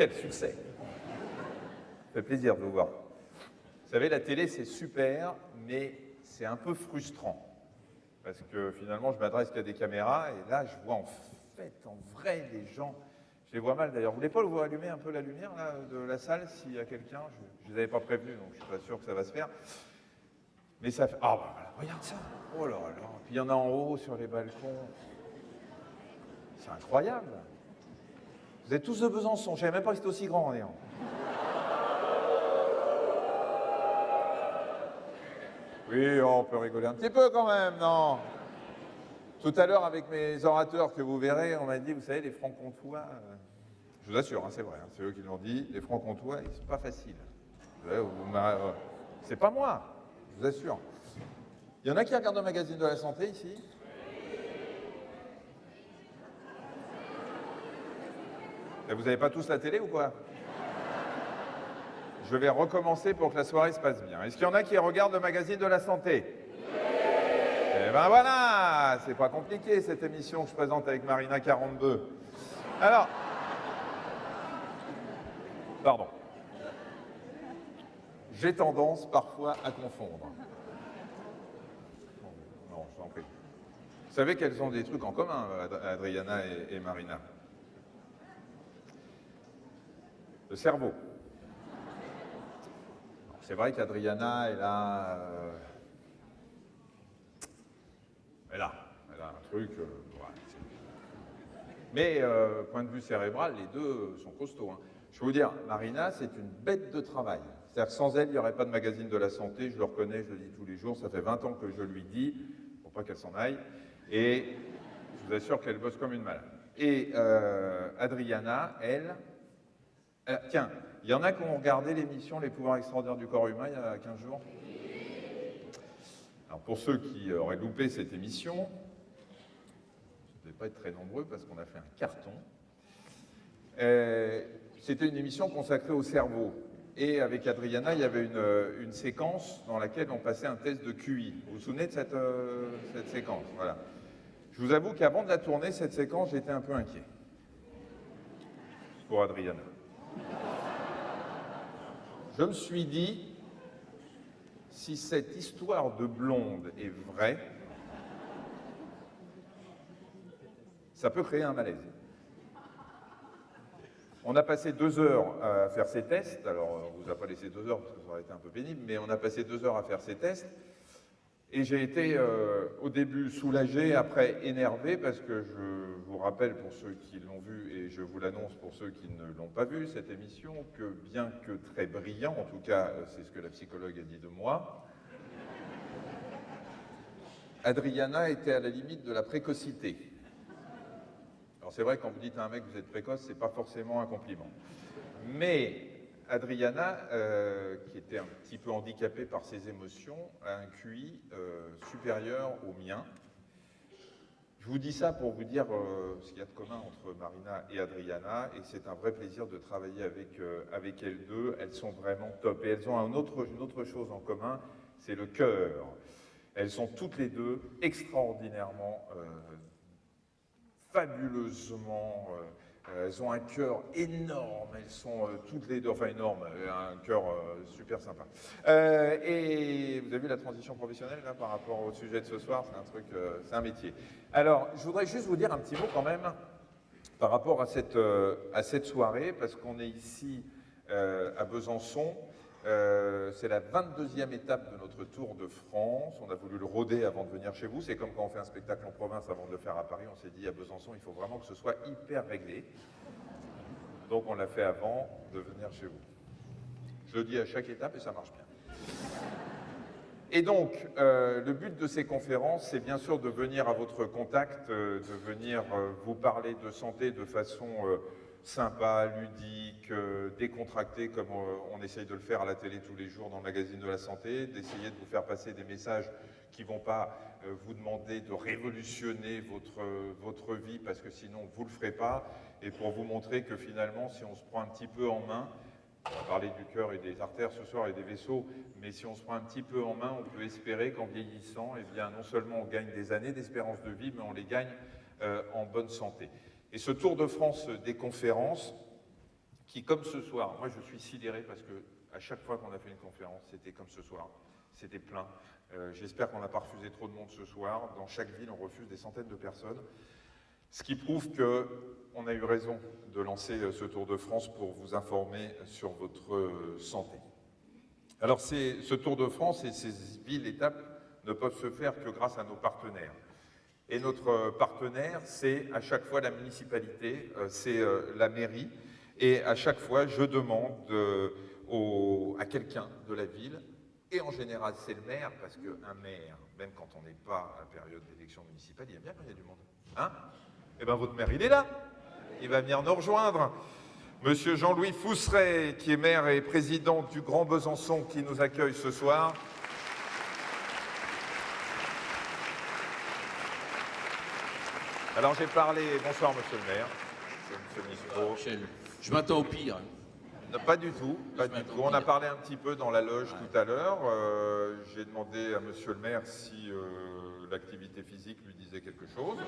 Quel succès! Ça fait plaisir de vous voir. Vous savez, la télé, c'est super, mais c'est un peu frustrant. Parce que finalement, je m'adresse qu'à des caméras, et là, je vois en fait, en vrai, les gens. Je les vois mal d'ailleurs. Vous voulez pas vous allumer un peu la lumière là, de la salle s'il y a quelqu'un? Je ne les avais pas prévenus, donc je ne suis pas sûr que ça va se faire. Mais ça fait. Ah, bah voilà, regarde ça! Oh là là! Puis il y en a en haut sur les balcons. C'est incroyable! Vous êtes tous de Besançon, je ne savais même pas que c'était aussi grand en néant. Oui, on peut rigoler un petit peu quand même, non? Tout à l'heure, avec mes orateurs que vous verrez, on m'a dit, vous savez, les francs-comtois, je vous assure, hein, c'est vrai, hein, c'est eux qui l'ont dit, les francs-comtois, c'est pas facile. C'est pas moi, je vous assure. Il y en a qui regardent le magazine de la santé ici? Et vous n'avez pas tous la télé ou quoi? Je vais recommencer pour que la soirée se passe bien. Est-ce qu'il y en a qui regardent le magazine de la santé? Eh ben voilà, c'est pas compliqué cette émission que je présente avec Marina 42. Alors, pardon. J'ai tendance parfois à confondre. Non, je t'en prie. Vous savez qu'elles ont des trucs en commun, Adriana et Marina. Le cerveau. C'est vrai qu'Adriana, elle a un truc. Ouais, mais point de vue cérébral, les deux sont costauds. Hein. Je peux vous dire, Marina, c'est une bête de travail. C'est-à-dire que sans elle, il n'y aurait pas de magazine de la santé. Je le reconnais, je le dis tous les jours. Ça fait 20 ans que je lui dis, pour pas qu'elle s'en aille. Et je vous assure qu'elle bosse comme une malade. Et Adriana, elle. Tiens, il y en a qui ont regardé l'émission Les pouvoirs extraordinaires du corps humain il y a 15 jours. Alors pour ceux qui auraient loupé cette émission, vous ne devez pas être très nombreux parce qu'on a fait un carton. C'était une émission consacrée au cerveau. Et avec Adriana, il y avait une séquence dans laquelle on passait un test de QI. Vous vous souvenez de cette séquence? Voilà. Je vous avoue qu'avant de la tourner, cette séquence, j'étais un peu inquiet. Pour Adriana. Je me suis dit, si cette histoire de blonde est vraie, ça peut créer un malaise. On a passé 2 heures à faire ces tests, alors on ne vous a pas laissé 2 heures parce que ça aurait été un peu pénible, mais on a passé 2 heures à faire ces tests, et j'ai été au début soulagé, après énervé, parce que je vous rappelle pour ceux qui l'ont vu, et je vous l'annonce pour ceux qui ne l'ont pas vu, cette émission, que bien que très brillant, en tout cas c'est ce que la psychologue a dit de moi, Adriana était à la limite de la précocité. Alors c'est vrai, quand vous dites à un mec que vous êtes précoce, c'est pas forcément un compliment. Mais Adriana, qui était un petit peu handicapée par ses émotions, a un QI supérieur au mien. Je vous dis ça pour vous dire ce qu'il y a de commun entre Marina et Adriana, et c'est un vrai plaisir de travailler avec elles deux. Elles sont vraiment top. Et elles ont une autre chose en commun, c'est le cœur. Elles sont toutes les deux extraordinairement, fabuleusement... elles ont un cœur énorme, elles sont toutes les deux, enfin énorme, un cœur super sympa. Et vous avez vu la transition professionnelle là, par rapport au sujet de ce soir, c'est un truc, c'est un métier. Alors, je voudrais juste vous dire un petit mot quand même par rapport à cette soirée, parce qu'on est ici à Besançon. C'est la 22e étape de notre Tour de France. On a voulu le rôder avant de venir chez vous. C'est comme quand on fait un spectacle en province avant de le faire à Paris. On s'est dit à Besançon, il faut vraiment que ce soit hyper réglé. Donc on l'a fait avant de venir chez vous. Je le dis à chaque étape et ça marche bien. Et donc, le but de ces conférences, c'est bien sûr de venir à votre contact, de venir vous parler de santé de façon... sympa, ludique, décontracté comme on essaye de le faire à la télé tous les jours dans le magazine de la santé, d'essayer de vous faire passer des messages qui ne vont pas vous demander de révolutionner votre vie parce que sinon vous ne le ferez pas, et pour vous montrer que finalement si on se prend un petit peu en main, on va parler du cœur et des artères ce soir et des vaisseaux, mais si on se prend un petit peu en main, on peut espérer qu'en vieillissant, eh bien, non seulement on gagne des années d'espérance de vie, mais on les gagne en bonne santé. Et ce Tour de France des conférences, qui, comme ce soir, moi je suis sidéré parce que à chaque fois qu'on a fait une conférence, c'était comme ce soir, c'était plein. J'espère qu'on n'a pas refusé trop de monde ce soir. Dans chaque ville, on refuse des centaines de personnes. Ce qui prouve qu'on a eu raison de lancer ce Tour de France pour vous informer sur votre santé. Alors ce Tour de France et ces villes-étapes ne peuvent se faire que grâce à nos partenaires. Et notre partenaire, c'est à chaque fois la municipalité, c'est la mairie. Et à chaque fois, je demande à quelqu'un de la ville, et en général c'est le maire, parce qu'un maire, même quand on n'est pas à la période d'élection municipale, il aime bien quand il y a du monde. Hein? Eh bien votre maire, il est là. Il va venir nous rejoindre. Monsieur Jean-Louis Fousseret, qui est maire et président du Grand Besançon, qui nous accueille ce soir. Alors j'ai parlé, bonsoir monsieur le maire, monsieur Miscro. Michel, je m'attends au pire. Non, pas du tout, pas du tout. On a parlé un petit peu dans la loge tout à l'heure. J'ai demandé à monsieur le maire si l'activité physique lui disait quelque chose.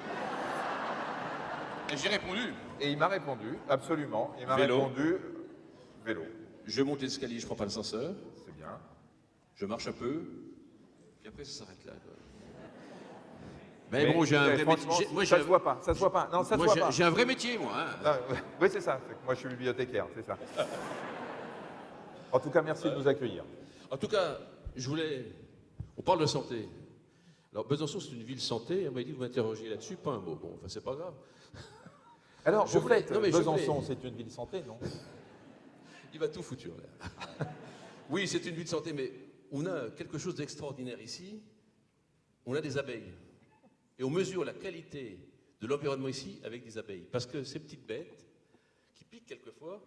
Et j'ai répondu. Et il m'a répondu, absolument. Il m'a répondu, vélo. Je monte l'escalier, je prends pas l'ascenseur. C'est bien. Je marche un peu, puis après ça s'arrête là. Mais bon, j'ai un vrai métier. Moi, ça se voit pas, ça se voit pas. Non, ça se voit pas. J'ai un vrai métier, moi. Hein. Non, oui, c'est ça. Moi, je suis bibliothécaire, c'est ça. En tout cas, merci de nous accueillir. En tout cas, je voulais... On parle de santé. Alors, Besançon, c'est une ville santé. On m'a dit que vous m'interrogiez là-dessus, pas un mot. Bon, enfin, c'est pas grave. Alors, Besançon, c'est une ville santé, non? Il va tout foutre, là. Oui, c'est une ville santé, mais on a quelque chose d'extraordinaire ici. On a des abeilles. Et on mesure la qualité de l'environnement ici avec des abeilles. Parce que ces petites bêtes, qui piquent quelquefois,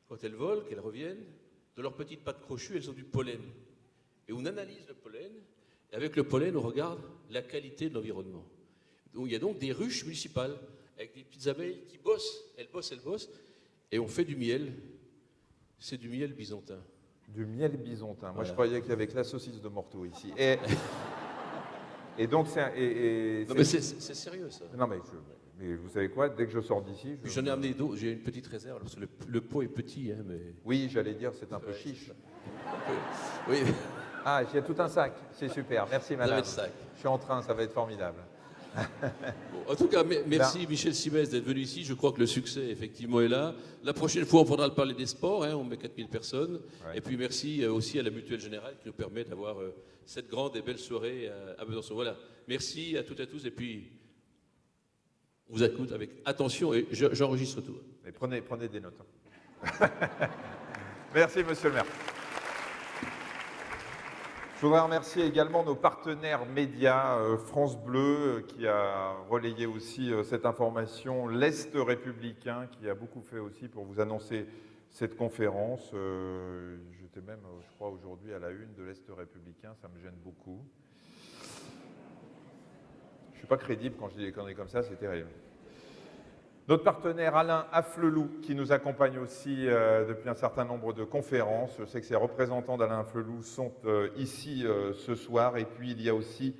quand elles volent, qu'elles reviennent, de leurs petites pattes crochues, elles ont du pollen. Et on analyse le pollen, et avec le pollen, on regarde la qualité de l'environnement. Donc, il y a donc des ruches municipales, avec des petites abeilles qui bossent, elles bossent, et on fait du miel. C'est du miel byzantin. Du miel byzantin. Moi, voilà. Je croyais qu'il y avait que la saucisse de Morteau ici. Et donc, non, mais c'est sérieux, ça. Non, mais vous savez quoi? Dès que je sors d'ici... J'en ai amené d'autres, j'ai une petite réserve, parce que le pot est petit. Hein, mais... Oui, j'allais dire, c'est un peu chiche. Oui. Ah, il y a tout un sac. C'est super. Merci, madame. Le sac. Je suis en train, ça va être formidable. Bon, en tout cas, merci Michel Simès d'être venu ici. Je crois que le succès, effectivement, est là. La prochaine fois, on pourra parler des sports. Hein, on met 4000 personnes. Ouais. Et puis, merci aussi à la Mutuelle Générale qui nous permet d'avoir cette grande et belle soirée à Besançon. Voilà. Merci à toutes et à tous. Et puis, on vous écoute avec attention et j'enregistre tout. Mais prenez des notes. Merci, monsieur le maire. Je voudrais remercier également nos partenaires médias, France Bleu, qui a relayé aussi cette information, l'Est républicain, qui a beaucoup fait aussi pour vous annoncer cette conférence. J'étais même, je crois, aujourd'hui à la une de l'Est républicain, ça me gêne beaucoup. Je ne suis pas crédible quand je dis des conneries comme ça, c'est terrible. Notre partenaire Alain Afflelou, qui nous accompagne aussi depuis un certain nombre de conférences. Je sais que ces représentants d'Alain Afflelou sont ici ce soir. Et puis, il y a aussi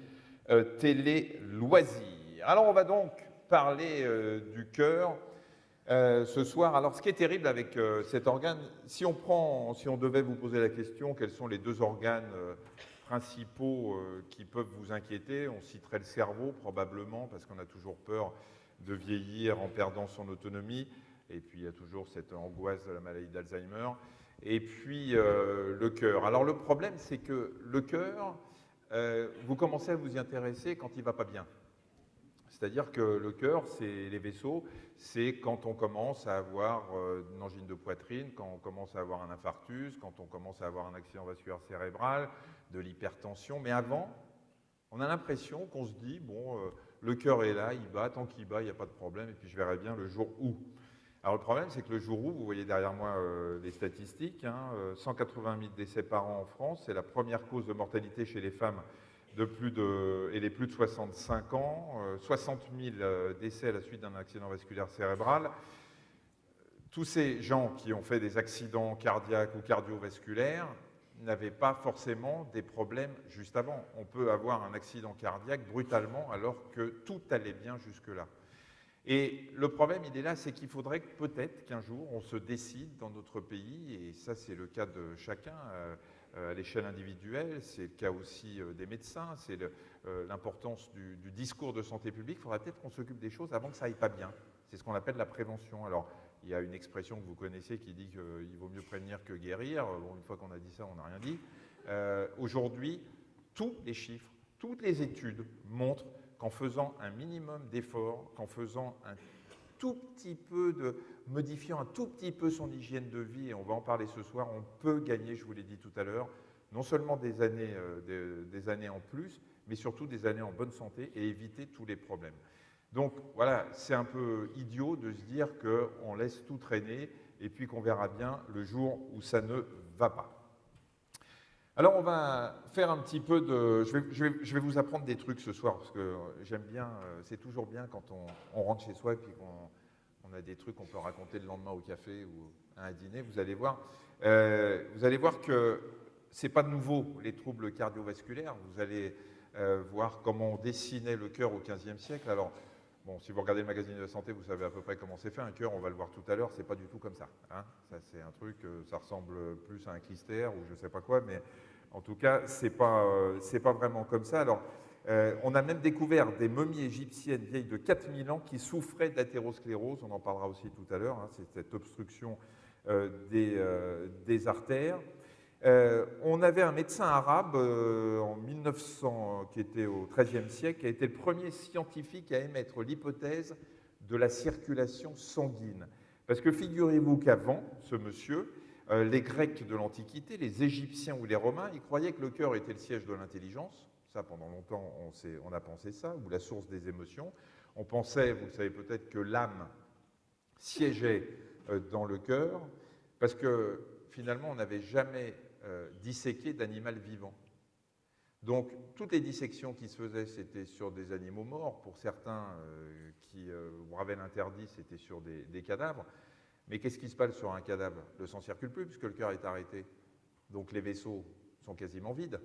Télé Loisirs. Alors, on va donc parler du cœur ce soir. Alors, ce qui est terrible avec cet organe, si on devait vous poser la question, quels sont les deux organes principaux qui peuvent vous inquiéter, on citerait le cerveau, probablement, parce qu'on a toujours peur de vieillir en perdant son autonomie, et puis il y a toujours cette angoisse de la maladie d'Alzheimer, et puis le cœur. Alors le problème, c'est que le cœur, vous commencez à vous y intéresser quand il ne va pas bien. C'est-à-dire que le cœur, c'est les vaisseaux, c'est quand on commence à avoir une angine de poitrine, quand on commence à avoir un infarctus, quand on commence à avoir un accident vasculaire cérébral, de l'hypertension, mais avant, on a l'impression qu'on se dit, bon... le cœur est là, il bat, tant qu'il bat, il n'y a pas de problème, et puis je verrai bien le jour où. Alors le problème, c'est que le jour où, vous voyez derrière moi les statistiques, 180 000 décès par an en France, c'est la première cause de mortalité chez les femmes et les plus de 65 ans, 60 000 décès à la suite d'un accident vasculaire cérébral. Tous ces gens qui ont fait des accidents cardiaques ou cardiovasculaires n'avaient pas forcément des problèmes juste avant. On peut avoir un accident cardiaque brutalement alors que tout allait bien jusque-là. Et le problème, il est là, c'est qu'il faudrait que peut-être qu'un jour, on se décide dans notre pays, et ça c'est le cas de chacun à l'échelle individuelle, c'est le cas aussi des médecins, c'est l'importance du discours de santé publique, il faudrait peut-être qu'on s'occupe des choses avant que ça aille pas bien. C'est ce qu'on appelle la prévention. Alors, il y a une expression que vous connaissez qui dit qu'il vaut mieux prévenir que guérir. Bon, une fois qu'on a dit ça, on n'a rien dit. Aujourd'hui, tous les chiffres, toutes les études montrent qu'en faisant un minimum d'efforts, qu'en faisant un tout petit peu modifiant un tout petit peu son hygiène de vie, et on va en parler ce soir, on peut gagner, je vous l'ai dit tout à l'heure, non seulement des années en plus, mais surtout des années en bonne santé et éviter tous les problèmes. Donc voilà, c'est un peu idiot de se dire qu'on laisse tout traîner et puis qu'on verra bien le jour où ça ne va pas. Alors on va faire un petit peu de... Je vais vous apprendre des trucs ce soir, parce que j'aime bien, c'est toujours bien quand on rentre chez soi et puis qu'on a des trucs qu'on peut raconter le lendemain au café ou à un dîner. Vous allez voir que ce n'est pas nouveau, les troubles cardiovasculaires. Vous allez voir comment on dessinait le cœur au XVe siècle. Alors, bon, si vous regardez le magazine de la santé, vous savez à peu près comment c'est fait. Un cœur, on va le voir tout à l'heure, c'est pas du tout comme ça. Hein. Ça, c'est un truc, ça ressemble plus à un clistère ou je sais pas quoi, mais en tout cas, c'est pas vraiment comme ça. Alors, on a même découvert des momies égyptiennes vieilles de 4000 ans qui souffraient d'athérosclérose. On en parlera aussi tout à l'heure. Hein, c'est cette obstruction des artères. On avait un médecin arabe en 1900, qui était au XIIIe siècle, qui a été le premier scientifique à émettre l'hypothèse de la circulation sanguine. Parce que figurez-vous qu'avant, ce monsieur, les Grecs de l'Antiquité, les Égyptiens ou les Romains, ils croyaient que le cœur était le siège de l'intelligence. Ça, pendant longtemps, on a pensé ça, ou la source des émotions. On pensait, vous le savez peut-être, que l'âme siégeait dans le cœur, parce que finalement, on n'avait jamais disséqué d'animal vivant. Donc, toutes les dissections qui se faisaient, c'était sur des animaux morts. Pour certains qui bravaient l'interdit, c'était sur des cadavres. Mais qu'est-ce qui se passe sur un cadavre? Le sang ne circule plus puisque le cœur est arrêté. Donc, les vaisseaux sont quasiment vides.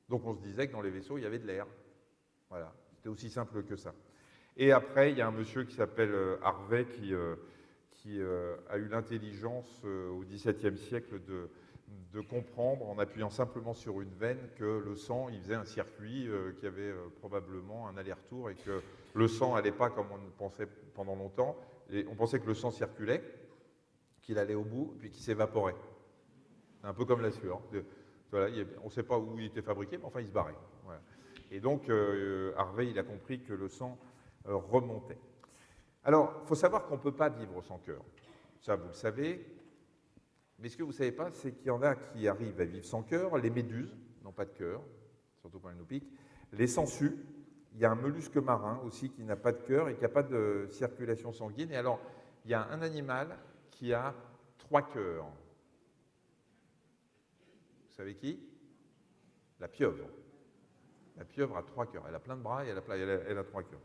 Donc, on se disait que dans les vaisseaux, il y avait de l'air. Voilà, c'était aussi simple que ça. Et après, il y a un monsieur qui s'appelle Harvey qui a eu l'intelligence au XVIIe siècle de comprendre, en appuyant simplement sur une veine, que le sang, il faisait un circuit qui avait probablement un aller-retour et que le sang n'allait pas comme on pensait pendant longtemps. Et on pensait que le sang circulait, qu'il allait au bout, puis qu'il s'évaporait. C'est un peu comme la sueur. Voilà, on ne sait pas où il était fabriqué, mais enfin, il se barrait. Voilà. Et donc, Harvey, il a compris que le sang remontait. Alors, il faut savoir qu'on ne peut pas vivre sans cœur. Ça, vous le savez. Mais ce que vous ne savez pas, c'est qu'il y en a qui arrivent à vivre sans cœur. Les méduses n'ont pas de cœur, surtout quand elles nous piquent. Les sangsues, il y a un mollusque marin aussi qui n'a pas de cœur et qui n'a pas de circulation sanguine. Et alors, il y a un animal qui a 3 cœurs. Vous savez qui? La pieuvre. La pieuvre a 3 cœurs. Elle a plein de bras et elle a 3 cœurs.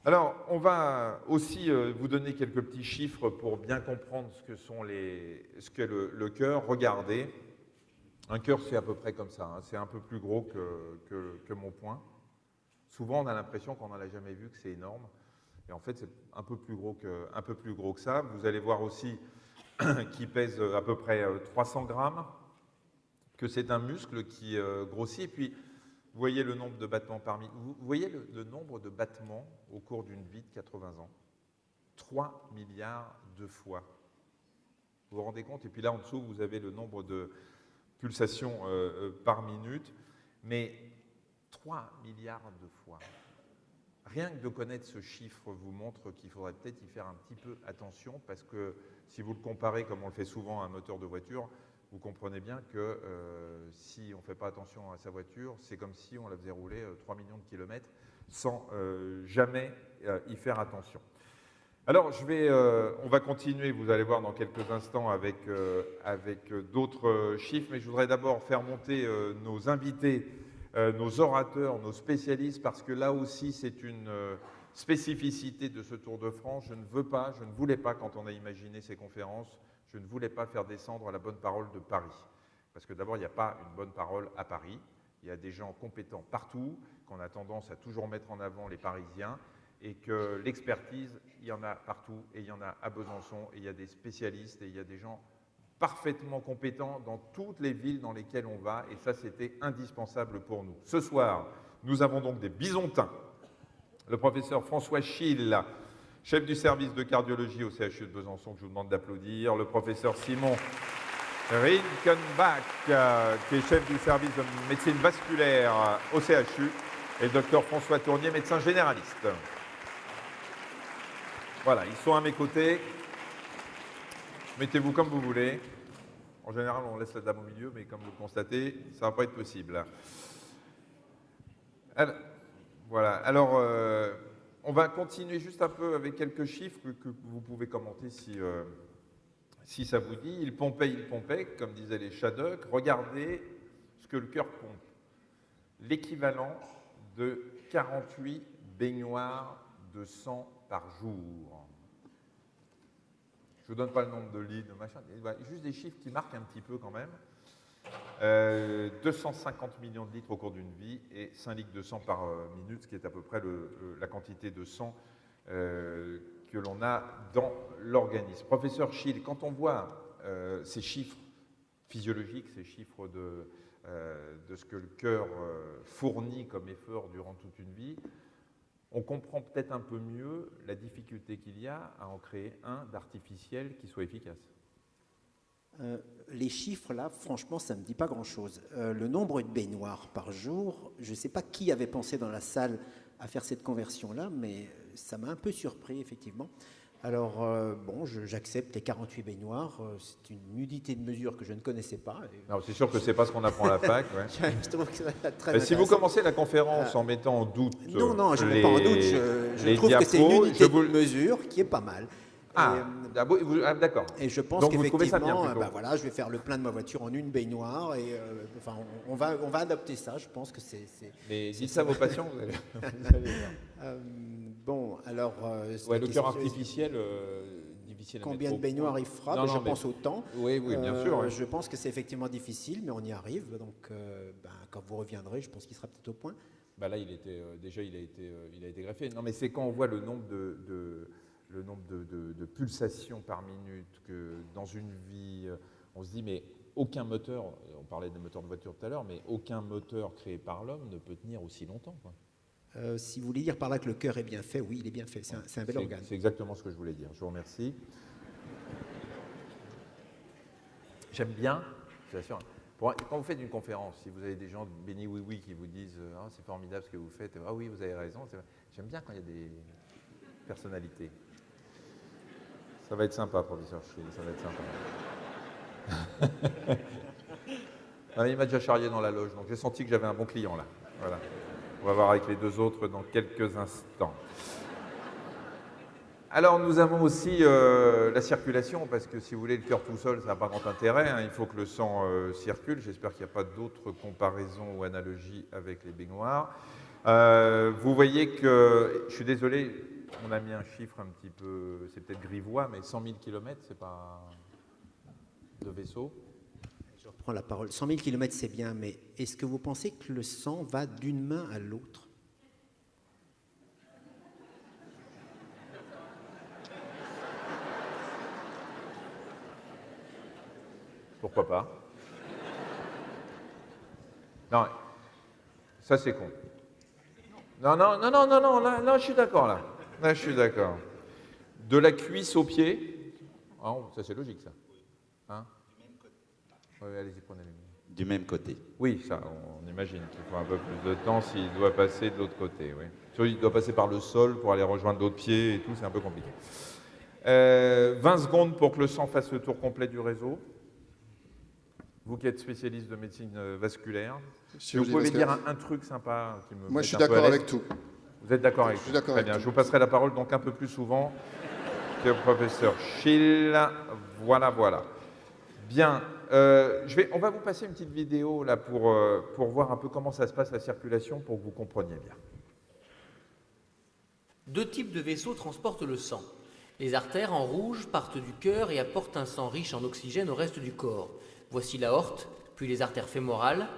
Alors, on va aussi vous donner quelques petits chiffres pour bien comprendre ce qu'est le cœur. Regardez, un cœur, c'est à peu près comme ça. Hein. C'est un peu plus gros que mon poing. Souvent, on a l'impression qu'on n'en a jamais vu, que c'est énorme. Et en fait, c'est un peu plus gros que ça. Vous allez voir aussi qu'il pèse à peu près 300 grammes, que c'est un muscle qui grossit. Et puis, vous voyez le nombre de battements vous voyez le nombre de battements au cours d'une vie de 80 ans? 3 milliards de fois. Vous vous rendez compte? Et puis là, en dessous, vous avez le nombre de pulsations par minute. Mais 3 milliards de fois. Rien que de connaître ce chiffre vous montre qu'il faudrait peut-être y faire un petit peu attention, parce que si vous le comparez, comme on le fait souvent, à un moteur de voiture, vous comprenez bien que si on ne fait pas attention à sa voiture, c'est comme si on la faisait rouler 3 millions de kilomètres sans jamais y faire attention. Alors, on va continuer, vous allez voir dans quelques instants, avec d'autres chiffres, mais je voudrais d'abord faire monter nos invités, nos orateurs, nos spécialistes, parce que là aussi, c'est une spécificité de ce Tour de France. Je ne voulais pas, quand on a imaginé ces conférences, je ne voulais pas faire descendre la bonne parole de Paris. Parce que d'abord, il n'y a pas une bonne parole à Paris. Il y a des gens compétents partout, qu'on a tendance à toujours mettre en avant, les Parisiens. et que l'expertise, il y en a partout, et il y en a à Besançon, et il y a des spécialistes, et il y a des gens parfaitement compétents dans toutes les villes dans lesquelles on va, et ça, c'était indispensable pour nous. Ce soir, nous avons donc des bisontins. Le professeur François Schill, chef du service de cardiologie au CHU de Besançon, que je vous demande d'applaudir. Le professeur Simon Rinkenbach, qui est chef du service de médecine vasculaire au CHU. Et le docteur François Tournier, médecin généraliste. Voilà, ils sont à mes côtés. Mettez-vous comme vous voulez. En général, on laisse la dame au milieu, mais comme vous le constatez, ça ne va pas être possible. Alors, voilà. Alors, on va continuer juste un peu avec quelques chiffres que vous pouvez commenter si ça vous dit. Il pompait, comme disaient les Shadocks. Regardez ce que le cœur pompe. L'équivalent de 48 baignoires de sang par jour. Je ne vous donne pas le nombre de litres, de machin, juste des chiffres qui marquent un petit peu quand même. 250 millions de litres au cours d'une vie et 5 litres de sang par minute, ce qui est à peu près la quantité de sang que l'on a dans l'organisme. Professeur Schill, quand on voit ces chiffres physiologiques, ces chiffres de ce que le cœur fournit comme effort durant toute une vie, on comprend peut-être un peu mieux la difficulté qu'il y a à en créer un d'artificiel qui soit efficace. Les chiffres, là, franchement, ça ne me dit pas grand-chose. Le nombre de baignoires par jour, je ne sais pas qui avait pensé dans la salle à faire cette conversion-là, mais ça m'a un peu surpris, effectivement. Alors, bon, j'accepte les 48 baignoires. C'est une unité de mesure que je ne connaissais pas. Non, c'est sûr que ce n'est pas ce qu'on apprend à la fac. Ouais. Je trouve que c'est très si vous commencez la conférence en mettant en doute non, je ne mets pas en doute. Je trouve que c'est une unité de mesure qui est pas mal. D'accord. Et je pense qu'effectivement, voilà, je vais faire le plein de ma voiture en une baignoire. Et enfin, on va adopter ça. Je pense que c'est. Mais dites ça à vos patients, vous allez voir. Bon, alors. Ouais, le cœur artificiel, difficile à combien mettre de baignoires il fera? Je pense autant. Oui, bien sûr. Ouais. Je pense que c'est effectivement difficile, mais on y arrive. Donc, quand vous reviendrez, je pense qu'il sera peut-être au point. Là, il était déjà, il a été greffé. Non, mais c'est quand on voit le nombre de pulsations par minute que dans une vie, on se dit, mais aucun moteur, on parlait des moteurs de voiture tout à l'heure, mais aucun moteur créé par l'homme ne peut tenir aussi longtemps, quoi. Si vous voulez dire par là que le cœur est bien fait, oui, il est bien fait. C'est un bel organe. C'est exactement ce que je voulais dire. Je vous remercie. J'aime bien, je vous assure, quand vous faites une conférence, si vous avez des gens bénis oui qui vous disent oh, c'est formidable ce que vous faites, ah oui, vous avez raison, j'aime bien quand il y a des personnalités. Ça va être sympa, professeur Schill, ça va être sympa. Il m'a déjà charrié dans la loge, donc j'ai senti que j'avais un bon client là. Voilà. On va voir avec les deux autres dans quelques instants. Alors, nous avons aussi la circulation, parce que si vous voulez, le cœur tout seul, ça n'a pas grand intérêt. Hein, il faut que le sang circule. J'espère qu'il n'y a pas d'autres comparaisons ou analogies avec les baignoires. Vous voyez que, je suis désolé, on a mis un chiffre un petit peu, c'est peut-être grivois, mais 100 000 km, c'est pas de vaisseau. Je reprends la parole. 100 000 km, c'est bien, mais est-ce que vous pensez que le sang va d'une main à l'autre? Pourquoi pas? Non, ça c'est con. Non, là, je suis d'accord, là. Là, je suis d'accord. De la cuisse au pied, ça c'est logique, ça. Hein? Oui, allez-y, prenez-les. Du même côté. Oui, ça, on imagine qu'il faut un peu plus de temps s'il doit passer de l'autre côté, oui. Il doit passer par le sol pour aller rejoindre l'autre pied et tout, c'est un peu compliqué. 20 secondes pour que le sang fasse le tour complet du réseau. Vous qui êtes spécialiste de médecine vasculaire, vous pouvez dire un truc sympa qui me. Moi, je suis d'accord avec tout. Vous êtes d'accord avec tout? Très bien. Je vous passerai la parole donc un peu plus souvent que le professeur Schill. Voilà. Bien. On va vous passer une petite vidéo là pour voir un peu comment ça se passe la circulation pour que vous compreniez bien. Deux types de vaisseaux transportent le sang. Les artères en rouge partent du cœur et apportent un sang riche en oxygène au reste du corps. Voici l'aorte, puis les artères fémorales,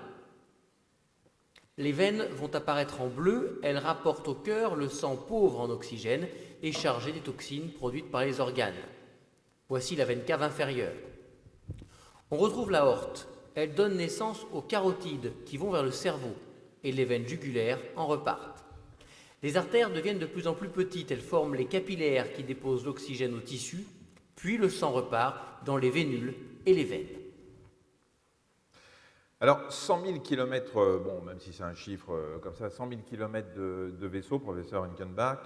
Les veines vont apparaître en bleu, elles rapportent au cœur le sang pauvre en oxygène et chargé des toxines produites par les organes. Voici la veine cave inférieure. On retrouve l'aorte. Elle donne naissance aux carotides qui vont vers le cerveau et les veines jugulaires en repartent. Les artères deviennent de plus en plus petites, elles forment les capillaires qui déposent l'oxygène au tissu, puis le sang repart dans les vénules et les veines. Alors, 100 000 km, bon, même si c'est un chiffre comme ça, 100 000 km de vaisseau, professeur Hinkenbach,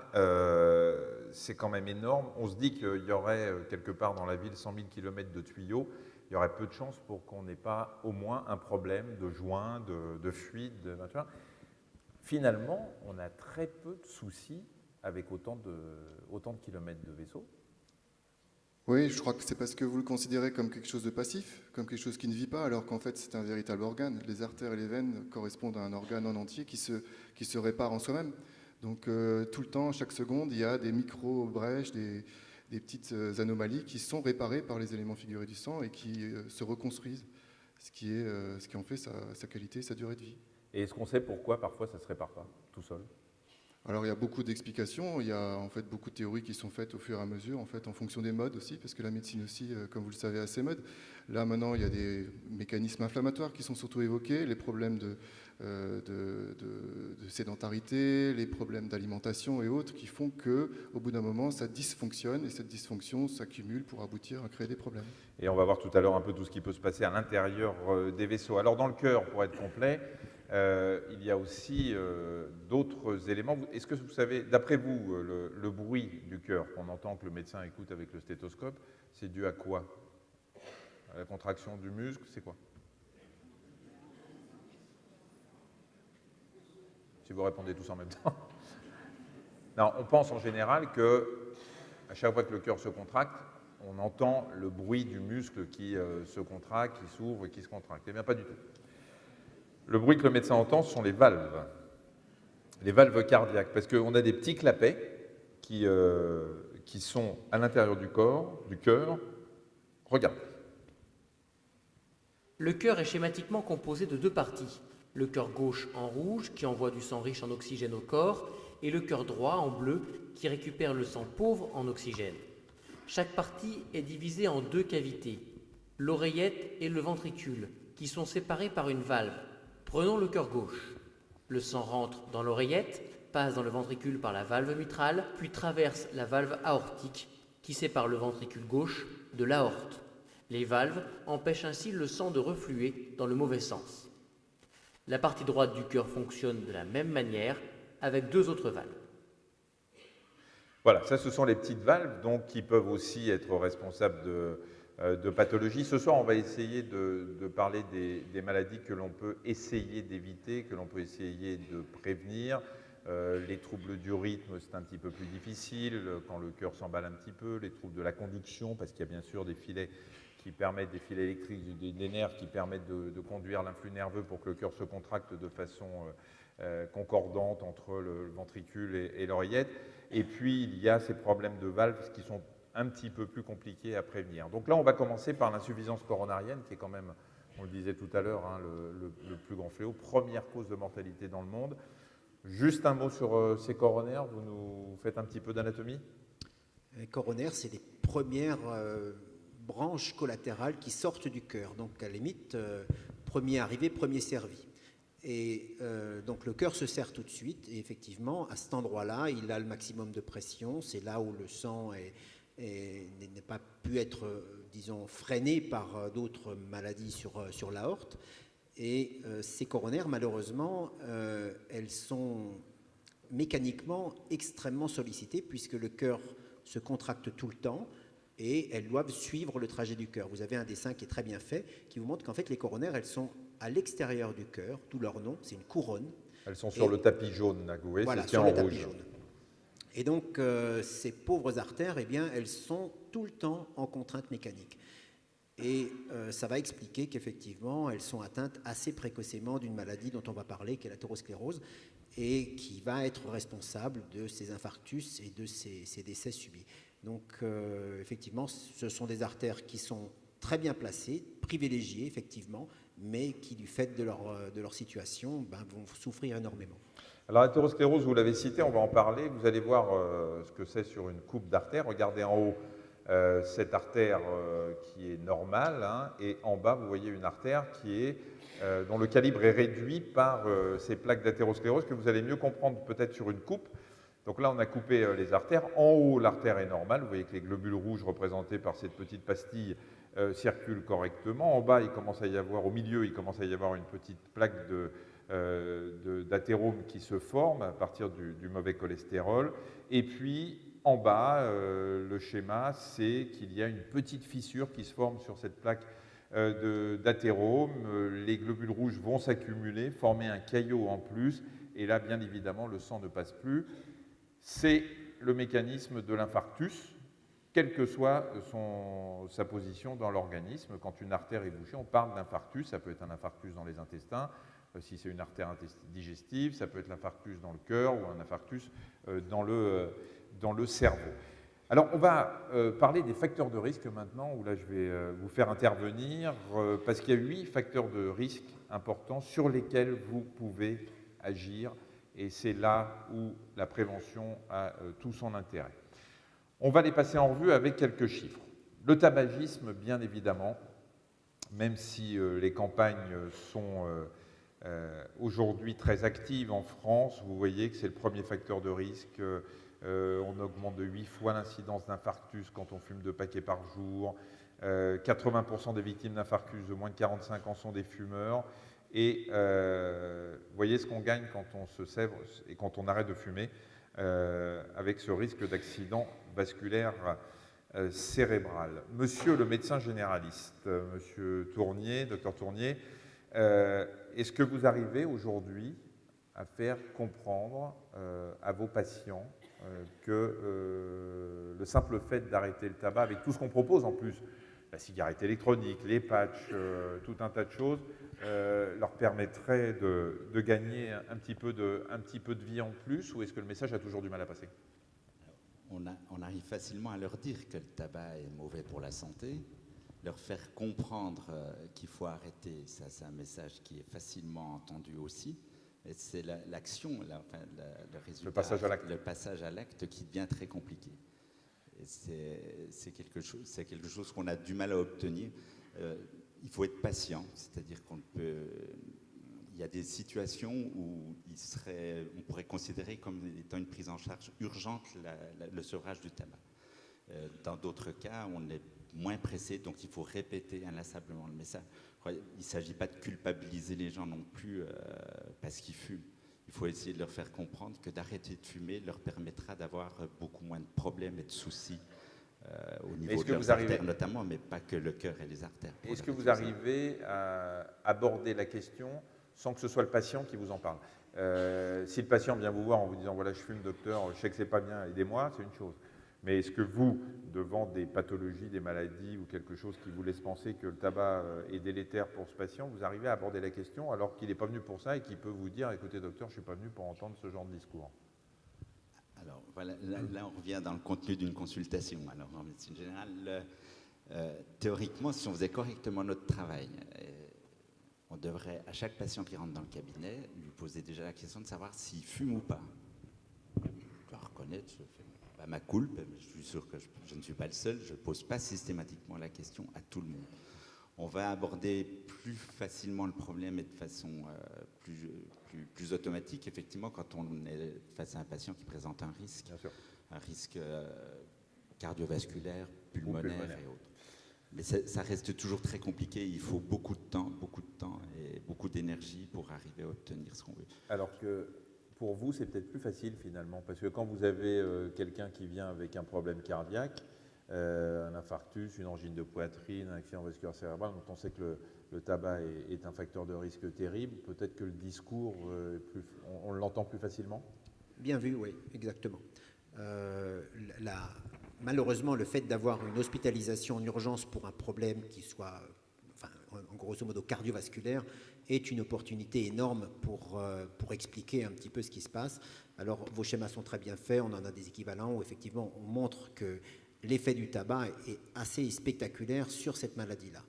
c'est quand même énorme. On se dit qu'il y aurait quelque part dans la ville 100 000 km de tuyaux. Il y aurait peu de chances pour qu'on n'ait pas au moins un problème de joint, de fuite, de machin. Finalement, on a très peu de soucis avec autant de kilomètres de vaisseau. Oui, je crois que c'est parce que vous le considérez comme quelque chose de passif, comme quelque chose qui ne vit pas, alors qu'en fait c'est un véritable organe. Les artères et les veines correspondent à un organe en entier qui se répare en soi-même. Donc tout le temps, chaque seconde, il y a des micro-brèches, des petites anomalies qui sont réparées par les éléments figurés du sang et qui se reconstruisent, ce qui en fait sa qualité, sa durée de vie. Et est-ce qu'on sait pourquoi parfois ça ne se répare pas tout seul? Alors il y a beaucoup d'explications, il y a en fait beaucoup de théories qui sont faites au fur et à mesure, en fait en fonction des modes aussi, parce que la médecine aussi, comme vous le savez, a ses modes. Là maintenant il y a des mécanismes inflammatoires qui sont surtout évoqués, les problèmes de sédentarité, les problèmes d'alimentation et autres, qui font qu'au bout d'un moment ça dysfonctionne et cette dysfonction s'accumule pour aboutir à créer des problèmes. Et on va voir tout à l'heure un peu tout ce qui peut se passer à l'intérieur des vaisseaux. Alors dans le cœur, pour être complet, il y a aussi d'autres éléments. Est-ce que vous savez, d'après vous, le bruit du cœur qu'on entend, que le médecin écoute avec le stéthoscope, c'est dû à quoi? À la contraction du muscle, c'est quoi? Si vous répondez tous en même temps. Non, on pense en général que à chaque fois que le cœur se contracte, on entend le bruit du muscle qui se contracte, qui s'ouvre et qui se contracte. Eh bien, pas du tout. Le bruit que le médecin entend, ce sont les valves cardiaques, parce qu'on a des petits clapets qui sont à l'intérieur du corps, du cœur. Regarde. Le cœur est schématiquement composé de deux parties. Le cœur gauche en rouge, qui envoie du sang riche en oxygène au corps, et le cœur droit en bleu, qui récupère le sang pauvre en oxygène. Chaque partie est divisée en deux cavités, l'oreillette et le ventricule, qui sont séparés par une valve. Prenons le cœur gauche. Le sang rentre dans l'oreillette, passe dans le ventricule par la valve mitrale, puis traverse la valve aortique, qui sépare le ventricule gauche de l'aorte. Les valves empêchent ainsi le sang de refluer dans le mauvais sens. La partie droite du cœur fonctionne de la même manière, avec deux autres valves. Voilà, ça ce sont les petites valves donc, qui peuvent aussi être responsables de pathologies. Ce soir, on va essayer de parler des maladies que l'on peut essayer d'éviter, que l'on peut essayer de prévenir. Les troubles du rythme, c'est un petit peu plus difficile, quand le cœur s'emballe un petit peu. Les troubles de la conduction, parce qu'il y a bien sûr des filets qui permettent, des filets électriques, des nerfs qui permettent de conduire l'influx nerveux pour que le cœur se contracte de façon concordante entre le ventricule et l'oreillette. Et puis, il y a ces problèmes de valves qui sont un petit peu plus compliqués à prévenir. Donc là, on va commencer par l'insuffisance coronarienne, qui est quand même, on le disait tout à l'heure, hein, le plus grand fléau, première cause de mortalité dans le monde. Juste un mot sur ces coronaires, vous nous faites un petit peu d'anatomie? Les coronaires, c'est les premières branches collatérales qui sortent du cœur. Donc, à la limite, premier arrivé, premier servi. Et donc le cœur se serre tout de suite, et effectivement, à cet endroit-là, il a le maximum de pression. C'est là où le sang n'a pas pu être, disons, freiné par d'autres maladies sur l'aorte. Et ces coronaires, malheureusement, elles sont mécaniquement extrêmement sollicitées, puisque le cœur se contracte tout le temps, et elles doivent suivre le trajet du cœur. Vous avez un dessin qui est très bien fait, qui vous montre qu'en fait, les coronaires, elles sont à l'extérieur du cœur, d'où leur nom, c'est une couronne. Elles sont sur le tapis jaune, là, vous voyez, voilà, c'est sur en le rouge. tapis jaune. Et donc, ces pauvres artères, eh bien, elles sont tout le temps en contrainte mécanique. Et ça va expliquer qu'effectivement, elles sont atteintes assez précocement d'une maladie dont on va parler, qui est l'athérosclérose, et qui va être responsable de ces infarctus et de ces décès subis. Donc, effectivement, ce sont des artères qui sont très bien placés, privilégiés effectivement, mais qui du fait de leur situation vont souffrir énormément. Alors, l'athérosclérose, vous l'avez cité, on va en parler. Vous allez voir ce que c'est sur une coupe d'artère. Regardez en haut cette artère qui est normale, hein, et en bas, vous voyez une artère dont le calibre est réduit par ces plaques d'athérosclérose que vous allez mieux comprendre peut-être sur une coupe. Donc là, on a coupé les artères. En haut, l'artère est normale. Vous voyez que les globules rouges représentés par cette petite pastille circulent correctement. En bas, au milieu, il commence à y avoir une petite plaque d'athérome qui se forme à partir du mauvais cholestérol. Et puis, en bas, le schéma, c'est qu'il y a une petite fissure qui se forme sur cette plaque d'athérome. Les globules rouges vont s'accumuler, former un caillot en plus. Et là, bien évidemment, le sang ne passe plus. C'est le mécanisme de l'infarctus, quelle que soit sa position dans l'organisme. Quand une artère est bouchée, on parle d'infarctus. Ça peut être un infarctus dans les intestins, si c'est une artère digestive, ça peut être l'infarctus dans le cœur ou un infarctus dans le cerveau. Alors, on va parler des facteurs de risque maintenant, où là, je vais vous faire intervenir, parce qu'il y a 8 facteurs de risque importants sur lesquels vous pouvez agir. Et c'est là où la prévention a tout son intérêt. On va les passer en revue avec quelques chiffres. Le tabagisme, bien évidemment, même si les campagnes sont aujourd'hui très actives en France, vous voyez que c'est le premier facteur de risque. On augmente de 8 fois l'incidence d'infarctus quand on fume 2 paquets par jour. 80% des victimes d'infarctus de moins de 45 ans sont des fumeurs. Et vous voyez ce qu'on gagne quand on se sèvre et quand on arrête de fumer, avec ce risque d'accident vasculaire cérébral. Monsieur le médecin généraliste, monsieur Tournier, docteur Tournier, est-ce que vous arrivez aujourd'hui à faire comprendre à vos patients que le simple fait d'arrêter le tabac, avec tout ce qu'on propose en plus, la cigarette électronique, les patchs, tout un tas de choses, leur permettrait de gagner un petit peu de vie en plus, ou est-ce que le message a toujours du mal à passer? On arrive facilement à leur dire que le tabac est mauvais pour la santé, leur faire comprendre qu'il faut arrêter, ça c'est un message qui est facilement entendu aussi. Et c'est l'action, le résultat, le passage à l'acte qui devient très compliqué. C'est quelque chose qu'on a du mal à obtenir. Il faut être patient, c'est-à-dire il y a des situations où on pourrait considérer comme étant une prise en charge urgente le sevrage du tabac. Dans d'autres cas, on est moins pressé, donc il faut répéter inlassablement le message. Il ne s'agit pas de culpabiliser les gens non plus parce qu'ils fument. Il faut essayer de leur faire comprendre que d'arrêter de fumer leur permettra d'avoir beaucoup moins de problèmes et de soucis au niveau de leurs artères notamment, mais pas que le cœur et les artères. Est-ce que vous arrivez à aborder la question sans que ce soit le patient qui vous en parle? Si le patient vient vous voir en vous disant « voilà, je fume, docteur, je sais que c'est pas bien, aidez-moi », c'est une chose. Mais est-ce que vous, devant des pathologies, des maladies ou quelque chose qui vous laisse penser que le tabac est délétère pour ce patient, vous arrivez à aborder la question alors qu'il n'est pas venu pour ça et qu'il peut vous dire « écoutez docteur, je ne suis pas venu pour entendre ce genre de discours ». Alors voilà, là on revient dans le contenu d'une consultation. Alors en médecine générale, théoriquement, si on faisait correctement notre travail, on devrait, à chaque patient qui rentre dans le cabinet, lui poser déjà la question de savoir s'il fume ou pas. Je dois reconnaître, je fais ma culpe, mais je suis sûr que je ne suis pas le seul, je ne pose pas systématiquement la question à tout le monde. On va aborder plus facilement le problème et de façon plus automatique, effectivement, quand on est face à un patient qui présente un risque cardiovasculaire, pulmonaire et autres. Mais ça reste toujours très compliqué, il faut beaucoup de temps et beaucoup d'énergie pour arriver à obtenir ce qu'on veut. Alors que pour vous, c'est peut-être plus facile finalement, parce que quand vous avez quelqu'un qui vient avec un problème cardiaque, un infarctus, une angine de poitrine, un accident vasculaire cérébral, dont on sait que le tabac est un facteur de risque terrible, peut-être que le discours, on l'entend plus facilement? Bien vu, oui, exactement. Malheureusement, le fait d'avoir une hospitalisation en urgence pour un problème qui soit, en grosso modo, cardiovasculaire, est une opportunité énorme pour expliquer un petit peu ce qui se passe. Alors, vos schémas sont très bien faits, on en a des équivalents où effectivement on montre que l'effet du tabac est assez spectaculaire sur cette maladie-là.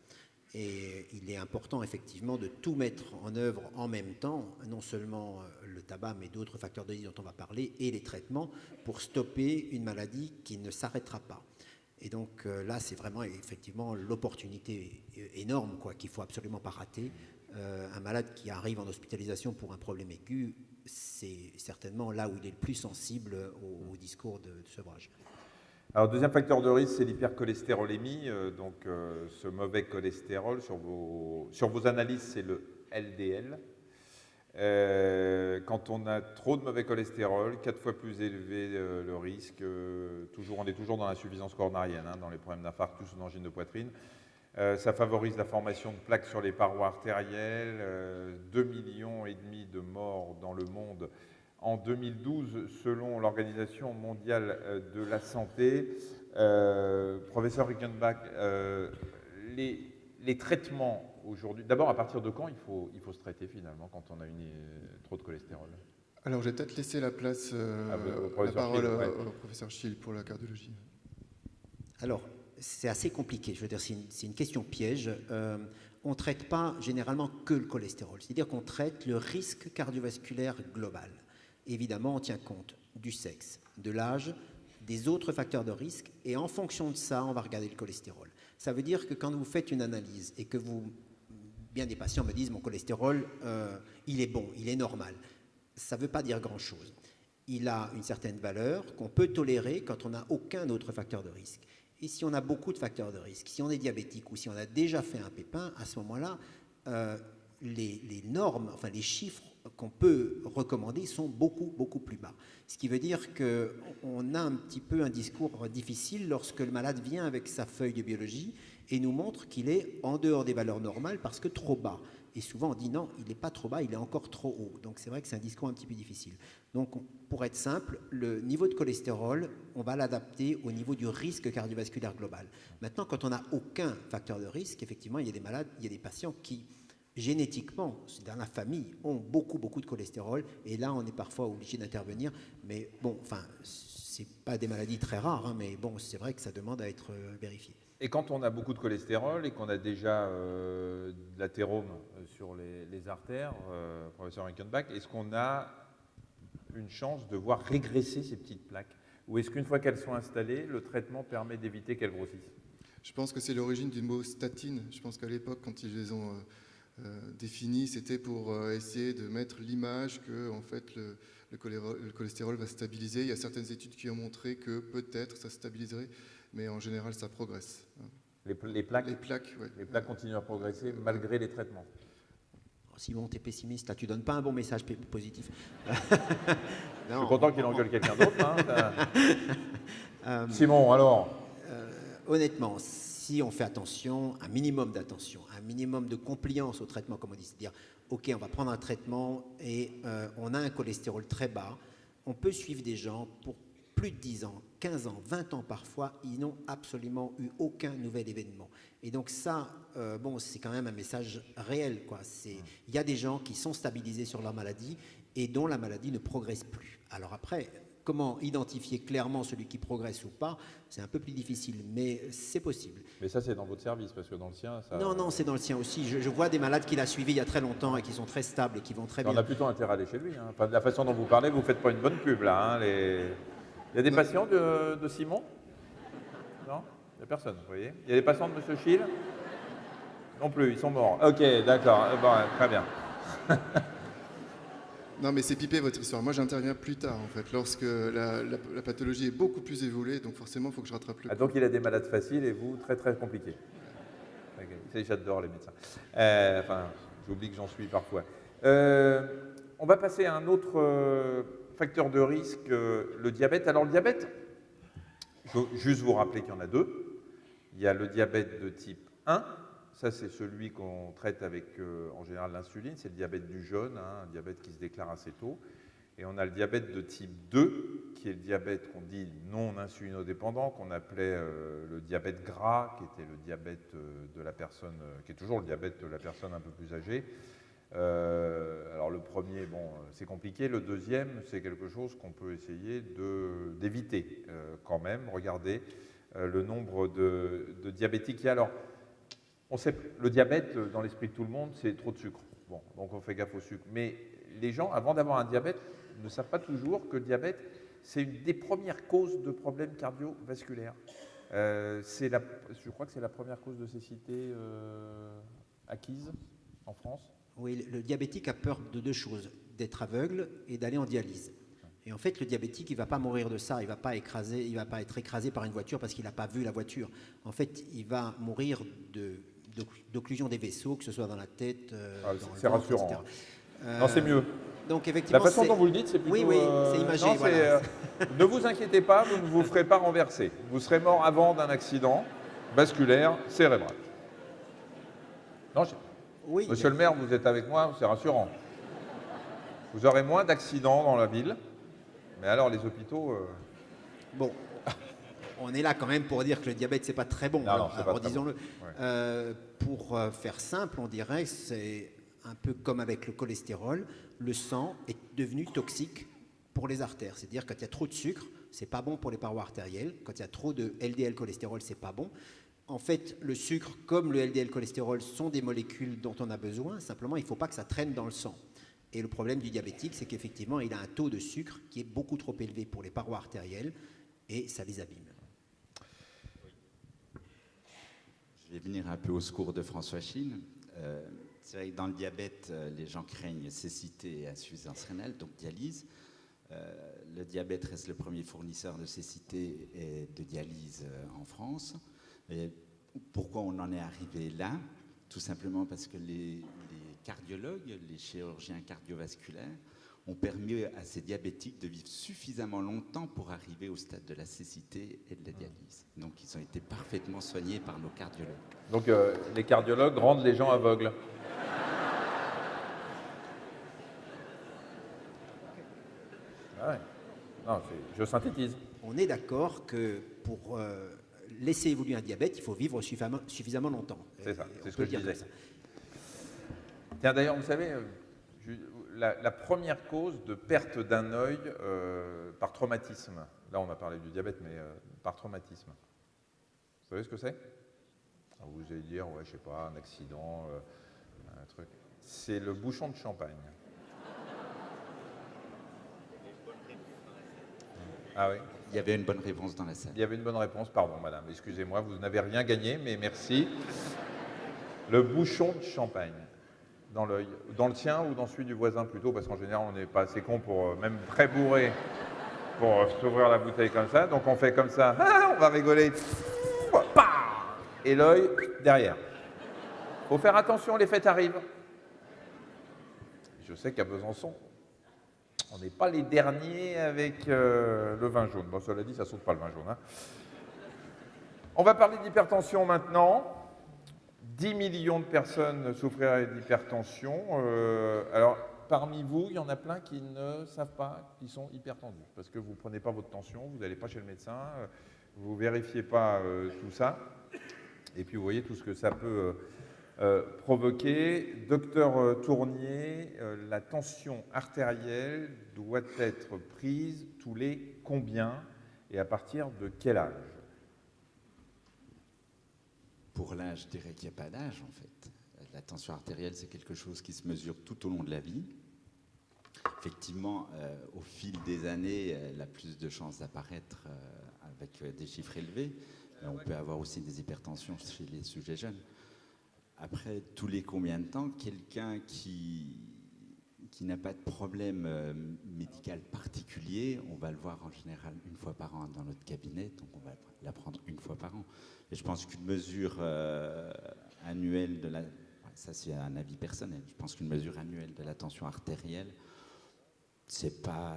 Et il est important effectivement de tout mettre en œuvre en même temps, non seulement le tabac, mais d'autres facteurs de risque dont on va parler, et les traitements pour stopper une maladie qui ne s'arrêtera pas. Et donc là, c'est vraiment effectivement l'opportunité énorme qu'il ne faut absolument pas rater. Un malade qui arrive en hospitalisation pour un problème aigu, c'est certainement là où il est le plus sensible au discours de sevrage. Alors, deuxième facteur de risque, c'est l'hypercholestérolémie, ce mauvais cholestérol. Sur vos analyses, c'est le LDL. Quand on a trop de mauvais cholestérol, 4 fois plus élevé le risque, on est toujours dans l'insuffisance coronarienne, dans les problèmes d'infarctus ou d'angine de poitrine. Ça favorise la formation de plaques sur les parois artérielles, 2,5 millions de morts dans le monde en 2012, selon l'Organisation mondiale de la santé. Professeur Rickenbach, les traitements aujourd'hui, d'abord à partir de quand il faut se traiter finalement quand on a trop de cholestérol? Alors, je vais peut-être laisser la place, la parole au professeur Schill pour la cardiologie. Alors, c'est assez compliqué, je veux dire, c'est une question piège. On ne traite pas généralement que le cholestérol, c'est-à-dire qu'on traite le risque cardiovasculaire global. Évidemment, on tient compte du sexe, de l'âge, des autres facteurs de risque, et en fonction de ça, on va regarder le cholestérol. Ça veut dire que quand vous faites une analyse et que bien des patients me disent mon cholestérol, il est bon, il est normal, ça ne veut pas dire grand-chose. Il a une certaine valeur qu'on peut tolérer quand on n'a aucun autre facteur de risque. Et si on a beaucoup de facteurs de risque, si on est diabétique ou si on a déjà fait un pépin, à ce moment-là, les normes, enfin les chiffres qu'on peut recommander sont beaucoup, beaucoup plus bas. Ce qui veut dire qu'on a un petit peu un discours difficile lorsque le malade vient avec sa feuille de biologie et nous montre qu'il est en dehors des valeurs normales parce que trop bas. Et souvent on dit non, il n'est pas trop bas, il est encore trop haut. Donc c'est vrai que c'est un discours un petit peu difficile. Donc pour être simple, le niveau de cholestérol, on va l'adapter au niveau du risque cardiovasculaire global. Maintenant, quand on n'a aucun facteur de risque, effectivement, il y a des malades, il y a des patients qui génétiquement, dans la famille, ont beaucoup, beaucoup de cholestérol. Et là, on est parfois obligé d'intervenir. Mais bon, enfin, ce n'est pas des maladies très rares, mais bon, c'est vrai que ça demande à être vérifié. Et quand on a beaucoup de cholestérol et qu'on a déjà de l'athérome sur les artères, professeur Rickenbach, est-ce qu'on a une chance de voir régresser ces petites plaques? Ou est-ce qu'une fois qu'elles sont installées, le traitement permet d'éviter qu'elles grossissent? Je pense que c'est l'origine du mot statine. Je pense qu'à l'époque, quand ils les ont définis, c'était pour essayer de mettre l'image que en fait, le cholestérol va stabiliser. Il y a certaines études qui ont montré que peut-être ça stabiliserait, mais en général, ça progresse. Les plaques, ouais. Les plaques continuent à progresser malgré les traitements. Simon, tu es pessimiste, là, tu donnes pas un bon message positif. Je suis content qu'il engueule quelqu'un d'autre. Simon, alors honnêtement, si on fait attention, un minimum d'attention, un minimum de compliance au traitement, comme on dit, c'est-à-dire, ok, on va prendre un traitement et on a un cholestérol très bas, on peut suivre des gens pour plus de 10 ans, 15 ans, 20 ans parfois, ils n'ont absolument eu aucun nouvel événement. Et donc ça, c'est quand même un message réel, quoi. Il y a des gens qui sont stabilisés sur leur maladie et dont la maladie ne progresse plus. Alors après, comment identifier clairement celui qui progresse ou pas, c'est un peu plus difficile, mais c'est possible. Mais ça, c'est dans votre service, parce que dans le sien... Ça... Non, c'est dans le sien aussi. Je vois des malades qu'il a suivis il y a très longtemps et qui sont très stables et qui vont très bien. On a plutôt intérêt à aller chez lui. Enfin, de la façon dont vous parlez, vous ne faites pas une bonne pub, là. Il y a des patients de Simon? Non? Il n'y a personne, vous voyez. Il y a des patients de M. Schill? Non plus, ils sont morts. Ok, d'accord. Bon, très bien. Non, mais c'est pipé votre histoire. Moi, j'interviens plus tard, en fait, lorsque la pathologie est beaucoup plus évoluée, donc forcément, il faut que je rattrape le coup. Donc, il a des malades faciles et vous, très, très compliqués. Okay. J'adore les médecins. J'oublie que j'en suis parfois. On va passer à un autre facteur de risque, le diabète. Alors, le diabète, je veux juste vous rappeler qu'il y en a deux. Il y a le diabète de type 1. Ça, c'est celui qu'on traite avec, en général, l'insuline. C'est le diabète du jeune, un diabète qui se déclare assez tôt. Et on a le diabète de type 2, qui est le diabète qu'on dit non insulinodépendant, qu'on appelait le diabète gras, qui était le diabète de la personne, qui est toujours le diabète de la personne un peu plus âgée. Alors le premier, c'est compliqué. Le deuxième, c'est quelque chose qu'on peut essayer d'éviter quand même. Regardez, le nombre de diabétiques qu'il y a. Alors, on sait, le diabète, dans l'esprit de tout le monde, c'est trop de sucre. Bon, donc on fait gaffe au sucre. Mais les gens, avant d'avoir un diabète, ne savent pas toujours que le diabète, c'est une des premières causes de problèmes cardiovasculaires. Je crois que c'est la première cause de cécité acquise en France. Oui, le diabétique a peur de deux choses, d'être aveugle et d'aller en dialyse. Et en fait, le diabétique, il ne va pas mourir de ça, il ne va pas être écrasé par une voiture parce qu'il n'a pas vu la voiture. En fait, il va mourir d'occlusion des vaisseaux, que ce soit dans la tête, dans le ventre, rassurant. etc. Non, c'est mieux. Donc, effectivement, La façon dont vous le dites, c'est plutôt... Oui, c'est imagé. Non, voilà. ne vous inquiétez pas, vous ne vous ferez pas renverser. Vous serez mort avant d'un accident vasculaire cérébral. Non, Oui, Monsieur le maire, vous êtes avec moi, c'est rassurant. Vous aurez moins d'accidents dans la ville, mais alors les hôpitaux... Bon, on est là quand même pour dire que le diabète, c'est pas très bon. Non, c'est pas très disons-le. bon. Ouais. Pour faire simple, on dirait que c'est un peu comme avec le cholestérol. Le sang est devenu toxique pour les artères. C'est-à-dire quand il y a trop de sucre, c'est pas bon pour les parois artérielles. Quand il y a trop de LDL cholestérol, c'est pas bon. En fait, le sucre, comme le LDL cholestérol, sont des molécules dont on a besoin. Simplement, il ne faut pas que ça traîne dans le sang. Et le problème du diabétique, c'est qu'effectivement, il a un taux de sucre qui est beaucoup trop élevé pour les parois artérielles et ça les abîme. Je vais venir un peu au secours de François Chine. C'est vrai que dans le diabète, les gens craignent cécité et insuffisance rénale, donc dialyse. Le diabète reste le premier fournisseur de cécité et de dialyse en France. Et pourquoi on en est arrivé là? Tout simplement parce que les cardiologues, les chirurgiens cardiovasculaires, ont permis à ces diabétiques de vivre suffisamment longtemps pour arriver au stade de la cécité et de la dialyse. Donc ils ont été parfaitement soignés par nos cardiologues. Donc les cardiologues rendent les gens aveugles. Ah ouais. Non, je synthétise. On est d'accord que pour laisser évoluer un diabète, il faut vivre suffisamment longtemps. C'est ça, On c'est ce peut que je dire disais. comme ça. Tiens, d'ailleurs, vous savez, la première cause de perte d'un œil par traumatisme, là on a parlé du diabète, mais par traumatisme, vous savez ce que c'est? Vous allez dire, ouais, je sais pas, un accident, un truc. C'est le bouchon de champagne. Ah oui? Il y avait une bonne réponse dans la salle. Il y avait une bonne réponse, pardon madame, excusez-moi, vous n'avez rien gagné, mais merci. Le bouchon de champagne dans l'œil, dans le tien ou dans celui du voisin plutôt, parce qu'en général on n'est pas assez con pour, même très bourré, pour s'ouvrir la bouteille comme ça, donc on fait comme ça, ah, on va rigoler, et l'œil derrière. Faut faire attention, les fêtes arrivent. Je sais qu'à Besançon, on n'est pas les derniers avec le vin jaune. Bon, cela dit, ça saute pas le vin jaune. Hein. On va parler d'hypertension maintenant. 10 millions de personnes souffriraient d'hypertension. Alors, parmi vous, il y en a plein qui ne savent pas qu'ils sont hypertendus. Parce que vous ne prenez pas votre tension, vous n'allez pas chez le médecin, vous ne vérifiez pas tout ça. Et puis, vous voyez tout ce que ça peut provoquer. Docteur Tournier, la tension artérielle doit être prise tous les combien et à partir de quel âge? Pour l'âge, je dirais qu'il n'y a pas d'âge en fait. La tension artérielle, c'est quelque chose qui se mesure tout au long de la vie. Effectivement, au fil des années, elle a plus de chances d'apparaître avec des chiffres élevés. Mais on peut avoir aussi des hypertensions chez les sujets jeunes. Après, tous les combien de temps, quelqu'un qui n'a pas de problème médical particulier, on va le voir en général une fois par an dans notre cabinet, donc on va la prendre une fois par an. Et je pense qu'une mesure annuelle de la... Ça, c'est un avis personnel. Je pense qu'une mesure annuelle de la tension artérielle, c'est pas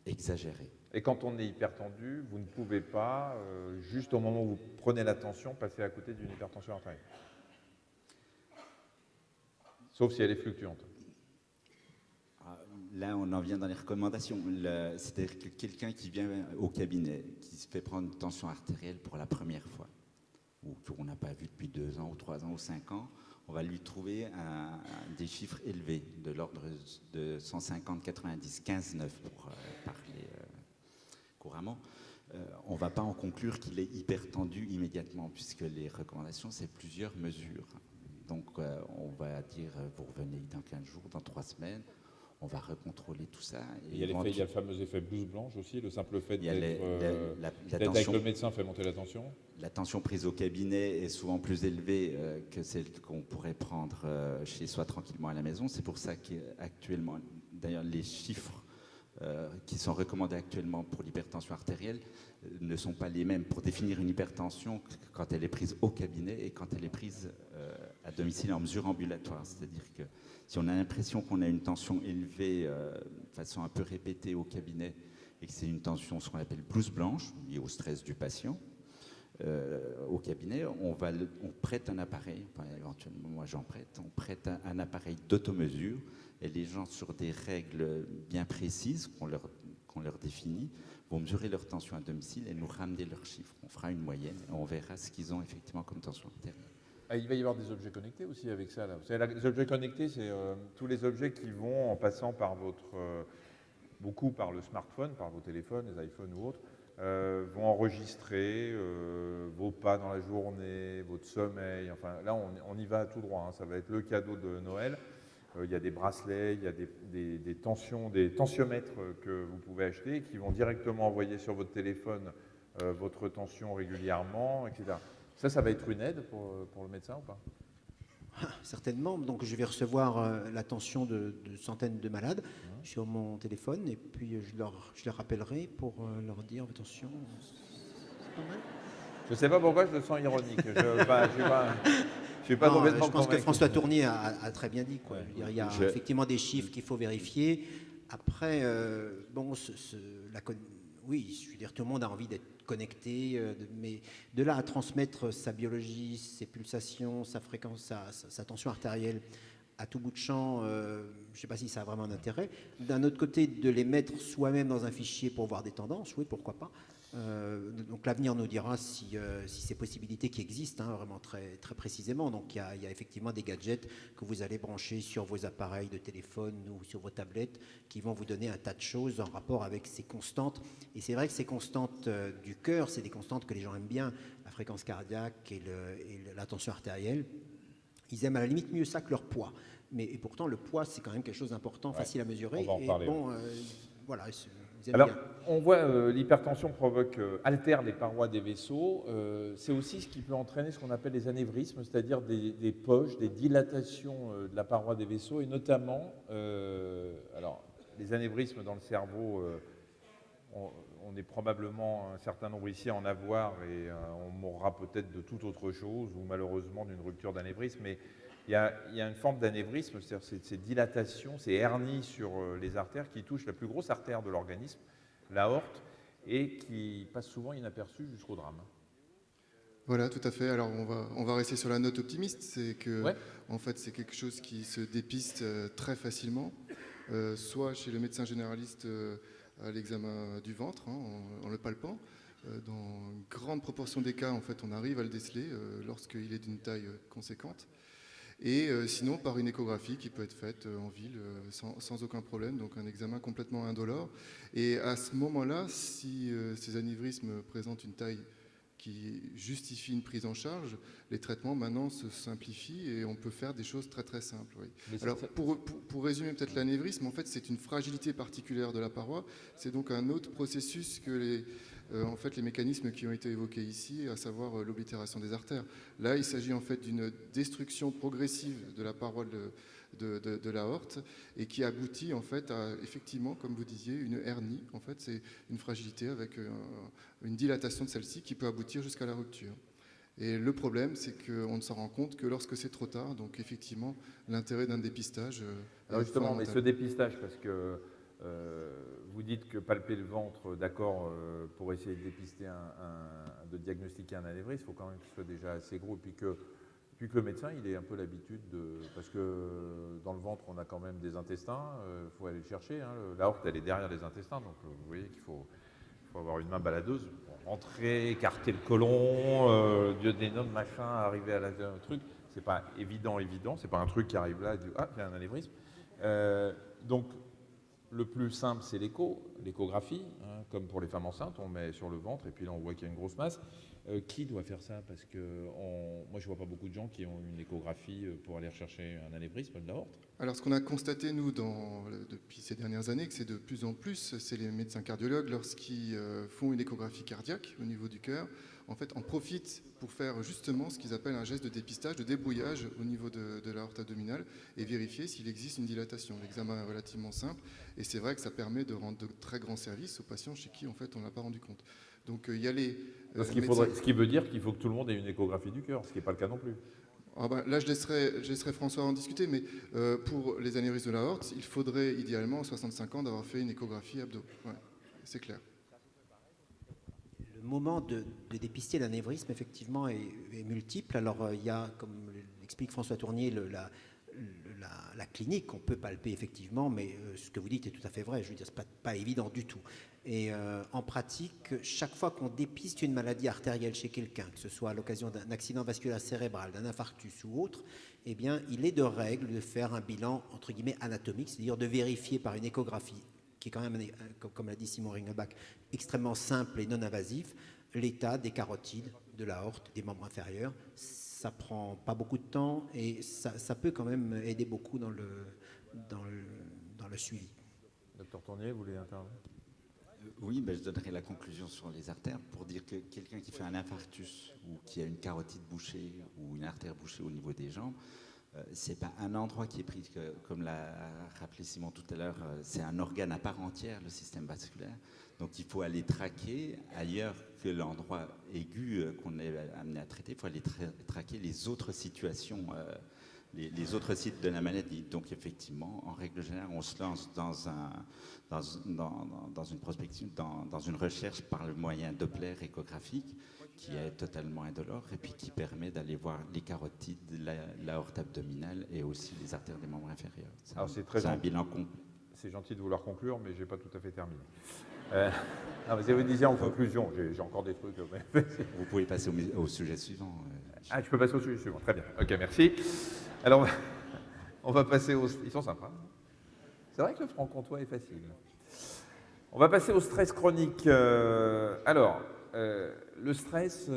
exagéré. Et quand on est hypertendu, vous ne pouvez pas, juste au moment où vous prenez la tension, passer à côté d'une hypertension artérielle. Sauf si elle est fluctuante. Là, on en vient dans les recommandations. C'est-à-dire que quelqu'un qui vient au cabinet, qui se fait prendre une tension artérielle pour la première fois, ou qu'on n'a pas vu depuis 2 ans, ou 3 ans, ou 5 ans, on va lui trouver des chiffres élevés, de l'ordre de 150, 90, 15, 9 pour parler couramment. on ne va pas en conclure qu'il est hyper tendu immédiatement, puisque les recommandations, c'est plusieurs mesures. Donc, on va dire, vous revenez dans 15 jours, dans 3 semaines, on va recontrôler tout ça. Il y a le fameux effet blouse blanche aussi, le simple fait Il y a d'être avec le médecin fait monter la tension. La tension prise au cabinet est souvent plus élevée que celle qu'on pourrait prendre chez soi tranquillement à la maison. C'est pour ça qu'actuellement, d'ailleurs, les chiffres qui sont recommandés actuellement pour l'hypertension artérielle ne sont pas les mêmes pour définir une hypertension quand elle est prise au cabinet et quand elle est prise à domicile en mesure ambulatoire. C'est-à-dire que si on a l'impression qu'on a une tension élevée de façon un peu répétée au cabinet et que c'est une tension, ce qu'on appelle blouse blanche, liée au stress du patient, au cabinet, on prête un appareil, enfin, éventuellement moi j'en prête, on prête un appareil d'automesure et les gens sur des règles bien précises qu'on leur définit vont mesurer leur tension à domicile et nous ramener leurs chiffres. On fera une moyenne et on verra ce qu'ils ont effectivement comme tension artérielle. Ah, il va y avoir des objets connectés aussi avec ça. Là. Les objets connectés, c'est tous les objets qui vont en passant par beaucoup par le smartphone, par vos téléphones, les iPhones ou autres, vont enregistrer vos pas dans la journée, votre sommeil. Enfin, là, on y va tout droit. Hein. Ça va être le cadeau de Noël. Il y a des bracelets, il y a des tensiomètres que vous pouvez acheter qui vont directement envoyer sur votre téléphone votre tension régulièrement, etc. Ça va être une aide pour le médecin ou pas? Certainement. Donc, je vais recevoir la tension de centaines de malades sur mon téléphone et puis je les rappellerai pour leur dire attention, c'est pas mal. Je ne sais pas pourquoi je le sens ironique. Je suis pas complètement je pense que convaincu. François Tournier a très bien dit. Quoi. Ouais. Je veux dire, il y a effectivement des chiffres qu'il faut vérifier. Après, oui, je veux dire, tout le monde a envie d'être connecté, mais de là à transmettre sa biologie, ses pulsations, sa fréquence, sa tension artérielle à tout bout de champ, je ne sais pas si ça a vraiment un intérêt. D'un autre côté, de les mettre soi-même dans un fichier pour voir des tendances, oui, pourquoi pas. Donc l'avenir nous dira si ces possibilités qui existent, hein, vraiment très, très précisément. Donc il y a effectivement des gadgets que vous allez brancher sur vos appareils de téléphone ou sur vos tablettes qui vont vous donner un tas de choses en rapport avec ces constantes. Et c'est vrai que ces constantes du cœur, c'est des constantes que les gens aiment bien, la fréquence cardiaque et la tension artérielle. Ils aiment à la limite mieux ça que leur poids. Et pourtant, le poids, c'est quand même quelque chose d'important, facile à mesurer. On va en parler. Voilà. Alors, on voit l'hypertension altère les parois des vaisseaux. C'est aussi ce qui peut entraîner ce qu'on appelle les anévrismes, c'est-à-dire des poches, des dilatations de la paroi des vaisseaux, et notamment, les anévrismes dans le cerveau, on est probablement un certain nombre ici à en avoir, et on mourra peut-être de toute autre chose, ou malheureusement d'une rupture d'anévrisme, mais il y a une forme d'anévrisme, c'est-à-dire ces dilatations, ces hernies sur les artères qui touchent la plus grosse artère de l'organisme, l'aorte, et qui passent souvent inaperçues jusqu'au drame. Voilà, tout à fait. Alors on va rester sur la note optimiste, c'est que en fait c'est quelque chose qui se dépiste très facilement, soit chez le médecin généraliste à l'examen du ventre, hein, en le palpant. Dans une grande proportion des cas, en fait, on arrive à le déceler lorsqu'il est d'une taille conséquente. Et sinon par une échographie qui peut être faite en ville sans aucun problème, donc un examen complètement indolore. Et à ce moment-là, si ces anévrismes présentent une taille qui justifie une prise en charge, les traitements maintenant se simplifient et on peut faire des choses très très simples. Oui. Alors pour résumer peut-être l'anévrisme, en fait c'est une fragilité particulière de la paroi, c'est donc un autre processus que les mécanismes qui ont été évoqués ici, à savoir l'oblitération des artères. Là, il s'agit en fait d'une destruction progressive de la paroi de l'aorte et qui aboutit en fait à, effectivement, comme vous disiez, une hernie. En fait, c'est une fragilité avec une dilatation de celle-ci qui peut aboutir jusqu'à la rupture. Et le problème, c'est qu'on ne s'en rend compte que lorsque c'est trop tard. Donc, effectivement, l'intérêt d'un dépistage. Alors justement, mais ce dépistage, parce que vous dites que palper le ventre, d'accord, pour essayer de dépister, de diagnostiquer un anévrisme, il faut quand même qu'il soit déjà assez gros, puis que le médecin, il ait un peu l'habitude parce que dans le ventre, on a quand même des intestins, il faut aller le chercher. Hein, l'aorte, elle est derrière les intestins, donc vous voyez qu'il faut avoir une main baladeuse pour rentrer, écarter le côlon, Dieu des noms, machin, arriver à la truc. C'est pas évident, c'est pas un truc qui arrive là et dit ah, il y a un anévrisme. Donc, le plus simple, c'est l'échographie, hein, comme pour les femmes enceintes, on met sur le ventre et puis là on voit qu'il y a une grosse masse. Qui doit faire ça? Parce que moi je vois pas beaucoup de gens qui ont une échographie pour aller rechercher un anévrisme de l'aorte. Alors, ce qu'on a constaté, nous, depuis ces dernières années, que c'est de plus en plus, c'est les médecins cardiologues, lorsqu'ils font une échographie cardiaque au niveau du cœur, en fait, en profitent pour faire justement ce qu'ils appellent un geste de dépistage, de débrouillage au niveau de l'aorte abdominale et vérifier s'il existe une dilatation. L'examen est relativement simple et c'est vrai que ça permet de rendre de très grands services aux patients chez qui, en fait, on n'a pas rendu compte. Donc, il y a les... Ce qui veut dire qu'il faut que tout le monde ait une échographie du cœur, ce qui n'est pas le cas non plus. Ah ben, là, je laisserai François en discuter, mais pour les anévrismes de l'aorte, il faudrait idéalement, à 65 ans, d'avoir fait une échographie abdo. Ouais, c'est clair. Le moment de dépister l'anévrisme, effectivement, est multiple. Alors, il y a, comme l'explique François Tournier, la clinique qu'on peut palper, effectivement, mais ce que vous dites est tout à fait vrai. Je veux dire, ce n'est pas évident du tout. Et en pratique, chaque fois qu'on dépiste une maladie artérielle chez quelqu'un, que ce soit à l'occasion d'un accident vasculaire cérébral, d'un infarctus ou autre, eh bien, il est de règle de faire un bilan, entre guillemets, anatomique, c'est-à-dire de vérifier par une échographie, qui est quand même, comme l'a dit Simon Ringelbach, extrêmement simple et non invasif, l'état des carotides, de l'aorte, des membres inférieurs. Ça prend pas beaucoup de temps et ça peut quand même aider beaucoup dans le suivi. Docteur Tournier, vous voulez intervenir? Oui, ben, je donnerai la conclusion sur les artères pour dire que quelqu'un qui fait un infarctus ou qui a une carotide bouchée ou une artère bouchée au niveau des jambes, c'est pas un endroit qui est pris, comme l'a rappelé Simon tout à l'heure, c'est un organe à part entière, le système vasculaire. Donc il faut aller traquer ailleurs que l'endroit aigu qu'on est amené à traiter. Il faut aller traquer les autres situations, les autres sites de la maladie. Donc effectivement, en règle générale, on se lance dans une prospection, dans une recherche par le moyen Doppler échographique qui est totalement indolore et puis qui permet d'aller voir les carotides, l'aorte abdominale et aussi les artères des membres inférieurs. Alors c'est un bilan complet. C'est gentil de vouloir conclure, mais je n'ai pas tout à fait terminé. Non, mais vous disiez en conclusion, j'ai encore des trucs. Vous pouvez passer au sujet suivant. Ah, je peux passer au sujet suivant. Très bien. Ok, merci. Alors, on va passer au... Ils sont sympas. C'est vrai que le franc-comtois est facile. On va passer au stress chronique. Le stress,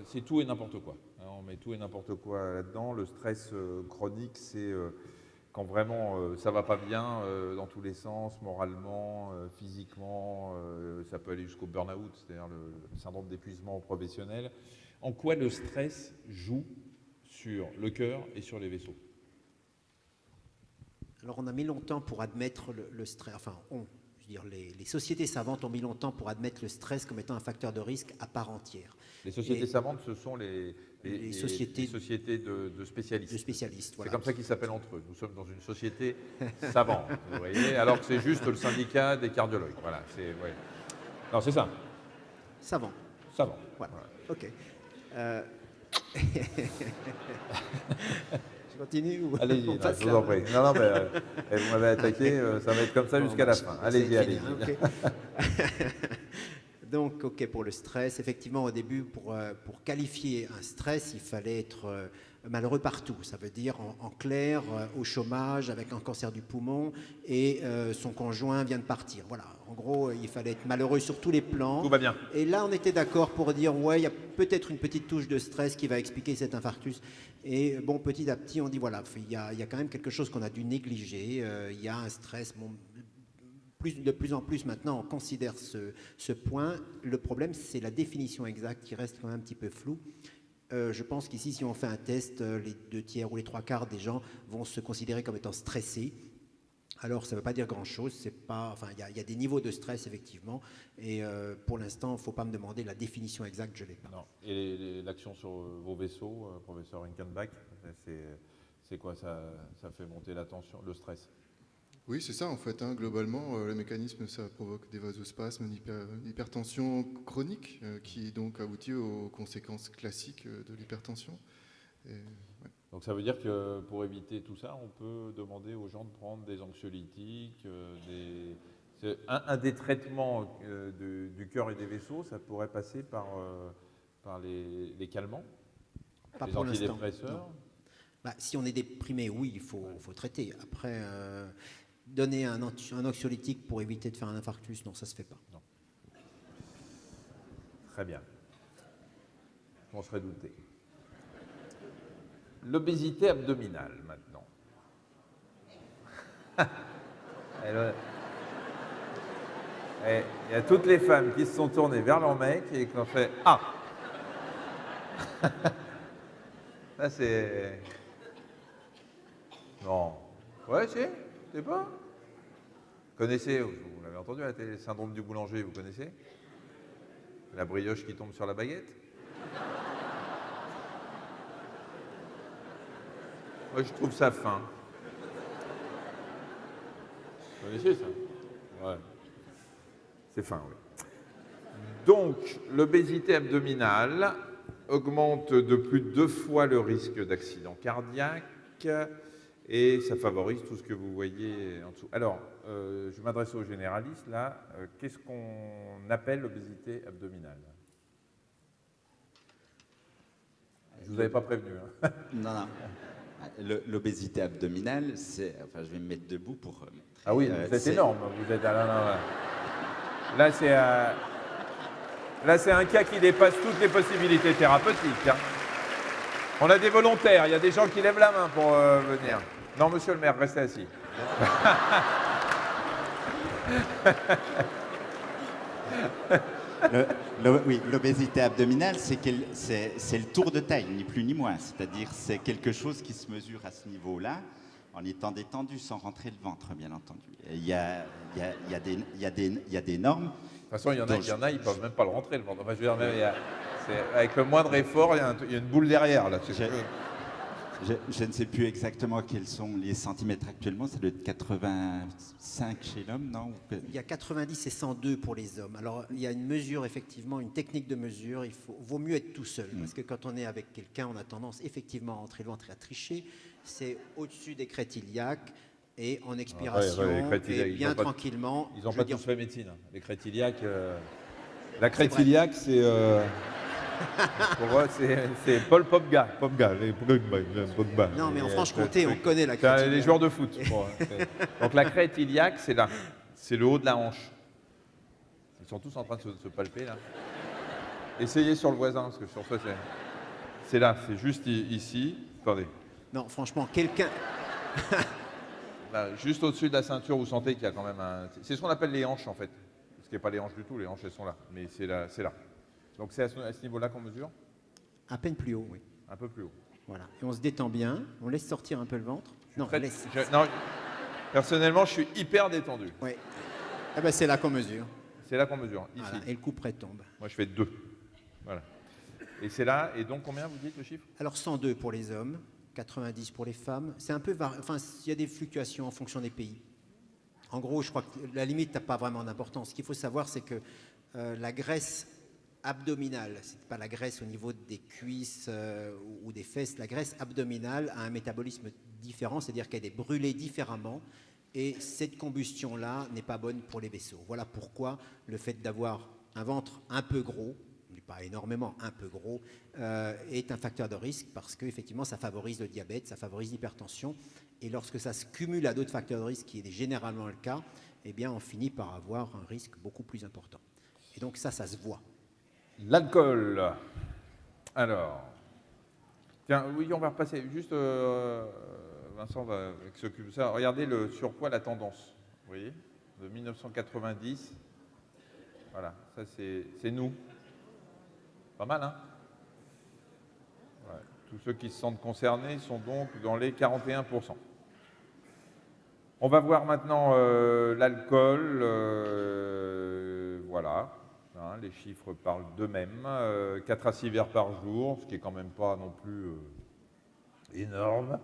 c'est tout et n'importe quoi. On met tout et n'importe quoi là-dedans. Le stress chronique, c'est quand vraiment ça va pas bien dans tous les sens, moralement, physiquement. Ça peut aller jusqu'au burn-out, c'est-à-dire le syndrome d'épuisement professionnel. En quoi le stress joue sur le cœur et sur les vaisseaux? Alors, on a mis longtemps pour admettre le stress, les sociétés savantes ont mis longtemps pour admettre le stress comme étant un facteur de risque à part entière. Les sociétés savantes, ce sont les sociétés de spécialistes. De spécialistes, voilà. C'est comme ça qu'ils s'appellent entre eux. Nous sommes dans une société savante, vous voyez, alors que c'est juste le syndicat des cardiologues. Voilà, ouais. Non, c'est ça. Savant. Savant. Voilà. OK. Je continue ou allez-y, on passe je vous en prie. Non, mais vous m'avez attaqué, ça va être comme ça jusqu'à la fin. Allez-y. Okay. Donc, OK, pour le stress, effectivement, au début, pour qualifier un stress, il fallait être malheureux partout. Ça veut dire, en clair, au chômage, avec un cancer du poumon, et son conjoint vient de partir. Voilà, en gros, il fallait être malheureux sur tous les plans. Tout va bien. Et là, on était d'accord pour dire, ouais, il y a peut-être une petite touche de stress qui va expliquer cet infarctus. Et bon, petit à petit, on dit, voilà, il y a quand même quelque chose qu'on a dû négliger. Il y a un stress... Bon, de plus en plus maintenant, on considère ce point. Le problème, c'est la définition exacte qui reste quand même un petit peu floue. Je pense qu'ici, si on fait un test, les 2/3 ou les 3/4 des gens vont se considérer comme étant stressés. Alors, ça ne veut pas dire grand-chose. Il y a des niveaux de stress, effectivement. Et pour l'instant, il ne faut pas me demander la définition exacte, je ne l'ai pas. Non. Et l'action sur vos vaisseaux, professeur Rinkenbach, c'est quoi ça fait monter la tension, le stress? Oui, c'est ça en fait. Globalement, le mécanisme, ça provoque des vasospasmes, une hypertension chronique qui donc aboutit aux conséquences classiques de l'hypertension. Ouais. Donc ça veut dire que pour éviter tout ça, on peut demander aux gens de prendre des anxiolytiques, un des traitements du cœur et des vaisseaux, ça pourrait passer par les calmants, pas les pour l'instant. antidépresseurs. Si on est déprimé, oui, il faut traiter. Après, donner un anxiolytique pour éviter de faire un infarctus, non, ça se fait pas. Non. Très bien. On serait douté. L'obésité abdominale, maintenant. Il y a toutes les femmes qui se sont tournées vers leur mec et qui ont fait « Ah !» Ça, c'est... Non. Ouais, si, c'est pas. Vous connaissez, vous l'avez entendu, la télé, le syndrome du boulanger, vous connaissez? La brioche qui tombe sur la baguette? Moi, je trouve ça fin. Vous connaissez ça? Ouais. C'est fin, oui. Donc, l'obésité abdominale augmente de plus de 2 fois le risque d'accident cardiaque et ça favorise tout ce que vous voyez en dessous. Alors, je m'adresse aux généralistes, là. Qu'est-ce qu'on appelle l'obésité abdominale? Je ne vous avais pas prévenu. Hein. Non, non. L'obésité abdominale, c'est... Enfin, je vais me mettre debout pour... Ah oui, vous êtes énorme. Vous êtes... Là, c'est un cas qui dépasse toutes les possibilités thérapeutiques. Hein. On a des volontaires, il y a des gens qui lèvent la main pour venir. Non, monsieur le maire, restez assis. Oui, l'obésité abdominale, c'est le tour de taille, ni plus ni moins. C'est-à-dire, c'est quelque chose qui se mesure à ce niveau-là, en étant détendu, sans rentrer le ventre, bien entendu. Il y a des normes. De toute façon, il y en a, ils ne peuvent même pas le rentrer, le ventre. Enfin, je veux dire, même, avec le moindre effort, il y a une boule derrière. Là, je ne sais plus exactement quels sont les centimètres actuellement. Ça doit être 85 chez l'homme, non? Il y a 90 et 102 pour les hommes. Alors, il y a une mesure, effectivement, une technique de mesure. Vaut mieux être tout seul. Parce que quand on est avec quelqu'un, on a tendance effectivement à rentrer le ventre et à tricher. C'est au-dessus des crêtes iliaques et en expiration, et bien tranquillement. Ils n'ont pas tous fait médecine. Les crêtes iliaques... La crête iliaque, c'est... Pour eux, c'est Paul Pogba. Non, mais en Franche-Comté, on connaît la crête iliaque. Les joueurs de foot. Donc la crête iliaque, c'est là. C'est le haut de la hanche. Ils sont tous en train de se palper, là. Essayez sur le voisin, parce que sur ça, c'est là. C'est juste ici. Attendez. Non, franchement, quelqu'un... Là, juste au-dessus de la ceinture, vous sentez qu'il y a quand même un... C'est ce qu'on appelle les hanches, en fait. Ce qui n'est pas les hanches du tout. Les hanches, elles sont là. Mais c'est là. Donc c'est à ce niveau-là qu'on mesure? À peine plus haut, oui. Un peu plus haut. Voilà. Et on se détend bien, on laisse sortir un peu le ventre. Non, personnellement, je suis hyper détendu. Oui. Eh ben, c'est là qu'on mesure. C'est là qu'on mesure, ici. Voilà. Et le coup près tombe. Moi, je fais 2. Voilà. Et c'est là, et donc combien vous dites le chiffre? Alors 102 pour les hommes, 90 pour les femmes. C'est un peu... Enfin, il y a des fluctuations en fonction des pays. En gros, je crois que la limite n'a pas vraiment d'importance. Ce qu'il faut savoir, c'est que la graisse abdominale, c'est pas la graisse au niveau des cuisses ou des fesses, la graisse abdominale a un métabolisme différent, c'est-à-dire qu'elle est brûlée différemment et cette combustion-là n'est pas bonne pour les vaisseaux. Voilà pourquoi le fait d'avoir un ventre un peu gros, pas énormément, un peu gros, est un facteur de risque parce qu'effectivement ça favorise le diabète, ça favorise l'hypertension et lorsque ça se cumule à d'autres facteurs de risque, qui est généralement le cas, eh bien on finit par avoir un risque beaucoup plus important. Et donc ça se voit. L'alcool. Alors, tiens, oui, on va repasser. Juste, Vincent qui s'occupe de ça. Regardez le surpoids, la tendance. Vous voyez, de 1990. Voilà, ça c'est nous. Pas mal, hein? Ouais. Tous ceux qui se sentent concernés sont donc dans les 41%. On va voir maintenant l'alcool. Voilà. Hein, les chiffres parlent d'eux-mêmes. 4 à 6 verres par jour, ce qui est quand même pas non plus énorme.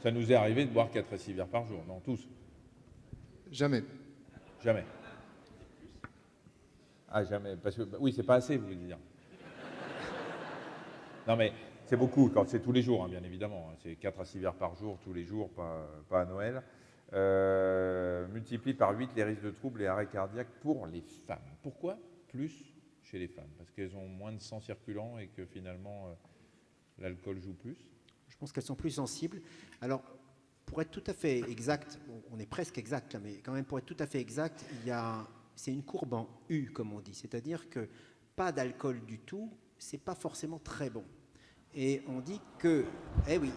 Ça nous est arrivé de boire 4 à 6 verres par jour, non, tous? Jamais. Jamais. Ah, jamais. Parce que, oui, c'est pas assez, vous voulez dire. Non, mais c'est beaucoup, quand c'est tous les jours, hein, bien évidemment. C'est 4 à 6 verres par jour, tous les jours, pas à Noël. Multiplie par 8 les risques de troubles et arrêts cardiaques pour les femmes. Pourquoi plus chez les femmes? Parce qu'elles ont moins de sang circulant et que finalement l'alcool joue plus? Je pense qu'elles sont plus sensibles. Alors, pour être tout à fait exact, on est presque exact là, mais quand même pour être tout à fait exact, c'est une courbe en U, comme on dit. C'est-à-dire que pas d'alcool du tout, c'est pas forcément très bon. Et on dit que, eh oui,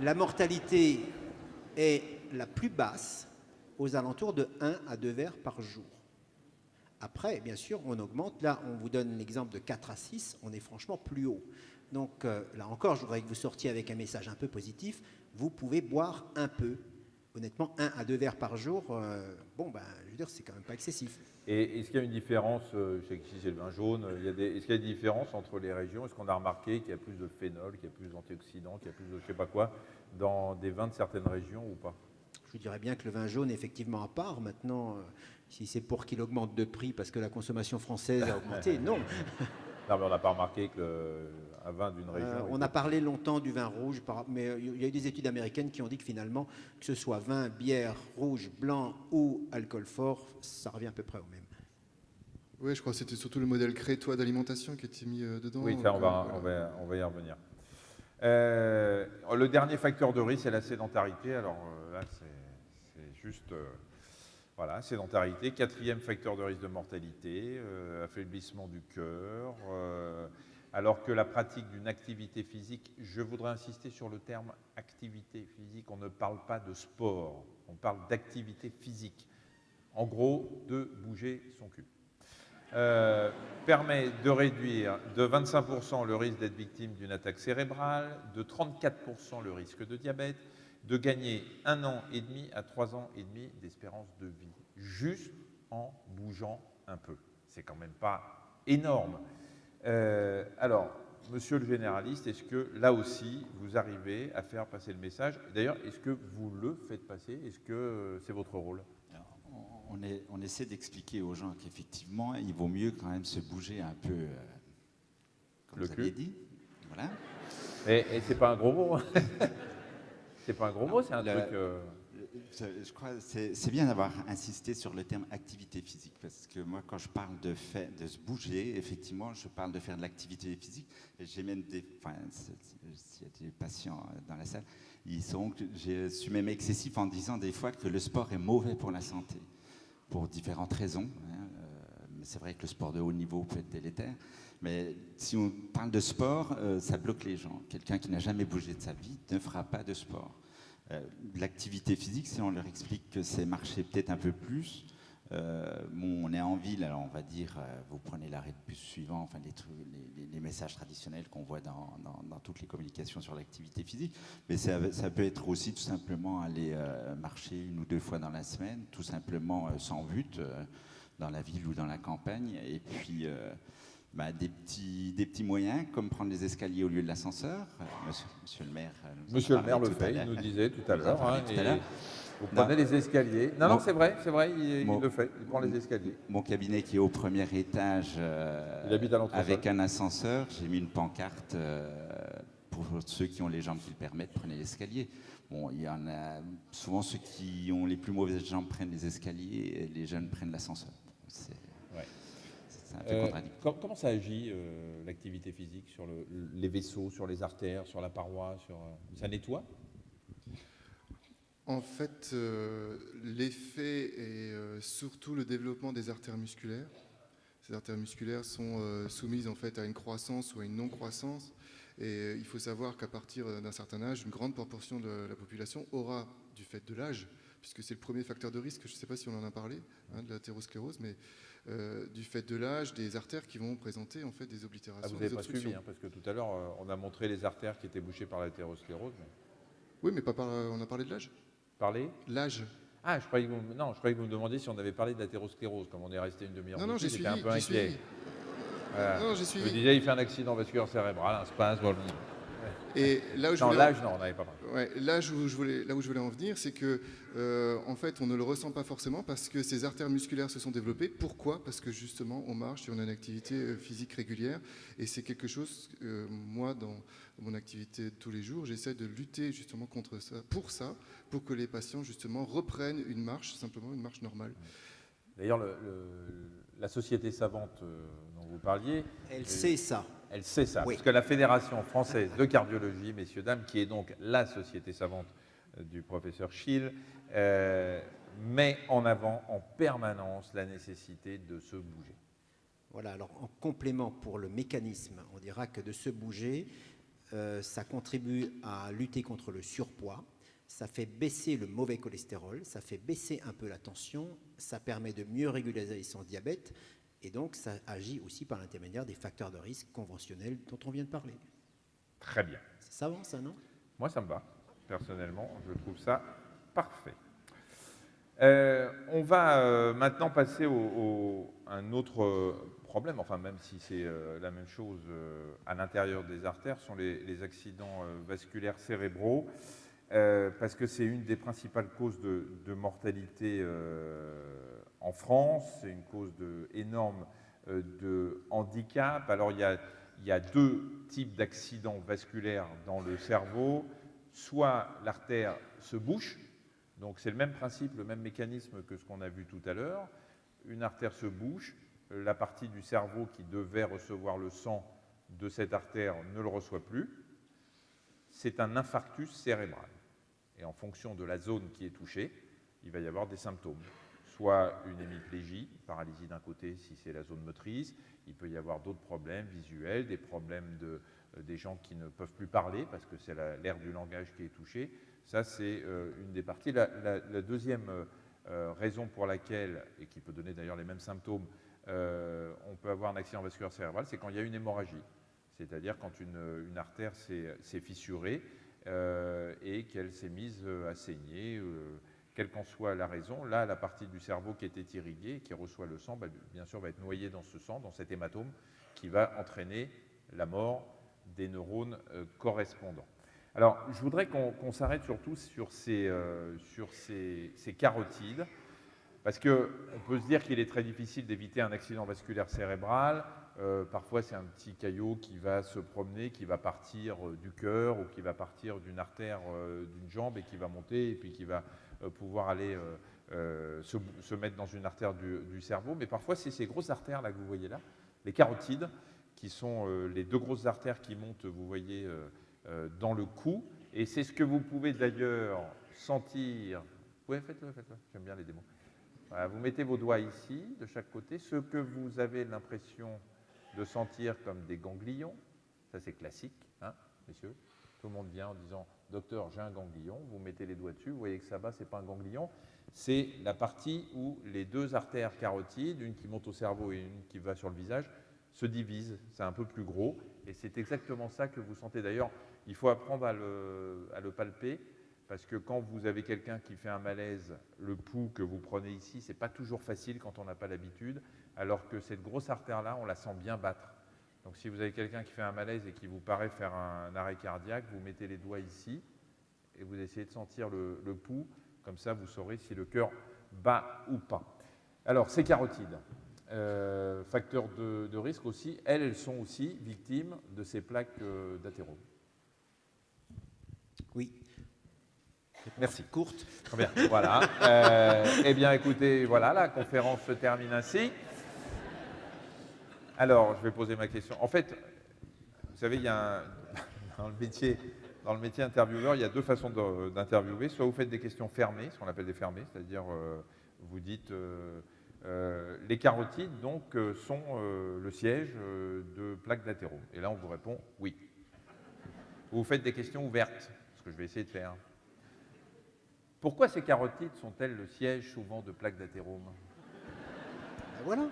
la mortalité est la plus basse aux alentours de 1 à 2 verres par jour. Après, bien sûr, on augmente. Là, on vous donne l'exemple de 4 à 6, on est franchement plus haut. Donc là encore, je voudrais que vous sortiez avec un message un peu positif. Vous pouvez boire un peu. Honnêtement, 1 à 2 verres par jour, je veux dire, c'est quand même pas excessif. Et est-ce qu'il y a une différence, je sais qu'ici c'est le vin jaune, est-ce qu'il y a des différences entre les régions? Est-ce qu'on a remarqué qu'il y a plus de phénol, qu'il y a plus d'antioxydants, qu'il y a plus de je sais pas quoi dans des vins de certaines régions ou pas? Je dirais bien que le vin jaune est effectivement à part. Maintenant, si c'est pour qu'il augmente de prix parce que la consommation française a augmenté, non. Non, mais on n'a pas remarqué qu'un vin d'une région... On a parlé longtemps du vin rouge, mais il y a eu des études américaines qui ont dit que finalement, que ce soit vin, bière, rouge, blanc ou alcool fort, ça revient à peu près au même. Oui, je crois que c'était surtout le modèle crétois d'alimentation qui était mis dedans. Oui, tiens, on va y revenir. Le dernier facteur de risque, c'est la sédentarité. Alors là, c'est juste... voilà, sédentarité. 4e facteur de risque de mortalité, affaiblissement du cœur. Alors que la pratique d'une activité physique, je voudrais insister sur le terme activité physique, on ne parle pas de sport, on parle d'activité physique. En gros, de bouger son cul. Permet de réduire de 25% le risque d'être victime d'une attaque cérébrale, de 34% le risque de diabète, de gagner 1 an et demi à 3 ans et demi d'espérance de vie, juste en bougeant un peu. C'est quand même pas énorme. Alors, monsieur le généraliste, est-ce que là aussi, vous arrivez à faire passer le message? D'ailleurs, est-ce que vous le faites passer? Est-ce que c'est votre rôle? On essaie d'expliquer aux gens qu'effectivement, il vaut mieux quand même se bouger un peu, comme vous avez dit. Voilà. Et c'est pas un gros mot. C'est pas un gros mot, c'est un truc... Je crois que c'est bien d'avoir insisté sur le terme activité physique, parce que moi, quand je parle de se bouger, effectivement, je parle de faire de l'activité physique. J'ai même s'il y a des patients dans la salle, ils sauront que je suis même excessif en disant des fois que le sport est mauvais pour la santé, pour différentes raisons. Mais c'est vrai que le sport de haut niveau peut être délétère. Mais si on parle de sport, ça bloque les gens. Quelqu'un qui n'a jamais bougé de sa vie ne fera pas de sport. L'activité physique, si on leur explique que c'est marcher peut-être un peu plus, on est en ville, alors on va dire, vous prenez l'arrêt de bus suivant, enfin les messages traditionnels qu'on voit dans toutes les communications sur l'activité physique, mais ça peut être aussi tout simplement aller marcher 1 ou 2 fois dans la semaine, tout simplement sans but, dans la ville ou dans la campagne, et puis des petits moyens, comme prendre les escaliers au lieu de l'ascenseur. Monsieur le maire le fait, il nous disait tout à l'heure. Vous prenez les escaliers. Non, c'est vrai, il le fait, il prend les escaliers. Mon cabinet qui est au premier étage, il habite à l'entresol. avec un ascenseur, j'ai mis une pancarte pour ceux qui ont les jambes qui le permettent, prenez l'escalier. Bon, il y en a souvent ceux qui ont les plus mauvaises jambes prennent les escaliers et les jeunes prennent l'ascenseur. C'est un peu contradictoire. Comment ça agit l'activité physique sur les vaisseaux, sur les artères, sur la paroi, ça nettoie? En fait, l'effet est surtout le développement des artères musculaires. Ces artères musculaires sont soumises en fait à une croissance ou à une non-croissance. Et il faut savoir qu'à partir d'un certain âge, une grande proportion de la population aura, du fait de l'âge, puisque c'est le premier facteur de risque, je ne sais pas si on en a parlé, de l'athérosclérose, mais du fait de l'âge, des artères qui vont présenter en fait des oblitérations, vous n'avez des pas obstructions. suivi, parce que tout à l'heure, on a montré les artères qui étaient bouchées par l'athérosclérose. Mais... Oui, mais on a parlé de l'âge. Parler? L'âge. Ah, je croyais que vous me demandiez si on avait parlé de l'athérosclérose, comme on est resté une demi-heure. Non, j'ai suivi. J'étais un peu inquiet. Voilà. Non, j'ai suivi. Je me disais, il fait un accident vasculaire cérébral, un spasme. Et là où je l'âge, non, on n'avait pas parlé. Ouais, là où je voulais en venir, c'est que en fait, on ne le ressent pas forcément parce que ces artères musculaires se sont développées. Pourquoi? Parce que justement, on marche et on a une activité physique régulière. Et c'est quelque chose, moi, dans mon activité de tous les jours, j'essaie de lutter justement contre ça, pour que les patients justement reprennent une marche, simplement une marche normale. D'ailleurs, la société savante dont vous parliez... Elle sait ça. Elle sait ça, Oui. parce que la Fédération française de cardiologie, messieurs, dames, qui est donc la société savante du professeur Schill, met en avant en permanence la nécessité de se bouger. Voilà, alors en complément pour le mécanisme, on dira que de se bouger, ça contribue à lutter contre le surpoids, ça fait baisser le mauvais cholestérol, ça fait baisser un peu la tension, ça permet de mieux réguler son diabète, et donc ça agit aussi par l'intermédiaire des facteurs de risque conventionnels dont on vient de parler. Très bien. C'est savant ça, non? Moi, ça me va. Personnellement, je trouve ça parfait. On va maintenant passer à un autre problème, enfin même si c'est la même chose à l'intérieur des artères, sont les accidents vasculaires cérébraux, parce que c'est une des principales causes de mortalité en France, c'est une cause énorme de handicap. Alors il y a deux types d'accidents vasculaires dans le cerveau, soit l'artère se bouche, donc c'est le même principe, le même mécanisme que ce qu'on a vu tout à l'heure. Une artère se bouche, la partie du cerveau qui devait recevoir le sang de cette artère ne le reçoit plus. C'est un infarctus cérébral. Et en fonction de la zone qui est touchée, il va y avoir des symptômes. Soit une hémiplégie, paralysie d'un côté si c'est la zone motrice, il peut y avoir d'autres problèmes visuels, des problèmes des gens qui ne peuvent plus parler parce que c'est l'aire du langage qui est touchée. Ça, c'est une des parties. La deuxième raison pour laquelle, et qui peut donner d'ailleurs les mêmes symptômes, on peut avoir un accident vasculaire cérébral, c'est quand il y a une hémorragie. C'est-à-dire quand une artère s'est fissurée et qu'elle s'est mise à saigner, quelle qu'en soit la raison. Là, la partie du cerveau qui était irriguée, qui reçoit le sang, bien sûr, va être noyée dans ce sang, dans cet hématome, qui va entraîner la mort des neurones correspondants. Alors, je voudrais qu'on s'arrête surtout sur ces carotides, parce qu'on peut se dire qu'il est très difficile d'éviter un accident vasculaire cérébral. Parfois, c'est un petit caillot qui va se promener, qui va partir du cœur ou qui va partir d'une artère d'une jambe et qui va monter et puis qui va pouvoir aller se mettre dans une artère du cerveau. Mais parfois, c'est ces grosses artères là que vous voyez là, les carotides, qui sont les deux grosses artères qui montent, vous voyez, dans le cou. Et c'est ce que vous pouvez d'ailleurs sentir. Oui, faites-le, j'aime bien les démos. Voilà, vous mettez vos doigts ici, de chaque côté, ce que vous avez l'impression de sentir comme des ganglions. Ça, c'est classique, hein, messieurs. Tout le monde vient en disant « Docteur, j'ai un ganglion ». Vous mettez les doigts dessus, vous voyez que ça bas, ce n'est pas un ganglion. C'est la partie où les deux artères carotides, une qui monte au cerveau et une qui va sur le visage, se divisent. C'est un peu plus gros. Et c'est exactement ça que vous sentez. D'ailleurs, il faut apprendre à le palper. Parce que quand vous avez quelqu'un qui fait un malaise, le pouls que vous prenez ici, ce n'est pas toujours facile quand on n'a pas l'habitude, alors que cette grosse artère-là, on la sent bien battre. Donc si vous avez quelqu'un qui fait un malaise et qui vous paraît faire un arrêt cardiaque, vous mettez les doigts ici et vous essayez de sentir le pouls, comme ça vous saurez si le cœur bat ou pas. Alors ces carotides, facteurs de risque aussi, elles sont aussi victimes de ces plaques d'athérome. Oui. Merci. Courte. Très bien, voilà. Eh bien, écoutez, voilà, la conférence se termine ainsi. Alors, je vais poser ma question. En fait, vous savez, il y a dans le métier intervieweur, il y a deux façons d'interviewer. Soit vous faites des questions fermées, ce qu'on appelle des fermées, c'est-à-dire vous dites les carotides donc sont le siège de plaques d'athérome. Et là, on vous répond oui. Vous faites des questions ouvertes, ce que je vais essayer de faire. Pourquoi ces carotides sont-elles le siège souvent de plaques d'athérome? Ben voilà.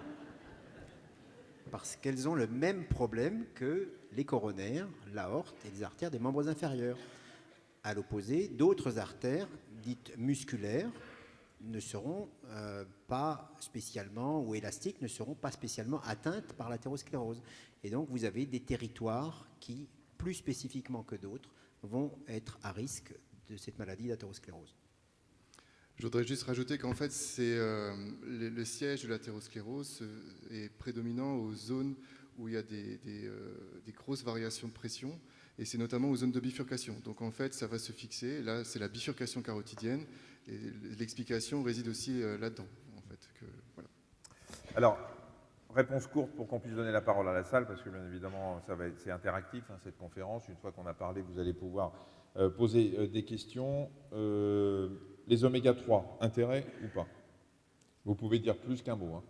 Parce qu'elles ont le même problème que les coronaires, l'aorte et les artères des membres inférieurs. À l'opposé, d'autres artères, dites musculaires, ne seront pas spécialement, ou élastiques, ne seront pas spécialement atteintes par l'athérosclérose. Et donc, vous avez des territoires qui, plus spécifiquement que d'autres, vont être à risque de cette maladie d'athérosclérose. Je voudrais juste rajouter qu'en fait, le siège de l'athérosclérose est prédominant aux zones où il y a des grosses variations de pression, et c'est notamment aux zones de bifurcation. Donc en fait, ça va se fixer. Là, c'est la bifurcation carotidienne, et l'explication réside aussi là-dedans. En fait, voilà. Alors, réponse courte pour qu'on puisse donner la parole à la salle, parce que bien évidemment, c'est interactif, hein, cette conférence. Une fois qu'on a parlé, vous allez pouvoir poser des questions. Les oméga 3, intérêt ou pas? Vous pouvez dire plus qu'un mot. Hein.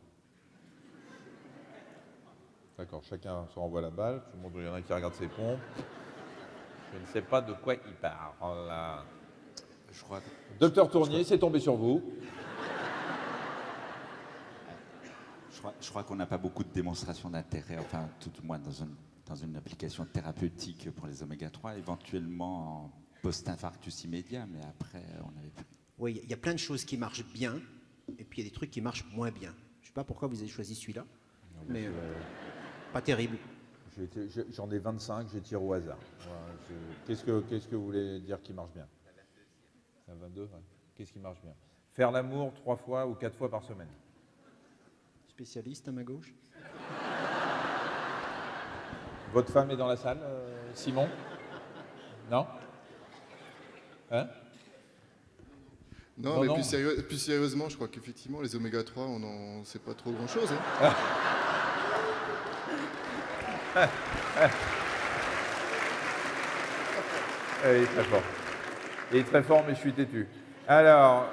D'accord, chacun se renvoie la balle. Tout le monde, il y en a qui regarde ses pompes. Je ne sais pas de quoi il parle. Je crois, Docteur Tournier, c'est tombé sur vous. je crois qu'on n'a pas beaucoup de démonstrations d'intérêt, enfin, tout au moins dans une application thérapeutique pour les oméga 3, éventuellement en post-infarctus immédiat, mais après, on n'avait plus. Oui, il y a plein de choses qui marchent bien, et puis il y a des trucs qui marchent moins bien. Je ne sais pas pourquoi vous avez choisi celui-là, mais pas terrible. J'en ai 25, j'ai tiré au hasard. Voilà, qu'est-ce que vous voulez dire qui marche bien? 22, ouais. Qu'est-ce qui marche bien? Faire l'amour 3 fois ou 4 fois par semaine. Spécialiste à ma gauche. Votre femme est dans la salle, Simon? Non? Hein? Non, mais plus sérieusement, je crois qu'effectivement, les oméga 3, on n'en sait pas trop grand-chose. Hein. Il est très fort. Il est très fort, mais je suis têtu. Alors,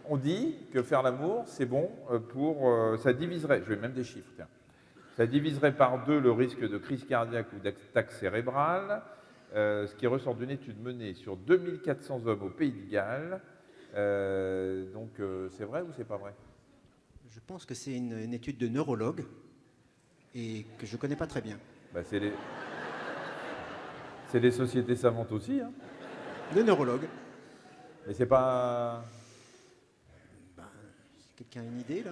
on dit que faire l'amour, c'est bon pour... ça diviserait, je vais même des chiffres, tiens. Ça diviserait par 2 le risque de crise cardiaque ou d'attaque cérébrale, ce qui ressort d'une étude menée sur 2400 hommes au Pays de Galles. Donc, c'est vrai ou c'est pas vrai? Je pense que c'est une étude de neurologue et que je ne connais pas très bien. Bah, c'est des sociétés savantes aussi. Hein. De neurologue. Mais c'est pas... Quelqu'un a une idée, là?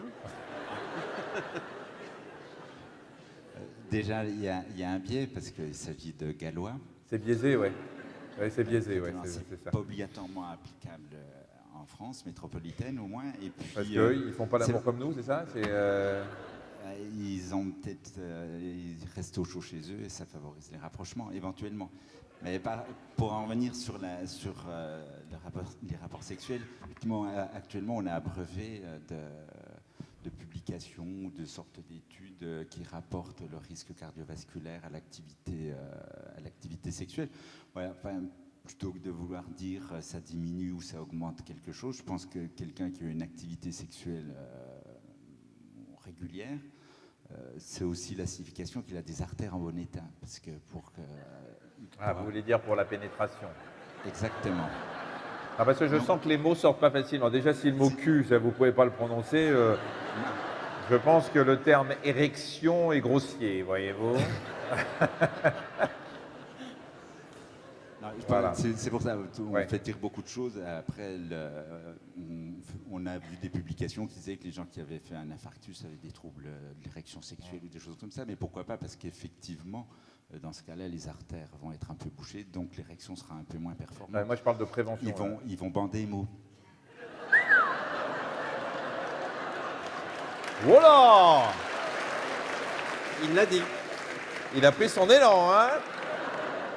Déjà, il y a un biais, parce qu'il s'agit de gallois. C'est biaisé, ouais. Ouais, c'est biaisé, ouais, Non, c'est ça. pas obligatoirement applicable en France métropolitaine, au moins. Et puis, Parce qu'ils ne font pas l'amour comme nous, c'est ça? Ils ont peut-être... ils restent au chaud chez eux et ça favorise les rapprochements, éventuellement. Mais pour en revenir sur les rapports sexuels, effectivement, actuellement, on a abreuvé de publications, de sortes d'études qui rapportent le risque cardiovasculaire à l'activité sexuelle. Voilà, enfin, plutôt que de vouloir dire ça diminue ou ça augmente quelque chose, je pense que quelqu'un qui a une activité sexuelle régulière, c'est aussi la signification qu'il a des artères en bon état. Parce que vous voulez dire pour la pénétration? Exactement. Ah, parce que je sens que les mots sortent pas facilement. Déjà, si le mot cul, ça, vous ne pouvez pas le prononcer, je pense que le terme érection est grossier, voyez-vous. Voilà. C'est pour ça, on Ouais. fait dire beaucoup de choses. Après, on a vu des publications qui disaient que les gens qui avaient fait un infarctus avaient des troubles de l'érection sexuelle ou des choses comme ça. Mais pourquoi pas? Parce qu'effectivement, dans ce cas-là, les artères vont être un peu bouchées, donc l'érection sera un peu moins performante. Moi, je parle de prévention. Ils vont bander les mots. Voilà! Il l'a dit. Il a pris son élan, hein?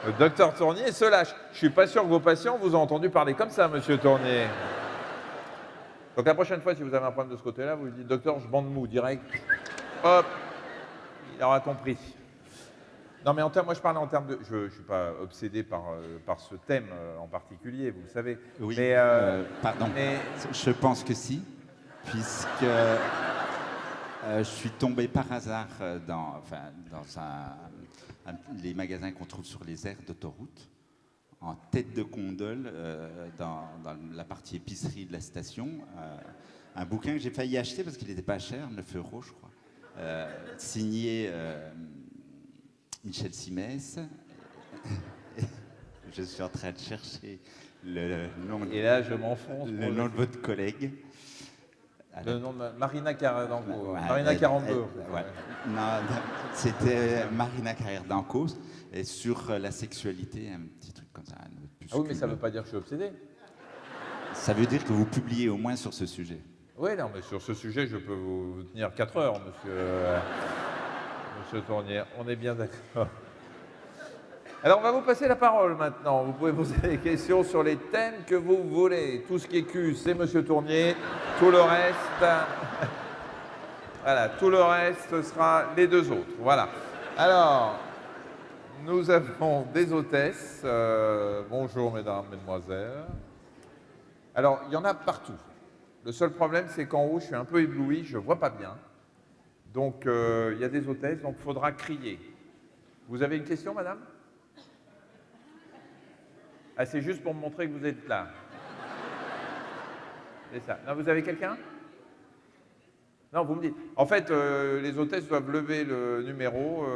Le docteur Tournier se lâche. Je suis pas sûr que vos patients vous ont entendu parler comme ça, monsieur Tournier. Donc la prochaine fois, si vous avez un problème de ce côté-là, vous lui dites, docteur, je bande mou, direct. Hop, il aura compris. Non, mais moi, je parlais en termes de... Je ne suis pas obsédé par ce thème en particulier, vous le savez. Oui, mais, pardon. mais- Je pense que si, puisque je suis tombé par hasard dans les magasins qu'on trouve sur les aires d'autoroute, en tête de gondole, dans la partie épicerie de la station, un bouquin que j'ai failli acheter parce qu'il n'était pas cher, 9 € je crois, signé Michel Simès. Je suis en train de chercher le nom Et là, je m'enfonce. le nom de votre collègue. Le nom de Marina Carrère-d'Ancos. Ouais, Marina Carambeu. ouais. Non, c'était Marina Carrère-d'Ancos, et sur la sexualité, un petit truc comme ça. Ah oui, mais ça ne veut pas dire que je suis obsédé. Ça veut dire que vous publiez au moins sur ce sujet. Oui, non, mais sur ce sujet, je peux vous tenir 4 heures, monsieur Tournier. On est bien d'accord. Alors, on va vous passer la parole maintenant. Vous pouvez poser des questions sur les thèmes que vous voulez. Tout ce qui est cul, c'est monsieur Tournier. Tout le reste... Voilà, tout le reste, ce sera les deux autres. Voilà. Alors, nous avons des hôtesses. Bonjour, mesdames, mesdemoiselles. Alors, il y en a partout. Le seul problème, c'est qu'en haut, je suis un peu ébloui, je ne vois pas bien. Donc, il y a des hôtesses, donc il faudra crier. Vous avez une question, madame? Ah, c'est juste pour me montrer que vous êtes là. C'est ça. Non, vous avez quelqu'un? Non, vous me dites. En fait, les hôtesses doivent lever le numéro,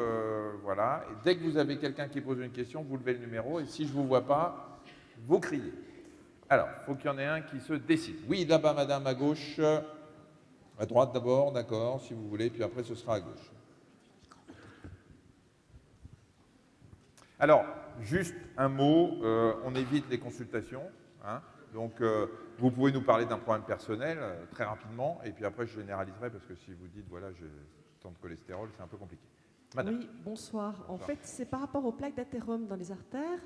voilà. Et dès que vous avez quelqu'un qui pose une question, vous levez le numéro. Et si je ne vous vois pas, vous criez. Alors, il faut qu'il y en ait un qui se décide. Oui, là-bas, madame, à gauche. À droite d'abord, d'accord, si vous voulez, puis après, ce sera à gauche. Alors, juste un mot, on évite les consultations. Hein, donc, vous pouvez nous parler d'un problème personnel très rapidement, et puis après, je généraliserai, parce que si vous dites, voilà, j'ai tant de cholestérol, c'est un peu compliqué. Madame. Oui, bonsoir. En fait, c'est par rapport aux plaques d'athérome dans les artères.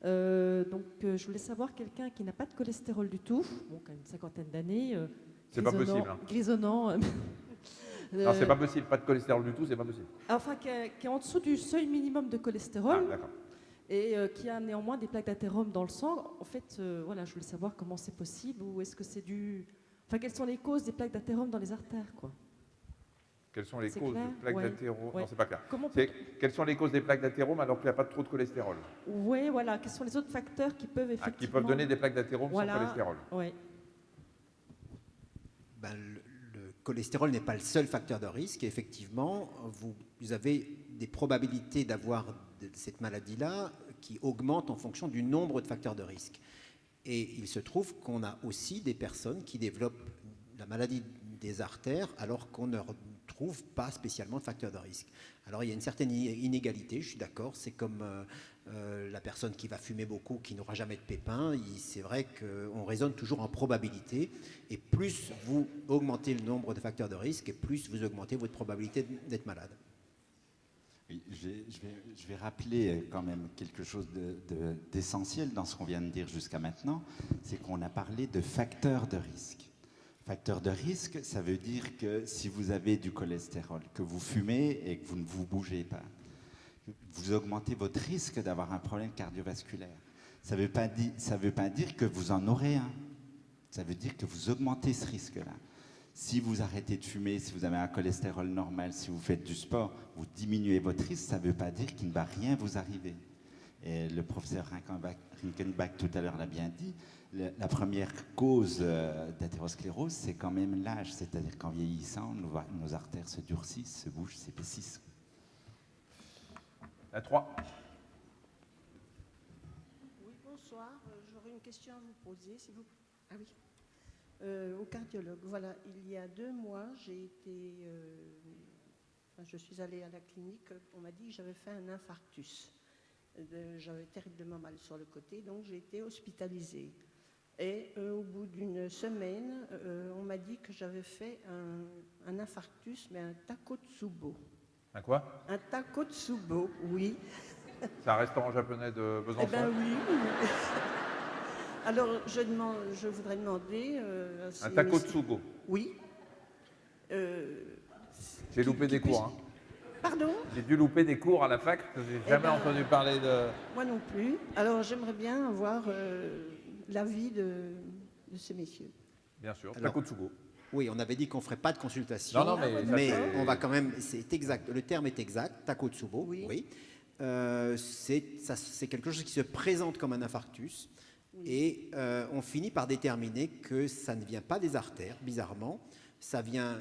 Je voulais savoir quelqu'un qui n'a pas de cholestérol du tout, bon, quand même une cinquantaine d'années, C'est pas possible. Hein. Grisonnant. Non, c'est pas possible. Pas de cholestérol du tout, c'est pas possible. Enfin, qui est en dessous du seuil minimum de cholestérol. Ah, d'accord. Et qui a néanmoins des plaques d'athérome dans le sang. En fait, voilà, je voulais savoir comment c'est possible, ou est-ce que c'est dû... Enfin, quelles sont les causes des plaques d'athérome dans les artères, quoi. Quelles sont les C'est causes clair? des plaques Ouais. d'athérome? Ouais. Non, c'est pas clair. Comment Quelles sont les causes des plaques d'athérome alors qu'il n'y a pas trop de cholestérol? Oui, voilà. Quels sont les autres facteurs qui peuvent effectivement... Qui peuvent donner des plaques d'athérome Voilà. sans cholestérol. Oui. Ben, le cholestérol n'est pas le seul facteur de risque. Et effectivement, vous avez des probabilités d'avoir cette maladie-là qui augmentent en fonction du nombre de facteurs de risque. Et il se trouve qu'on a aussi des personnes qui développent la maladie des artères alors qu'on ne trouve pas spécialement de facteurs de risque. Alors il y a une certaine inégalité, je suis d'accord, c'est comme la personne qui va fumer beaucoup, qui n'aura jamais de pépins. C'est vrai qu'on raisonne toujours en probabilité, et plus vous augmentez le nombre de facteurs de risque, et plus vous augmentez votre probabilité d'être malade. Oui, je vais rappeler quand même quelque chose d'essentiel dans ce qu'on vient de dire jusqu'à maintenant, c'est qu'on a parlé de facteurs de risque. Facteur de risque, ça veut dire que si vous avez du cholestérol, que vous fumez et que vous ne vous bougez pas, vous augmentez votre risque d'avoir un problème cardiovasculaire. Ça ne veut pas dire que vous en aurez un. Ça veut dire que vous augmentez ce risque-là. Si vous arrêtez de fumer, si vous avez un cholestérol normal, si vous faites du sport, vous diminuez votre risque, ça ne veut pas dire qu'il ne va rien vous arriver. Et le professeur Rinkenbach tout à l'heure l'a bien dit, la première cause d'athérosclérose, c'est quand même l'âge. C'est-à-dire qu'en vieillissant, nos artères se durcissent, se bougent, s'épaississent. La 3. Oui, bonsoir. J'aurais une question à vous poser, s'il vous plaît. Ah oui. Au cardiologue. Voilà, il y a 2 mois, je suis allée à la clinique. On m'a dit que j'avais fait un infarctus. J'avais terriblement mal sur le côté, donc j'ai été hospitalisée. Et au bout d'une semaine, on m'a dit que j'avais fait un infarctus, mais un Takotsubo. Un quoi? Un Takotsubo, oui. C'est un restaurant japonais de Besançon? Eh bien oui. Alors, je voudrais demander... un Takotsubo? Oui. J'ai loupé des cours. Hein. Pardon? J'ai dû louper des cours à la fac, parce que j'ai jamais entendu parler de... Moi non plus. Alors, j'aimerais bien avoir l'avis de ces messieurs. Bien sûr, Alors, Takotsubo. Oui, on avait dit qu'on ne ferait pas de consultation, Non, mais... mais on va quand même, c'est exact, le terme est exact, Takotsubo, oui. C'est quelque chose qui se présente comme un infarctus, et on finit par déterminer que ça ne vient pas des artères, bizarrement, ça vient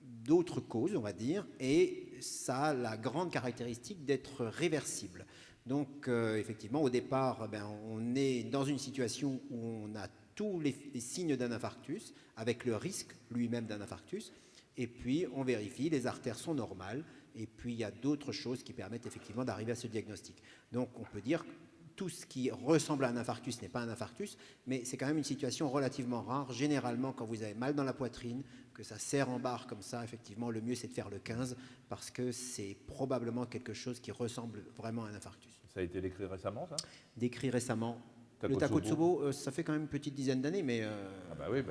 d'autres causes, on va dire, et ça a la grande caractéristique d'être réversible. Donc, effectivement, au départ, on est dans une situation où on a tous les signes d'un infarctus, avec le risque lui-même d'un infarctus, et puis on vérifie, les artères sont normales, et puis il y a d'autres choses qui permettent effectivement d'arriver à ce diagnostic. Donc on peut dire que tout ce qui ressemble à un infarctus n'est pas un infarctus, mais c'est quand même une situation relativement rare. Généralement, quand vous avez mal dans la poitrine, que ça serre en barre comme ça, effectivement, le mieux c'est de faire le 15, parce que c'est probablement quelque chose qui ressemble vraiment à un infarctus. Ça a été décrit récemment, ça? Décrit récemment. Le Takotsubo. Takotsubo, ça fait quand même une petite dizaine d'années, mais... Ah bah oui,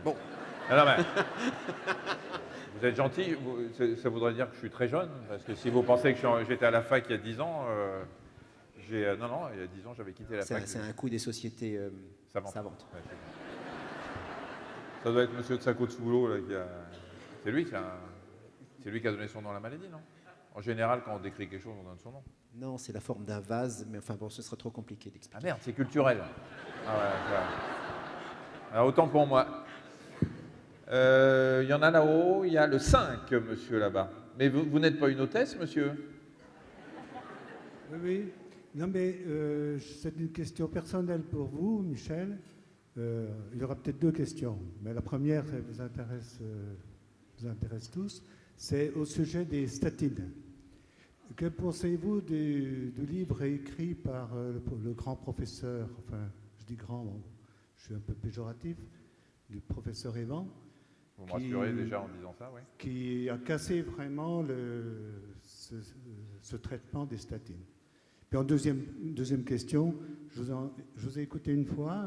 Bon. Non, mais... Vous êtes gentil, ça voudrait dire que je suis très jeune, parce que si vous pensez que j'étais à la fac il y a 10 ans, non, il y a 10 ans, j'avais quitté la fac. C'est un coup des sociétés Savantes. savantes. Ouais, ça doit être monsieur de Sacco-de-Soulot, là, c'est lui qui a donné son nom à la maladie, non? En général, quand on décrit quelque chose, on donne son nom. Non, c'est la forme d'un vase, mais enfin bon, ce serait trop compliqué d'expliquer. Ah merde, c'est culturel. Ah ouais, voilà. Alors autant pour moi. Il y en a là-haut, il y a le 5, monsieur, là-bas. Mais vous n'êtes pas une hôtesse, monsieur? Oui, oui. Non, mais c'est une question personnelle pour vous, Michel. Il y aura peut-être deux questions, mais la première, elle vous intéresse tous. C'est au sujet des statines. Que pensez-vous du livre écrit par le grand professeur, enfin, je dis grand, bon, je suis un peu péjoratif, du professeur Evan? Vous me rassurez déjà en disant ça, oui. Qui a cassé vraiment ce traitement des statines. Puis en deuxième question, je vous ai écouté une fois,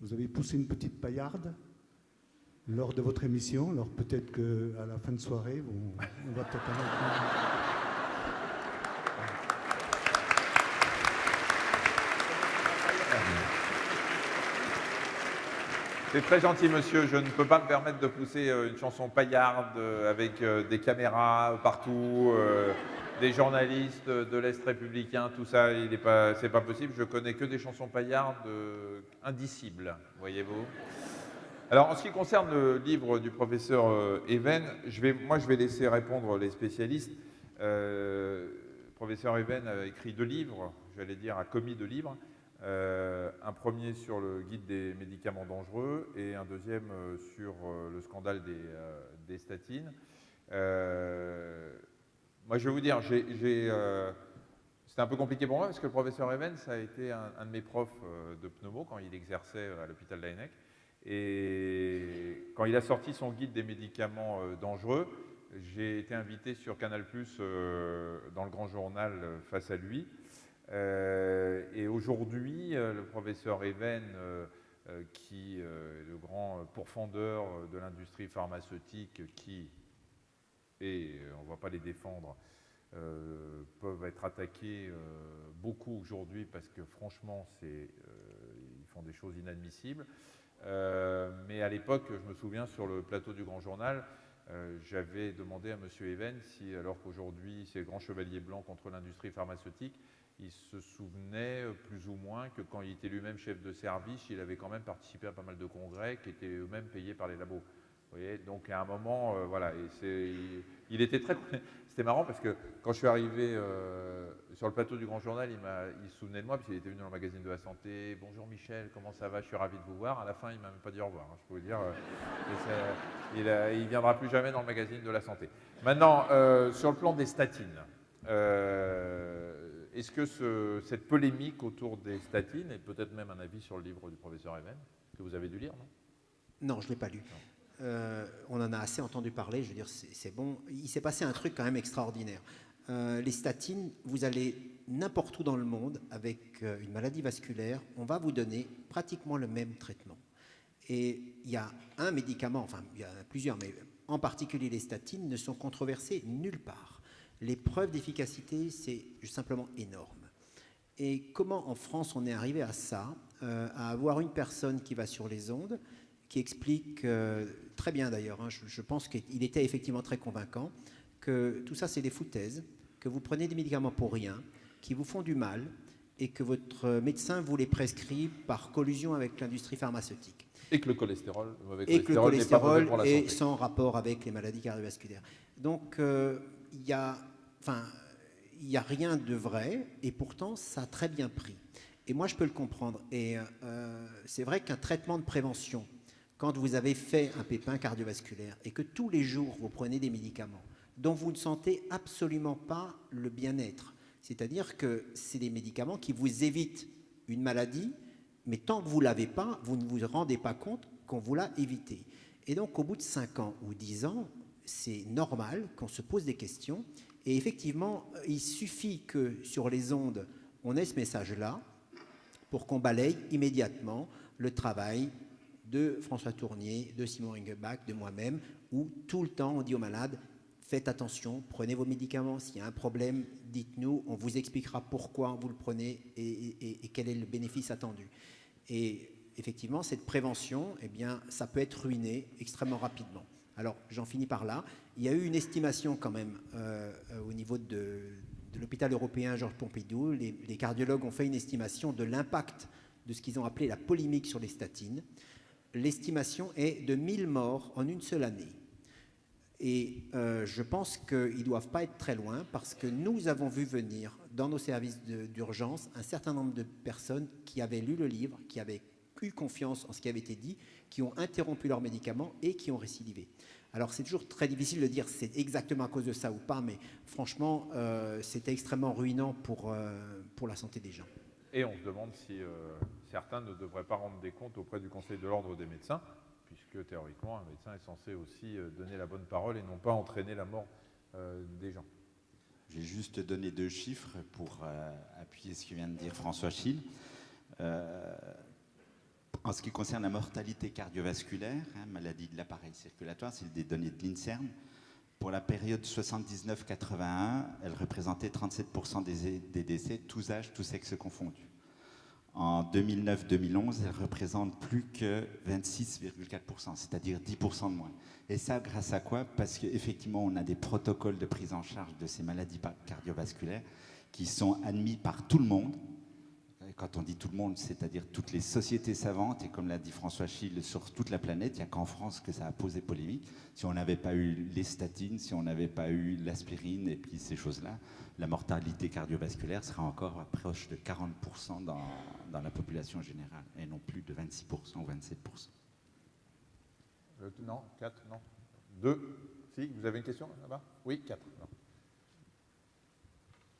vous avez poussé une petite paillarde lors de votre émission, alors peut-être qu'à la fin de soirée, on va peut-être avoir... C'est très gentil, monsieur. Je ne peux pas me permettre de pousser une chanson paillarde avec des caméras partout, des journalistes de l'Est républicain, tout ça. C'est pas possible. Je connais que des chansons paillardes indicibles, voyez-vous. Alors, en ce qui concerne le livre du professeur Even, je vais laisser répondre les spécialistes. Le professeur Even a écrit 2 livres, j'allais dire, a commis 2 livres. Un premier sur le guide des médicaments dangereux et un deuxième sur le scandale des statines. Moi, je vais vous dire, c'était un peu compliqué pour moi parce que le professeur Even, ça a été un de mes profs de pneumo quand il exerçait à l'hôpital d'Ainec. Et quand il a sorti son guide des médicaments dangereux, j'ai été invité sur Canal+, dans le grand journal face à lui. Et aujourd'hui, le professeur Even, qui est le grand pourfendeur de l'industrie pharmaceutique, et on ne va pas les défendre, peuvent être attaqués beaucoup aujourd'hui parce que franchement, ils font des choses inadmissibles. Mais à l'époque, je me souviens, sur le plateau du Grand Journal, j'avais demandé à M. Even si, alors qu'aujourd'hui c'est le grand chevalier blanc contre l'industrie pharmaceutique, il se souvenait plus ou moins que quand il était lui-même chef de service, il avait quand même participé à pas mal de congrès qui étaient eux-mêmes payés par les labos. Vous voyez, donc à un moment, voilà, il était très... C'était marrant parce que quand je suis arrivé sur le plateau du Grand Journal, il se souvenait de moi parce qu'il était venu dans le magazine de la santé. « Bonjour Michel, comment ça va? Je suis ravi de vous voir. » À la fin, il ne m'a même pas dit au revoir, hein, je peux vous dire. Il ne viendra plus jamais dans le magazine de la santé. Maintenant, sur le plan des statines, est-ce que cette polémique autour des statines, et peut-être même un avis sur le livre du professeur Even, que vous avez dû lire, non? Non, je ne l'ai pas lu. On en a assez entendu parler, je veux dire, c'est bon. Il s'est passé un truc quand même extraordinaire. Les statines, vous allez n'importe où dans le monde avec une maladie vasculaire, on va vous donner pratiquement le même traitement. Et il y a un médicament, enfin il y en a plusieurs, mais en particulier les statines ne sont controversées nulle part. Les preuves d'efficacité, c'est simplement énorme. Et comment en France on est arrivé à ça, à avoir une personne qui va sur les ondes, qui explique, très bien d'ailleurs, hein, je pense qu'il était effectivement très convaincant, que tout ça c'est des foutaises, que vous prenez des médicaments pour rien, qui vous font du mal, et que votre médecin vous les prescrit par collusion avec l'industrie pharmaceutique. Et que le cholestérol, n'est pas mauvais pour la santé. Est sans rapport avec les maladies cardiovasculaires. Donc il y a rien de vrai, et pourtant ça a très bien pris. Et moi je peux le comprendre. Et c'est vrai qu'un traitement de prévention, quand vous avez fait un pépin cardiovasculaire et que tous les jours vous prenez des médicaments dont vous ne sentez absolument pas le bien-être, c'est-à-dire que c'est des médicaments qui vous évitent une maladie, mais tant que vous ne l'avez pas, vous ne vous rendez pas compte qu'on vous l'a évité. Et donc au bout de 5 ans ou 10 ans, c'est normal qu'on se pose des questions. Et effectivement, il suffit que sur les ondes, on ait ce message-là pour qu'on balaye immédiatement le travail de François Tournier, de Simon Ringelbach, de moi-même. où tout le temps on dit aux malades, faites attention, prenez vos médicaments, s'il y a un problème, dites-nous, on vous expliquera pourquoi vous le prenez et quel est le bénéfice attendu. Et effectivement, cette prévention, eh bien, ça peut être ruiné extrêmement rapidement. Alors, j'en finis par là. Il y a eu une estimation quand même au niveau de l'hôpital européen Georges Pompidou. Les cardiologues ont fait une estimation de l'impact de ce qu'ils ont appelé la polémique sur les statines. L'estimation est de 1000 morts en une seule année. Et je pense qu'ils ne doivent pas être très loin parce que nous avons vu venir dans nos services d'urgence un certain nombre de personnes qui avaient lu le livre, qui avaient eu confiance en ce qui avait été dit, qui ont interrompu leurs médicaments et qui ont récidivé. Alors c'est toujours très difficile de dire si c'est exactement à cause de ça ou pas, mais franchement, c'était extrêmement ruinant pour la santé des gens. Et on se demande si certains ne devraient pas rendre des comptes auprès du Conseil de l'ordre des médecins, puisque théoriquement, un médecin est censé aussi donner la bonne parole et non pas entraîner la mort des gens. J'ai juste donné 2 chiffres pour appuyer ce que vient de dire François Schill. En ce qui concerne la mortalité cardiovasculaire, maladie de l'appareil circulatoire, c'est des données de l'INSERM. Pour la période 79-81, elle représentait 37% des décès, tous âges, tous sexes confondus. En 2009-2011, elle représente plus que 26,4%, c'est-à-dire 10% de moins. Et ça, grâce à quoi? Parce qu'effectivement, on a des protocoles de prise en charge de ces maladies cardiovasculaires qui sont admis par tout le monde. Quand on dit tout le monde, c'est-à-dire toutes les sociétés savantes, et comme l'a dit François Schill, sur toute la planète, il n'y a qu'en France que ça a posé polémique. Si on n'avait pas eu les statines, si on n'avait pas eu l'aspirine et puis ces choses-là, la mortalité cardiovasculaire serait encore proche de 40% dans la population générale, et non plus de 26% ou 27%. Non, 4, non. 2, si, vous avez une question là-bas? Oui, 4. Non.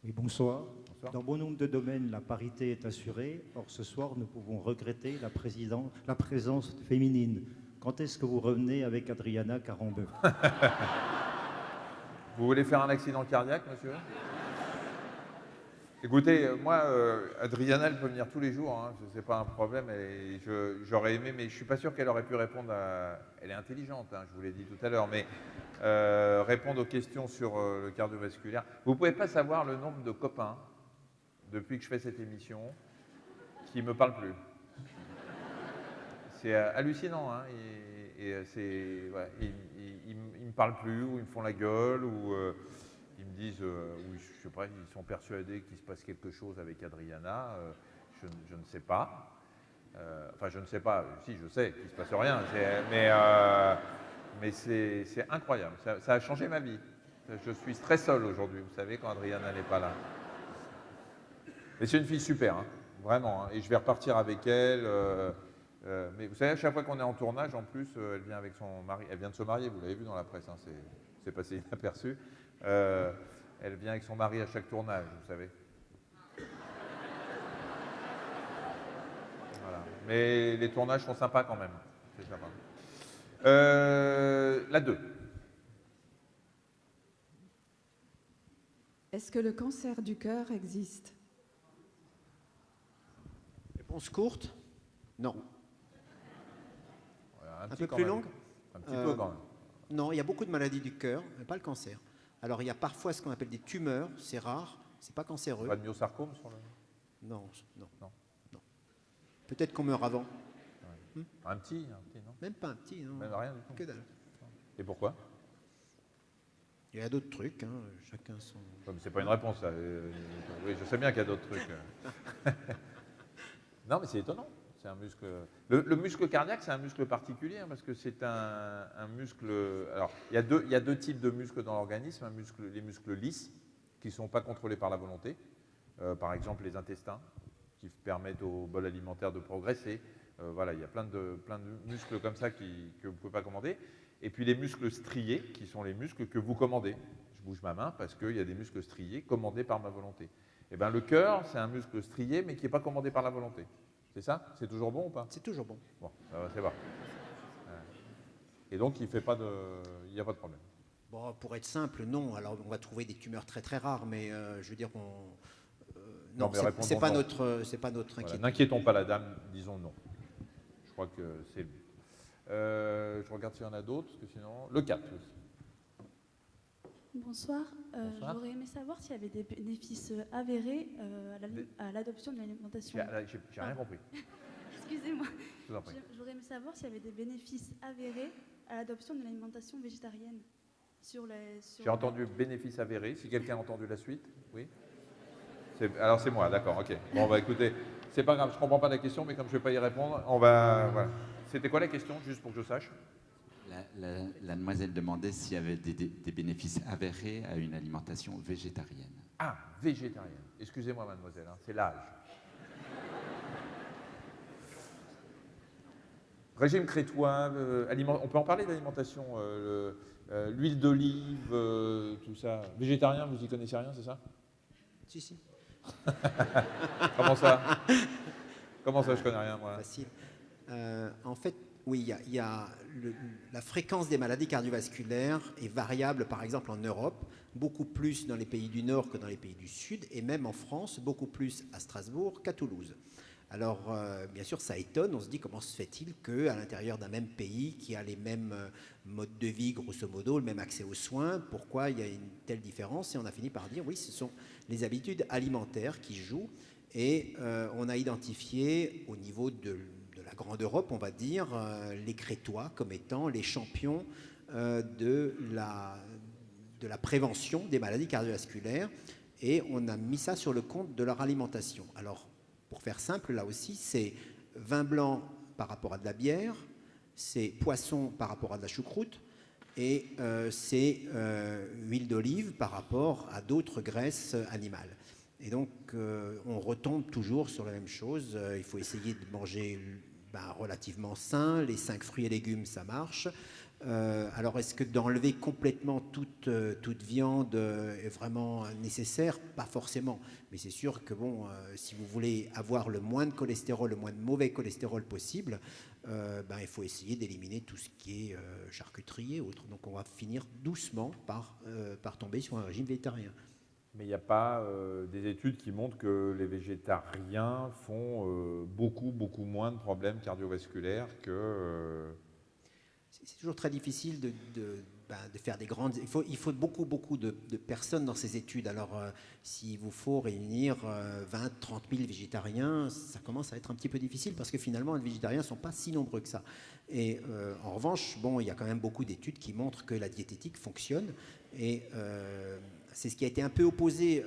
Oui, bonsoir. Bonsoir. Dans bon nombre de domaines, la parité est assurée. Or, ce soir, nous pouvons regretter la présence féminine. Quand est-ce que vous revenez avec Adriana Carambeu? Vous voulez faire un accident cardiaque, monsieur? Écoutez, moi, Adriana, elle peut venir tous les jours, hein, c'est pas un problème, et j'aurais aimé, mais je suis pas sûr qu'elle aurait pu répondre à... Elle est intelligente, hein, je vous l'ai dit tout à l'heure, mais répondre aux questions sur le cardiovasculaire. Vous pouvez pas savoir le nombre de copains, depuis que je fais cette émission, qui me parlent plus. C'est hallucinant, hein, ouais, ils me parlent plus, ou ils me font la gueule, ou... ils me disent, oui, je sais pas, ils sont persuadés qu'il se passe quelque chose avec Adriana. Je ne sais pas. Enfin, je ne sais pas. Si, je sais qu'il ne se passe rien. Mais c'est incroyable. Ça a changé ma vie. Je suis très seul aujourd'hui, vous savez, quand Adriana n'est pas là. Mais c'est une fille super, hein, vraiment. Hein, et je vais repartir avec elle. Mais vous savez, à chaque fois qu'on est en tournage, en plus, elle vient avec son mari. Elle vient de se marier, vous l'avez vu dans la presse. Hein, c'est passé inaperçu. Elle vient avec son mari à chaque tournage, vous savez. Voilà. Mais les tournages sont sympas quand même. C'est sympa. La 2. Est-ce que le cancer du cœur existe? Réponse courte? Non. Voilà, un peu plus longue? Un petit peu quand même. Non, il y a beaucoup de maladies du cœur, mais pas le cancer. Alors, il y a parfois ce qu'on appelle des tumeurs, c'est rare, c'est pas cancéreux. Pas de myosarcome sur le... Non. Non. Peut-être qu'on meurt avant. Ouais. Un petit, non? Même pas un petit, non. Même rien du tout. Que dalle. Et pourquoi? Il y a d'autres trucs, hein, chacun son... Non, mais c'est pas une réponse, ça. Oui, je sais bien qu'il y a d'autres trucs. Non, mais c'est étonnant. C'est un muscle. Le muscle cardiaque, c'est un muscle particulier hein, parce que c'est un muscle. Alors, il y a deux types de muscles dans l'organisme. Les muscles lisses, qui ne sont pas contrôlés par la volonté. Par exemple, les intestins, qui permettent au bol alimentaire de progresser. Voilà, il y a plein de muscles comme ça que vous ne pouvez pas commander. Et puis les muscles striés, qui sont les muscles que vous commandez. Je bouge ma main parce qu'il y a des muscles striés commandés par ma volonté. Et bien, le cœur, c'est un muscle strié, mais qui n'est pas commandé par la volonté. C'est ça? C'est toujours bon ou pas? C'est toujours bon. Bon, c'est bon. Et donc, il n'y a pas de problème. Bon, pour être simple, non. Alors, on va trouver des tumeurs très très rares, mais je veux dire, non, c'est pas notre inquiétude. N'inquiétons pas la dame, disons non. Je crois que c'est... Je regarde s'il y en a d'autres, parce que sinon... Le 4, oui. Bonsoir. Bonsoir. J'aurais aimé savoir s'il y avait des bénéfices avérés à l'adoption de l'alimentation. J'ai rien compris. Excusez-moi. Je vous en prie. J'aurais aimé savoir s'il y avait des bénéfices avérés à l'adoption de l'alimentation végétarienne. J'ai entendu bénéfice avéré. Si quelqu'un a entendu la suite, oui. Alors c'est moi, d'accord, ok. Bon, bah écoutez, c'est pas grave, je comprends pas la question, mais comme je vais pas y répondre, on va. Voilà. C'était quoi la question, juste pour que je sache? La demoiselle demandait s'il y avait des bénéfices avérés à une alimentation végétarienne. Ah, végétarienne. Excusez-moi, mademoiselle, hein, c'est l'âge. Régime crétois, on peut en parler d'alimentation, l'huile d'olive, tout ça. Végétarien, vous y connaissez rien, c'est ça? Si. Comment ça? Comment ça, je connais rien, moi? Facile. En fait, oui, la fréquence des maladies cardiovasculaires est variable, par exemple en Europe, beaucoup plus dans les pays du Nord que dans les pays du Sud, et même en France, beaucoup plus à Strasbourg qu'à Toulouse. Alors, bien sûr, ça étonne. On se dit comment se fait-il qu'à l'intérieur d'un même pays qui a les mêmes modes de vie, grosso modo, le même accès aux soins, pourquoi il y a une telle différence? Et on a fini par dire, oui, ce sont les habitudes alimentaires qui jouent. Et on a identifié au niveau de la grande Europe, on va dire, les Crétois comme étant les champions de la prévention des maladies cardiovasculaires. Et on a mis ça sur le compte de leur alimentation. Alors, pour faire simple, là aussi, c'est vin blanc par rapport à de la bière, c'est poisson par rapport à de la choucroute, et c'est huile d'olive par rapport à d'autres graisses animales. Et donc, on retombe toujours sur la même chose. Il faut essayer de manger relativement sain. Les 5 fruits et légumes, ça marche. Alors, est-ce que d'enlever complètement toute viande est vraiment nécessaire? Pas forcément. Mais c'est sûr que, bon, si vous voulez avoir le moins de cholestérol, le moins de mauvais cholestérol possible, il faut essayer d'éliminer tout ce qui est charcuterie et autres. Donc, on va finir doucement par tomber sur un régime végétarien. Mais il n'y a pas des études qui montrent que les végétariens font beaucoup moins de problèmes cardiovasculaires que... C'est toujours très difficile de faire des grandes... Il faut beaucoup de personnes dans ces études. Alors, s'il vous faut réunir 20, 30 000 végétariens, ça commence à être un petit peu difficile parce que finalement, les végétariens ne sont pas si nombreux que ça. Et en revanche, bon, il y a quand même beaucoup d'études qui montrent que la diététique fonctionne. Et c'est ce qui a été un peu opposé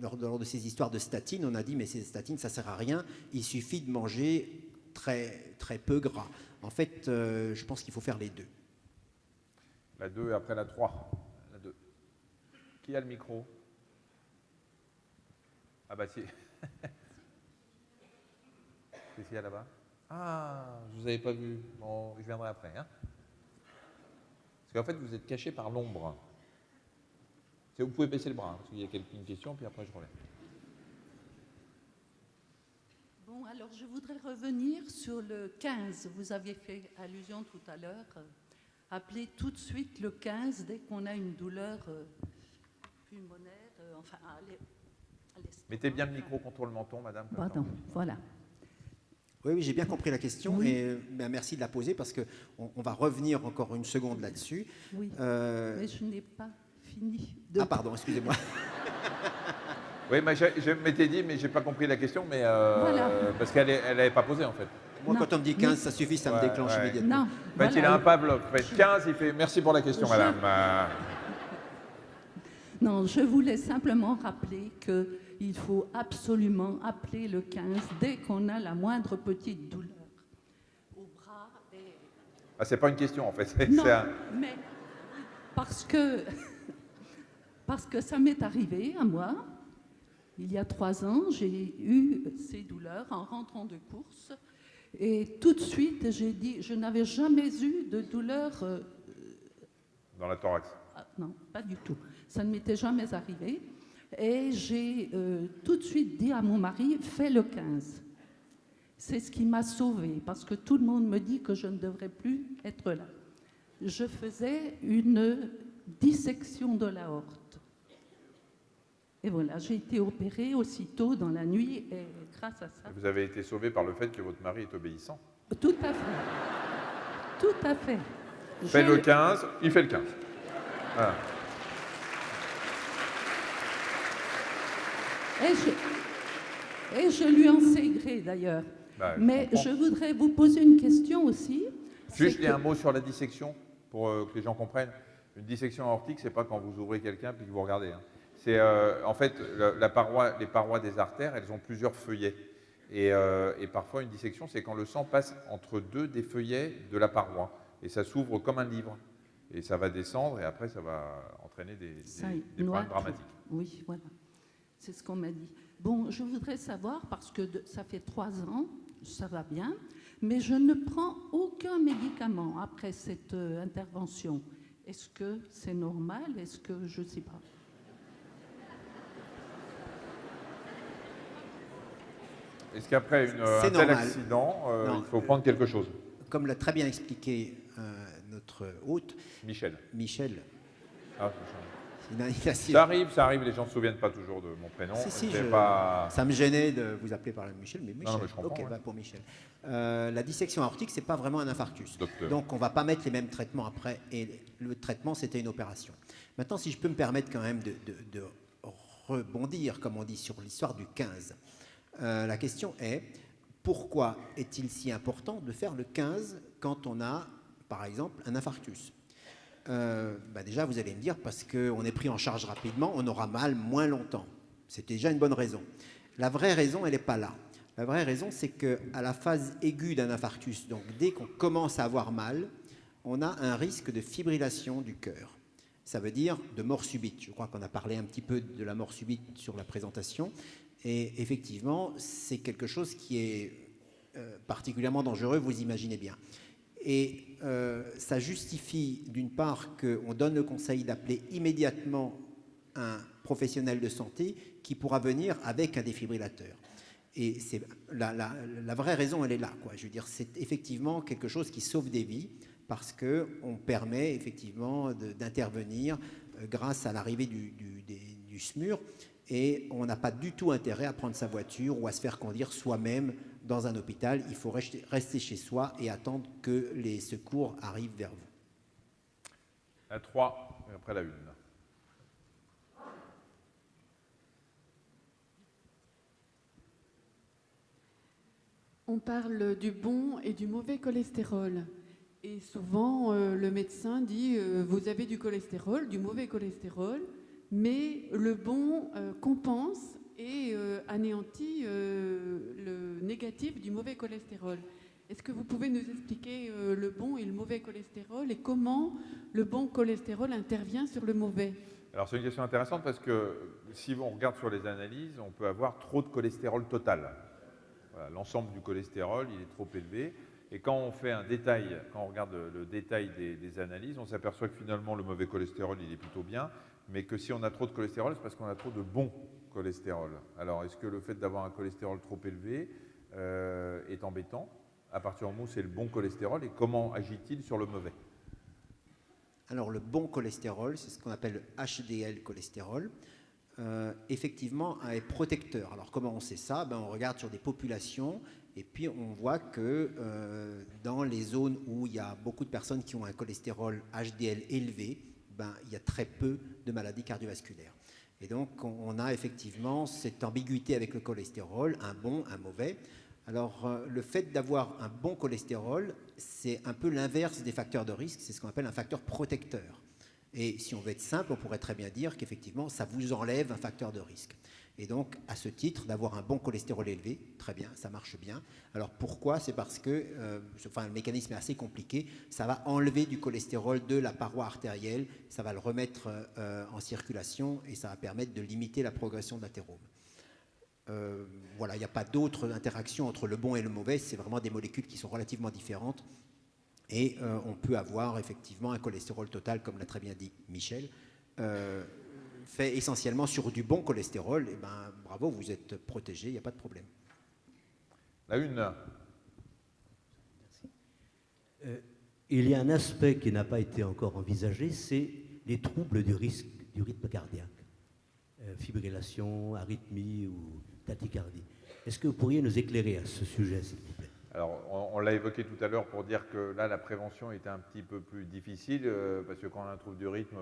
lors de ces histoires de statines. On a dit, mais ces statines, ça ne sert à rien. Il suffit de manger très peu gras. En fait, je pense qu'il faut faire les deux. La 2 et après la 3. La 2. Qui a le micro? Ah bah si. Qu'est-ce qu'il y a là-bas? Ah, je ne vous avais pas vu. Bon, je viendrai après. Hein, parce qu'en fait, vous êtes caché par l'ombre. Vous pouvez baisser le bras, hein, parce qu'il y a une question, puis après je reviens. Bon, alors je voudrais revenir sur le 15. Vous aviez fait allusion tout à l'heure. Appelez tout de suite le 15 dès qu'on a une douleur pulmonaire, à l'estomac. Mettez bien le micro contre le menton, madame. Pardon, voilà. Oui, j'ai bien compris la question, Oui. et merci de la poser parce qu'on va revenir encore une seconde là-dessus. Oui, mais je n'ai pas fini. Ah pardon, excusez-moi. Oui, mais je m'étais dit, mais j'ai pas compris la question, mais Voilà. parce qu'elle n'avait pas posé en fait. Moi, quand on me dit 15, ça suffit, ça me déclenche immédiatement. Non, En fait, il a un Pavlov. En fait, 15, il fait merci pour la question, madame. Non, je voulais simplement rappeler qu'il faut absolument appeler le 15 dès qu'on a la moindre petite douleur au bras. Ah, c'est pas une question en fait. Non, mais parce que ça m'est arrivé à moi. Il y a 3 ans, j'ai eu ces douleurs en rentrant de course. Et tout de suite, j'ai dit, je n'avais jamais eu de douleur... Dans la thorax. Non, pas du tout. Ça ne m'était jamais arrivé. Et j'ai tout de suite dit à mon mari, fais le 15. C'est ce qui m'a sauvée, parce que tout le monde me dit que je ne devrais plus être là. Je faisais une dissection de l'aorte. Et voilà, j'ai été opérée aussitôt dans la nuit, et grâce à ça... Vous avez été sauvé par le fait que votre mari est obéissant. Tout à fait. Tout à fait. Fait le 15, il fait le 15. Voilà. Et je lui en sais gré d'ailleurs. Bah, Mais je voudrais vous poser une question aussi. Juste un mot sur la dissection, pour que les gens comprennent. Une dissection aortique, c'est pas quand vous ouvrez quelqu'un puis que vous regardez. Hein. C'est en fait les parois des artères, elles ont plusieurs feuillets. Et parfois, une dissection, c'est quand le sang passe entre deux des feuillets de la paroi. Et ça s'ouvre comme un livre. Et ça va descendre, et après, ça va entraîner des problèmes dramatiques. Oui, voilà. C'est ce qu'on m'a dit. Bon, je voudrais savoir, parce que ça fait 3 ans, ça va bien, mais je ne prends aucun médicament après cette intervention. Est-ce que c'est normal? Est-ce que je ne sais pas? Est-ce qu'après un tel accident, il faut prendre quelque chose? Comme l'a très bien expliqué notre hôte, Michel. Ah, ça arrive, les gens ne se souviennent pas toujours de mon prénom. Si, pas... Ça me gênait de vous appeler par Michel, mais Michel. Non, mais je comprends, ok, pour Michel. La dissection aortique, ce n'est pas vraiment un infarctus. Docteur. Donc, on ne va pas mettre les mêmes traitements après. Et le traitement, c'était une opération. Maintenant, si je peux me permettre quand même de rebondir, comme on dit, sur l'histoire du 15. La question est, pourquoi est-il si important de faire le 15 quand on a, par exemple, un infarctus? Déjà, vous allez me dire, parce qu'on est pris en charge rapidement, on aura mal moins longtemps. C'est déjà une bonne raison. La vraie raison, elle n'est pas là. La vraie raison, c'est qu'à la phase aiguë d'un infarctus, donc dès qu'on commence à avoir mal, on a un risque de fibrillation du cœur. Ça veut dire de mort subite. Je crois qu'on a parlé un petit peu de la mort subite sur la présentation. Et effectivement, c'est quelque chose qui est particulièrement dangereux, vous imaginez bien. Et ça justifie, d'une part, qu'on donne le conseil d'appeler immédiatement un professionnel de santé qui pourra venir avec un défibrillateur. Et la vraie raison, elle est là, quoi. Je veux dire, c'est effectivement quelque chose qui sauve des vies parce qu'on permet effectivement d'intervenir grâce à l'arrivée du SMUR. Et on n'a pas du tout intérêt à prendre sa voiture ou à se faire conduire soi-même dans un hôpital. Il faut rester chez soi et attendre que les secours arrivent vers vous. La 3, et après la 1. On parle du bon et du mauvais cholestérol. Et souvent, le médecin dit vous avez du cholestérol, du mauvais cholestérol, mais le bon compense et anéantit le négatif du mauvais cholestérol. Est-ce que vous pouvez nous expliquer le bon et le mauvais cholestérol et comment le bon cholestérol intervient sur le mauvais? Alors c'est une question intéressante parce que si on regarde sur les analyses, on peut avoir trop de cholestérol total. Voilà, l'ensemble du cholestérol, il est trop élevé. Et quand on fait un détail, quand on regarde le détail des analyses, on s'aperçoit que finalement le mauvais cholestérol, il est plutôt bien, mais que si on a trop de cholestérol, c'est parce qu'on a trop de bon cholestérol. Alors est-ce que le fait d'avoir un cholestérol trop élevé est embêtant à partir du moment où c'est le bon cholestérol, et comment agit-il sur le mauvais? Alors le bon cholestérol, c'est ce qu'on appelle le HDL cholestérol, effectivement est protecteur. Alors comment on sait ça? On regarde sur des populations et puis on voit que dans les zones où il y a beaucoup de personnes qui ont un cholestérol HDL élevé, il y a très peu de maladies cardiovasculaires. Et donc on a effectivement cette ambiguïté avec le cholestérol, un bon, un mauvais. Alors le fait d'avoir un bon cholestérol, c'est un peu l'inverse des facteurs de risque, c'est ce qu'on appelle un facteur protecteur. Et si on veut être simple, on pourrait très bien dire qu'effectivement, ça vous enlève un facteur de risque. Et donc, à ce titre, d'avoir un bon cholestérol élevé, très bien, ça marche bien. Alors pourquoi? C'est parce que le mécanisme est assez compliqué. Ça va enlever du cholestérol de la paroi artérielle, ça va le remettre en circulation et ça va permettre de limiter la progression de l'athérome. Voilà, il n'y a pas d'autre interaction entre le bon et le mauvais, c'est vraiment des molécules qui sont relativement différentes. Et on peut avoir effectivement un cholestérol total, comme l'a très bien dit Michel, fait essentiellement sur du bon cholestérol. Et bravo, vous êtes protégé, il n'y a pas de problème. La 1. Il y a un aspect qui n'a pas été encore envisagé, c'est les troubles du rythme cardiaque. Fibrillation, arythmie ou tachycardie. Est-ce que vous pourriez nous éclairer à ce sujet, s'il vous plaît? Alors, on l'a évoqué tout à l'heure pour dire que là, la prévention était un petit peu plus difficile, parce que quand on a un trouble du rythme,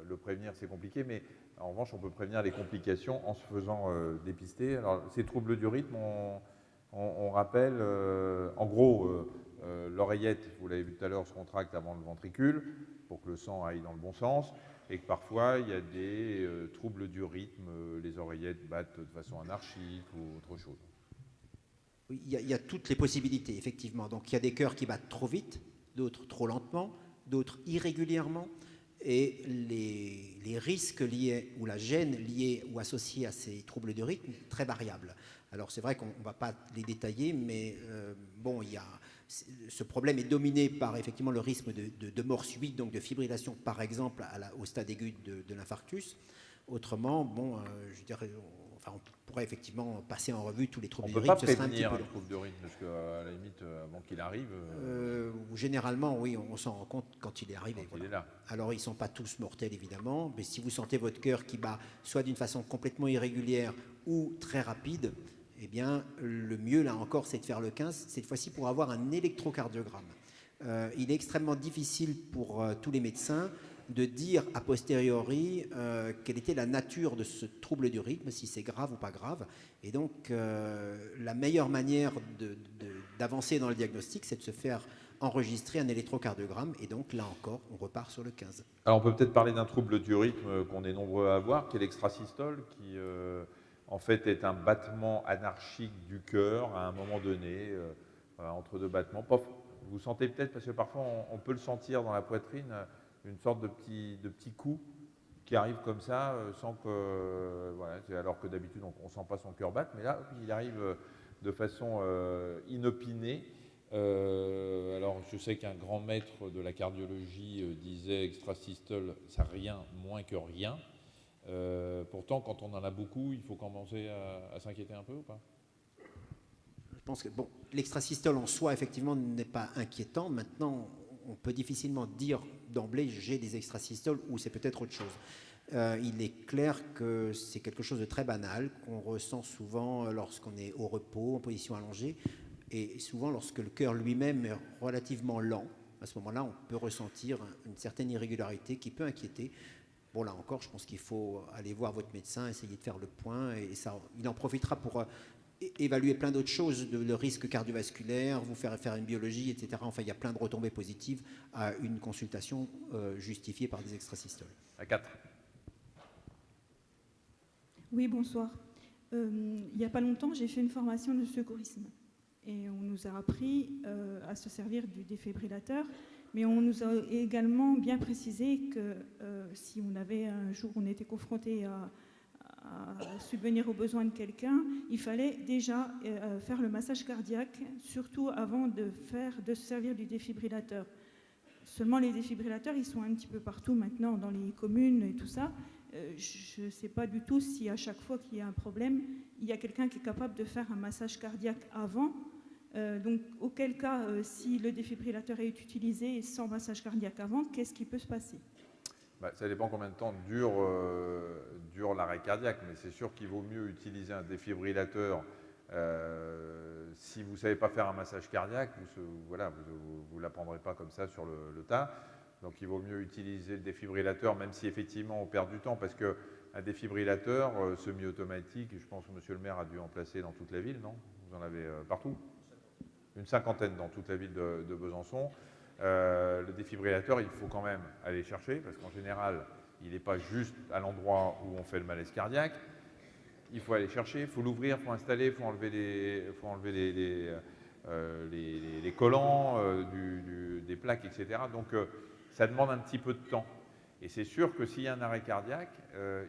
le prévenir, c'est compliqué, mais en revanche, on peut prévenir les complications en se faisant dépister. Alors, ces troubles du rythme, on rappelle, en gros, l'oreillette, vous l'avez vu tout à l'heure, se contracte avant le ventricule pour que le sang aille dans le bon sens, et que parfois, il y a des troubles du rythme, les oreillettes battent de façon anarchique ou autre chose. Oui, il y a toutes les possibilités, effectivement. Donc il y a des cœurs qui battent trop vite, d'autres trop lentement, d'autres irrégulièrement. Et les risques liés ou la gêne liée ou associée à ces troubles de rythme, très variables. Alors c'est vrai qu'on ne va pas les détailler, mais bon, ce problème est dominé par effectivement le risque de mort subite, donc de fibrillation, par exemple, au stade aigu de l'infarctus. Autrement, bon, je dirais, on pourrait effectivement passer en revue tous les troubles du rythme. On ne peut pas prévenir un trouble de rythme, parce qu'à la limite, avant qu'il arrive... Généralement, oui, on s'en rend compte quand il est arrivé. Il est là. Alors, ils ne sont pas tous mortels, évidemment, mais si vous sentez votre cœur qui bat soit d'une façon complètement irrégulière ou très rapide, eh bien, le mieux, là encore, c'est de faire le 15, cette fois-ci pour avoir un électrocardiogramme. Il est extrêmement difficile pour tous les médecins de dire a posteriori quelle était la nature de ce trouble du rythme, si c'est grave ou pas grave. Et donc, la meilleure manière d'avancer dans le diagnostic, c'est de se faire enregistrer un électrocardiogramme. Et donc, là encore, on repart sur le 15. Alors, on peut peut-être parler d'un trouble du rythme qu'on est nombreux à avoir, qui est l'extrasystole, qui en fait est un battement anarchique du cœur à un moment donné, entre deux battements. Vous sentez peut-être, parce que parfois on peut le sentir dans la poitrine, une sorte de petit coup qui arrive comme ça, sans que, voilà, alors que d'habitude on ne sent pas son cœur battre, mais là il arrive de façon inopinée. Alors je sais qu'un grand maître de la cardiologie disait extrasystole, ça rien moins que rien. Pourtant, quand on en a beaucoup, il faut commencer à s'inquiéter un peu ou pas? Je pense que bon, l'extrasystole en soi, effectivement, n'est pas inquiétant. Maintenant, on peut difficilement dire d'emblée j'ai des extrasystoles ou c'est peut-être autre chose. Il est clair que c'est quelque chose de très banal qu'on ressent souvent lorsqu'on est au repos, en position allongée, et souvent lorsque le cœur lui-même est relativement lent. À ce moment-là, on peut ressentir une certaine irrégularité qui peut inquiéter. Bon, là encore, je pense qu'il faut aller voir votre médecin, essayer de faire le point, et ça, il en profitera pour évaluer plein d'autres choses, le risque cardiovasculaire, vous faire une biologie, etc. Enfin, il y a plein de retombées positives à une consultation justifiée par des extrasystoles. À 4. Oui, bonsoir. Il n'y a pas longtemps, j'ai fait une formation de secourisme. Et on nous a appris à se servir du défibrillateur. Mais on nous a également bien précisé que si on avait un jour, on était confronté à subvenir aux besoins de quelqu'un, il fallait déjà faire le massage cardiaque, surtout avant de se servir du défibrillateur. Seulement les défibrillateurs, ils sont un petit peu partout maintenant dans les communes et tout ça. Je ne sais pas du tout si à chaque fois qu'il y a un problème, il y a quelqu'un qui est capable de faire un massage cardiaque avant. Donc, auquel cas, si le défibrillateur est utilisé sans massage cardiaque avant, qu'est-ce qui peut se passer? Ça dépend combien de temps dure l'arrêt cardiaque, mais c'est sûr qu'il vaut mieux utiliser un défibrillateur si vous ne savez pas faire un massage cardiaque, vous ne l'apprendrez pas comme ça sur le tas. Donc il vaut mieux utiliser le défibrillateur, même si effectivement on perd du temps, parce qu'un défibrillateur semi-automatique, je pense que monsieur le maire a dû en placer dans toute la ville, non? Vous en avez partout? Une cinquantaine dans toute la ville de Besançon. Le défibrillateur, il faut quand même aller chercher, parce qu'en général, il n'est pas juste à l'endroit où on fait le malaise cardiaque. Il faut aller chercher, il faut l'ouvrir, il faut installer, il faut enlever les collants, des plaques, etc. Donc ça demande un petit peu de temps. Et c'est sûr que s'il y a un arrêt cardiaque,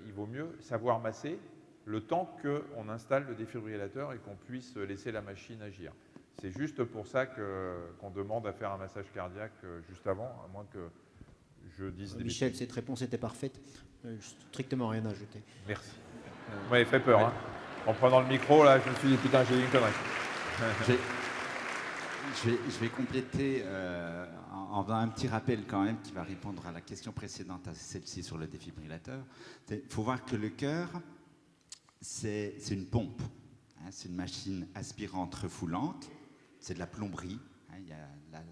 il vaut mieux savoir masser le temps qu'on installe le défibrillateur et qu'on puisse laisser la machine agir. C'est juste pour ça qu'on demande à faire un massage cardiaque juste avant, à moins que je dise des Michel, bêtises. cette réponse était parfaite. Strictement rien à ajouter. Merci. Vous m'avez fait peur. Hein. En prenant le micro, là, je me suis dit, putain, j'ai dit une connerie. Je vais compléter en faisant un petit rappel quand même qui va répondre à la question précédente, à celle-ci sur le défibrillateur. Il faut voir que le cœur, c'est une pompe. Hein, c'est une machine aspirante refoulante c'est de la plomberie. Hein,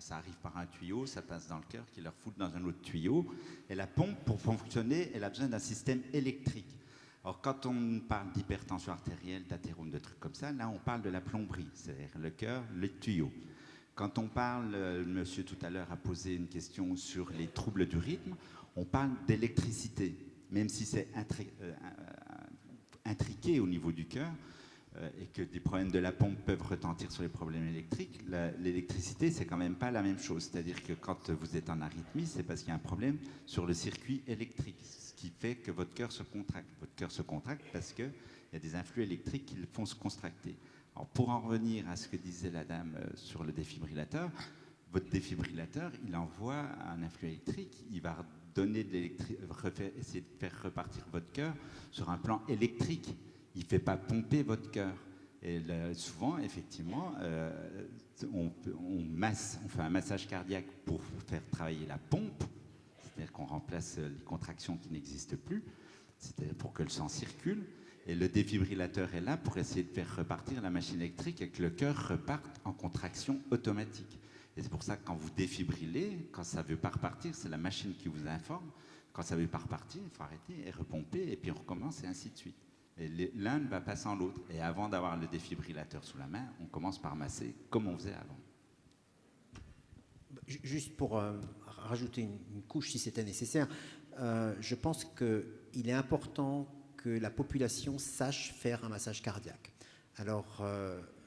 ça arrive par un tuyau, ça passe dans le cœur, qui leur fout dans un autre tuyau. Et la pompe, pour fonctionner, elle a besoin d'un système électrique. Alors, quand on parle d'hypertension artérielle, d'athérome, de trucs comme ça, là, on parle de la plomberie, c'est-à-dire le cœur, le tuyau. Quand on parle, monsieur tout à l'heure a posé une question sur les troubles du rythme, on parle d'électricité, même si c'est intriqué au niveau du cœur et que des problèmes de la pompe peuvent retentir sur les problèmes électriques, l'électricité, c'est quand même pas la même chose. C'est-à-dire que quand vous êtes en arythmie, c'est parce qu'il y a un problème sur le circuit électrique, ce qui fait que votre cœur se contracte. Votre cœur se contracte parce qu'il y a des influx électriques qui le font se contracter. Alors, pour en revenir à ce que disait la dame sur le défibrillateur, votre défibrillateur, il envoie un influx électrique, il va donner de essayer de faire repartir votre cœur sur un plan électrique. Il ne fait pas pomper votre cœur. Et souvent, effectivement, on fait un massage cardiaque pour faire travailler la pompe, c'est-à-dire qu'on remplace les contractions qui n'existent plus, c'est-à-dire pour que le sang circule. Et le défibrillateur est là pour essayer de faire repartir la machine électrique et que le cœur reparte en contraction automatique. Et c'est pour ça que quand vous défibrillez, quand ça ne veut pas repartir, c'est la machine qui vous informe. Quand ça ne veut pas repartir, il faut arrêter et repomper, et puis on recommence, et ainsi de suite. Et l'un ne va pas sans l'autre. Et avant d'avoir le défibrillateur sous la main, on commence par masser, comme on faisait avant. Juste pour rajouter une couche, si c'était nécessaire, je pense qu'il est important que la population sache faire un massage cardiaque. Alors,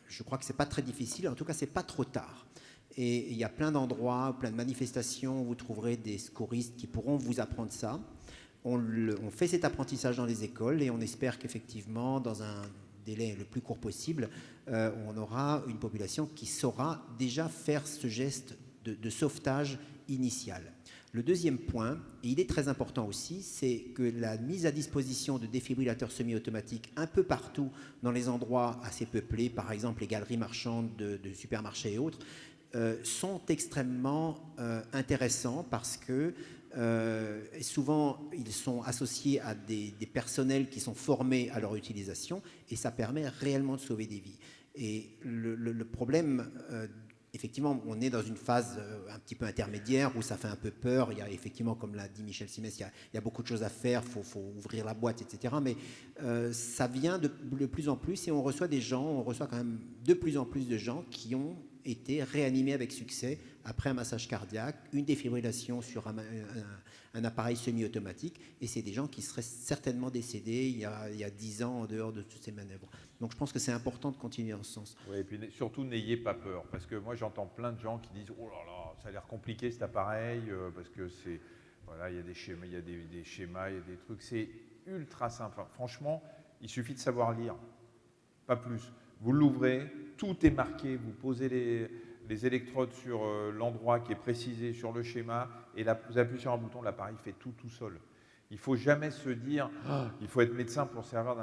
je crois que ce n'est pas très difficile, en tout cas, ce n'est pas trop tard. Et il y a plein d'endroits, plein de manifestations où vous trouverez des secouristes qui pourront vous apprendre ça. On fait cet apprentissage dans les écoles et on espère qu'effectivement, dans un délai le plus court possible, on aura une population qui saura déjà faire ce geste de sauvetage initial. Le deuxième point, et il est très important aussi, c'est que la mise à disposition de défibrillateurs semi-automatiques un peu partout dans les endroits assez peuplés, par exemple les galeries marchandes de supermarchés et autres, sont extrêmement intéressants parce que souvent ils sont associés à des personnels qui sont formés à leur utilisation et ça permet réellement de sauver des vies. Et le problème, effectivement, on est dans une phase un petit peu intermédiaire où ça fait un peu peur. Il y a effectivement, comme l'a dit Michel Simès, il y a beaucoup de choses à faire, il faut ouvrir la boîte, etc. Mais ça vient de plus en plus et on reçoit quand même de plus en plus de gens qui ont été réanimés avec succès après un massage cardiaque, une défibrillation sur un appareil semi-automatique, et c'est des gens qui seraient certainement décédés il y a 10 ans en dehors de toutes ces manœuvres. Donc je pense que c'est important de continuer en ce sens. Oui, et puis surtout n'ayez pas peur, parce que moi j'entends plein de gens qui disent « Oh là là, ça a l'air compliqué cet appareil, parce que c'est... Voilà, il y a des schémas, il y a des schémas, il y a des trucs, c'est ultra simple. Enfin, franchement, il suffit de savoir lire, pas plus. Vous l'ouvrez, tout est marqué, vous posez les électrodes sur l'endroit qui est précisé sur le schéma, et là, vous appuyez sur un bouton, l'appareil fait tout seul. Il ne faut jamais se dire il faut être médecin pour servir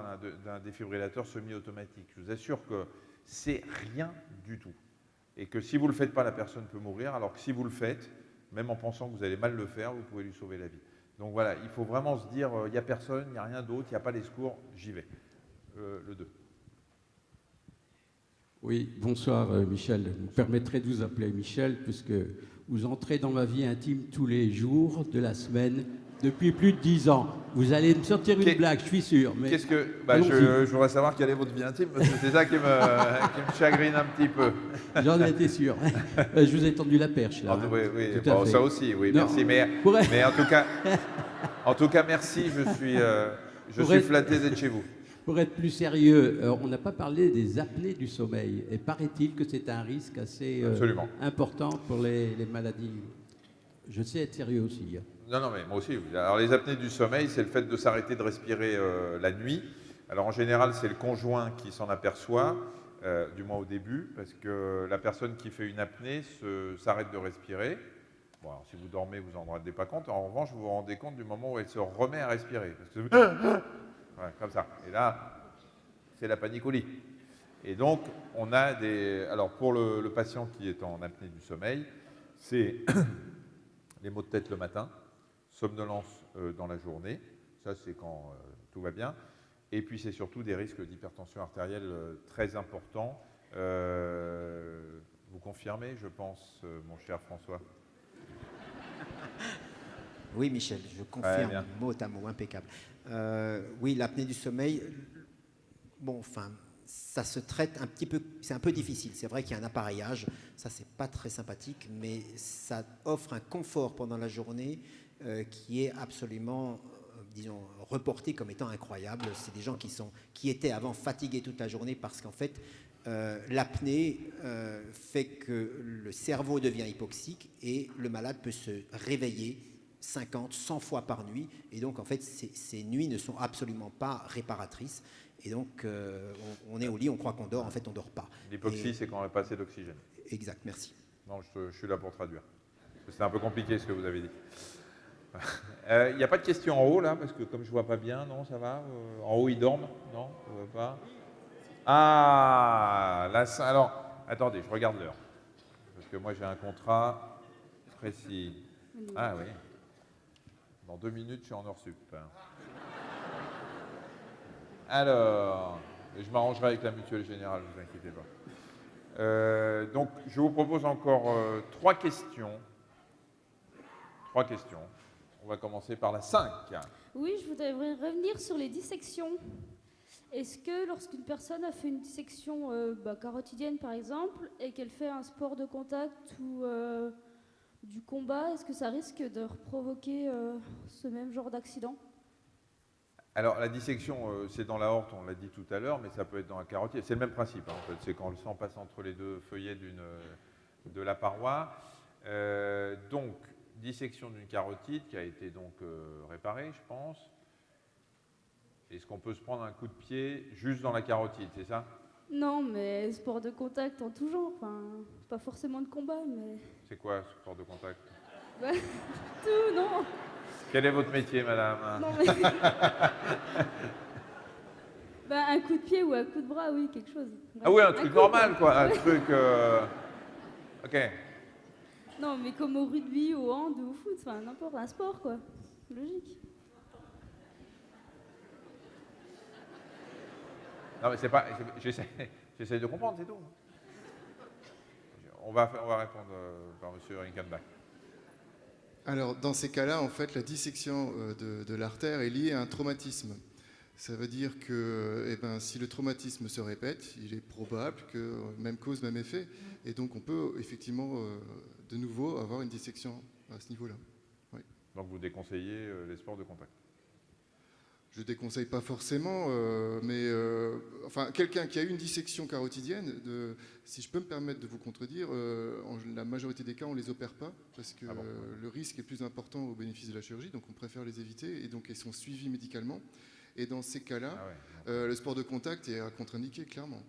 d'un défibrillateur semi-automatique. Je vous assure que c'est rien du tout. Et que si vous ne le faites pas, la personne peut mourir, alors que si vous le faites, même en pensant que vous allez mal le faire, vous pouvez lui sauver la vie. Donc voilà, il faut vraiment se dire il n'y a personne, il n'y a rien d'autre, il n'y a pas les secours, j'y vais. Le 2. Oui, bonsoir Michel. Vous me permettrez de vous appeler Michel, puisque vous entrez dans ma vie intime tous les jours de la semaine, depuis plus de 10 ans. Vous allez me sortir une blague, je suis sûr. Mais qu'est-ce que je voudrais savoir quelle est votre vie intime, parce que c'est ça qui me chagrine un petit peu. J'en étais sûr. Je vous ai tendu la perche, là. Oui, bon, ça aussi, oui, non, merci. Mais en tout cas, merci, je suis flatté d'être chez vous. Pour être plus sérieux, on n'a pas parlé des apnées du sommeil. Et paraît-il que c'est un risque assez important pour les maladies. Je sais être sérieux aussi. Non, mais moi aussi. Alors, les apnées du sommeil, c'est le fait de s'arrêter de respirer la nuit. Alors, en général, c'est le conjoint qui s'en aperçoit, du moins au début, parce que la personne qui fait une apnée s'arrête de respirer. Bon, alors, si vous dormez, vous n'en rendez pas compte. En revanche, vous vous rendez compte du moment où elle se remet à respirer. Parce que ouais, comme ça. Et là, c'est la panique au lit. Et donc, on a des... Alors, pour le patient qui est en apnée du sommeil, c'est les maux de tête le matin, somnolence dans la journée, ça c'est quand tout va bien, et puis c'est surtout des risques d'hypertension artérielle très importants, Vous confirmez, je pense, mon cher François? Oui, Michel, je confirme, mot à mot, impeccable. Oui, l'apnée du sommeil, bon, enfin, ça se traite un petit peu, c'est un peu difficile. C'est vrai qu'il y a un appareillage, ça, c'est pas très sympathique, mais ça offre un confort pendant la journée qui est absolument, disons, reporté comme étant incroyable. C'est des gens qui étaient avant fatigués toute la journée parce qu'en fait, l'apnée fait que le cerveau devient hypoxique et le malade peut se réveiller 50, 100 fois par nuit. Et donc, en fait, ces nuits ne sont absolument pas réparatrices. Et donc, on est au lit, on croit qu'on dort, en fait, on ne dort pas. L'hypoxie, c'est quand on n'a pas assez d'oxygène. Exact, merci. Non, je suis là pour traduire. C'est un peu compliqué ce que vous avez dit. Il n'y a pas de questions en haut, là, parce que comme je ne vois pas bien, non, ça va? En haut, ils dorment? Non, ça ne va pas? Ah, là, ça, alors, attendez, je regarde l'heure. Parce que moi, j'ai un contrat précis. Ah oui. Dans 2 minutes, je suis en hors sup. Alors, je m'arrangerai avec la mutuelle générale, ne vous inquiétez pas. Donc, je vous propose encore 3 questions. 3 questions. On va commencer par la 5. Oui, je voudrais revenir sur les dissections. Est-ce que lorsqu'une personne a fait une dissection carotidienne, par exemple, et qu'elle fait un sport de contact ou du combat, est-ce que ça risque de provoquer ce même genre d'accident? Alors, la dissection, c'est dans l'aorte, on l'a dit tout à l'heure, mais ça peut être dans la carotide. C'est le même principe, hein, en fait. C'est quand le sang passe entre les 2 feuillets de la paroi. Donc, dissection d'une carotide qui a été donc réparée, je pense. Est-ce qu'on peut se prendre un coup de pied juste dans la carotide, c'est ça? Non, mais sport de contact en tout genre. Enfin, pas forcément de combat, mais... C'est quoi, ce sport de contact? Bah, tout, non. Quel est votre métier, madame? Non, mais... bah, un coup de pied ou un coup de bras, oui, quelque chose. Ah oui, un truc normal, quoi. Un truc... Ok. Non, mais comme au rugby, au hand ou au foot, enfin, n'importe, un sport, quoi. Logique. Non, mais c'est pas... J'essaie de comprendre, c'est tout. On va répondre par M. Rinkenbach. Alors, dans ces cas-là, en fait, la dissection de l'artère est liée à un traumatisme. Ça veut dire que si le traumatisme se répète, il est probable que même cause, même effet. Et donc, on peut effectivement, de nouveau, avoir une dissection à ce niveau-là. Oui. Donc, vous déconseillez les sports de contact? Je ne déconseille pas forcément, mais enfin, quelqu'un qui a eu une dissection carotidienne, si je peux me permettre de vous contredire, en la majorité des cas, on ne les opère pas parce que le risque est plus important au bénéfice de la chirurgie, donc on préfère les éviter et donc ils sont suivis médicalement. Et dans ces cas-là, le sport de contact est contre-indiqué, clairement.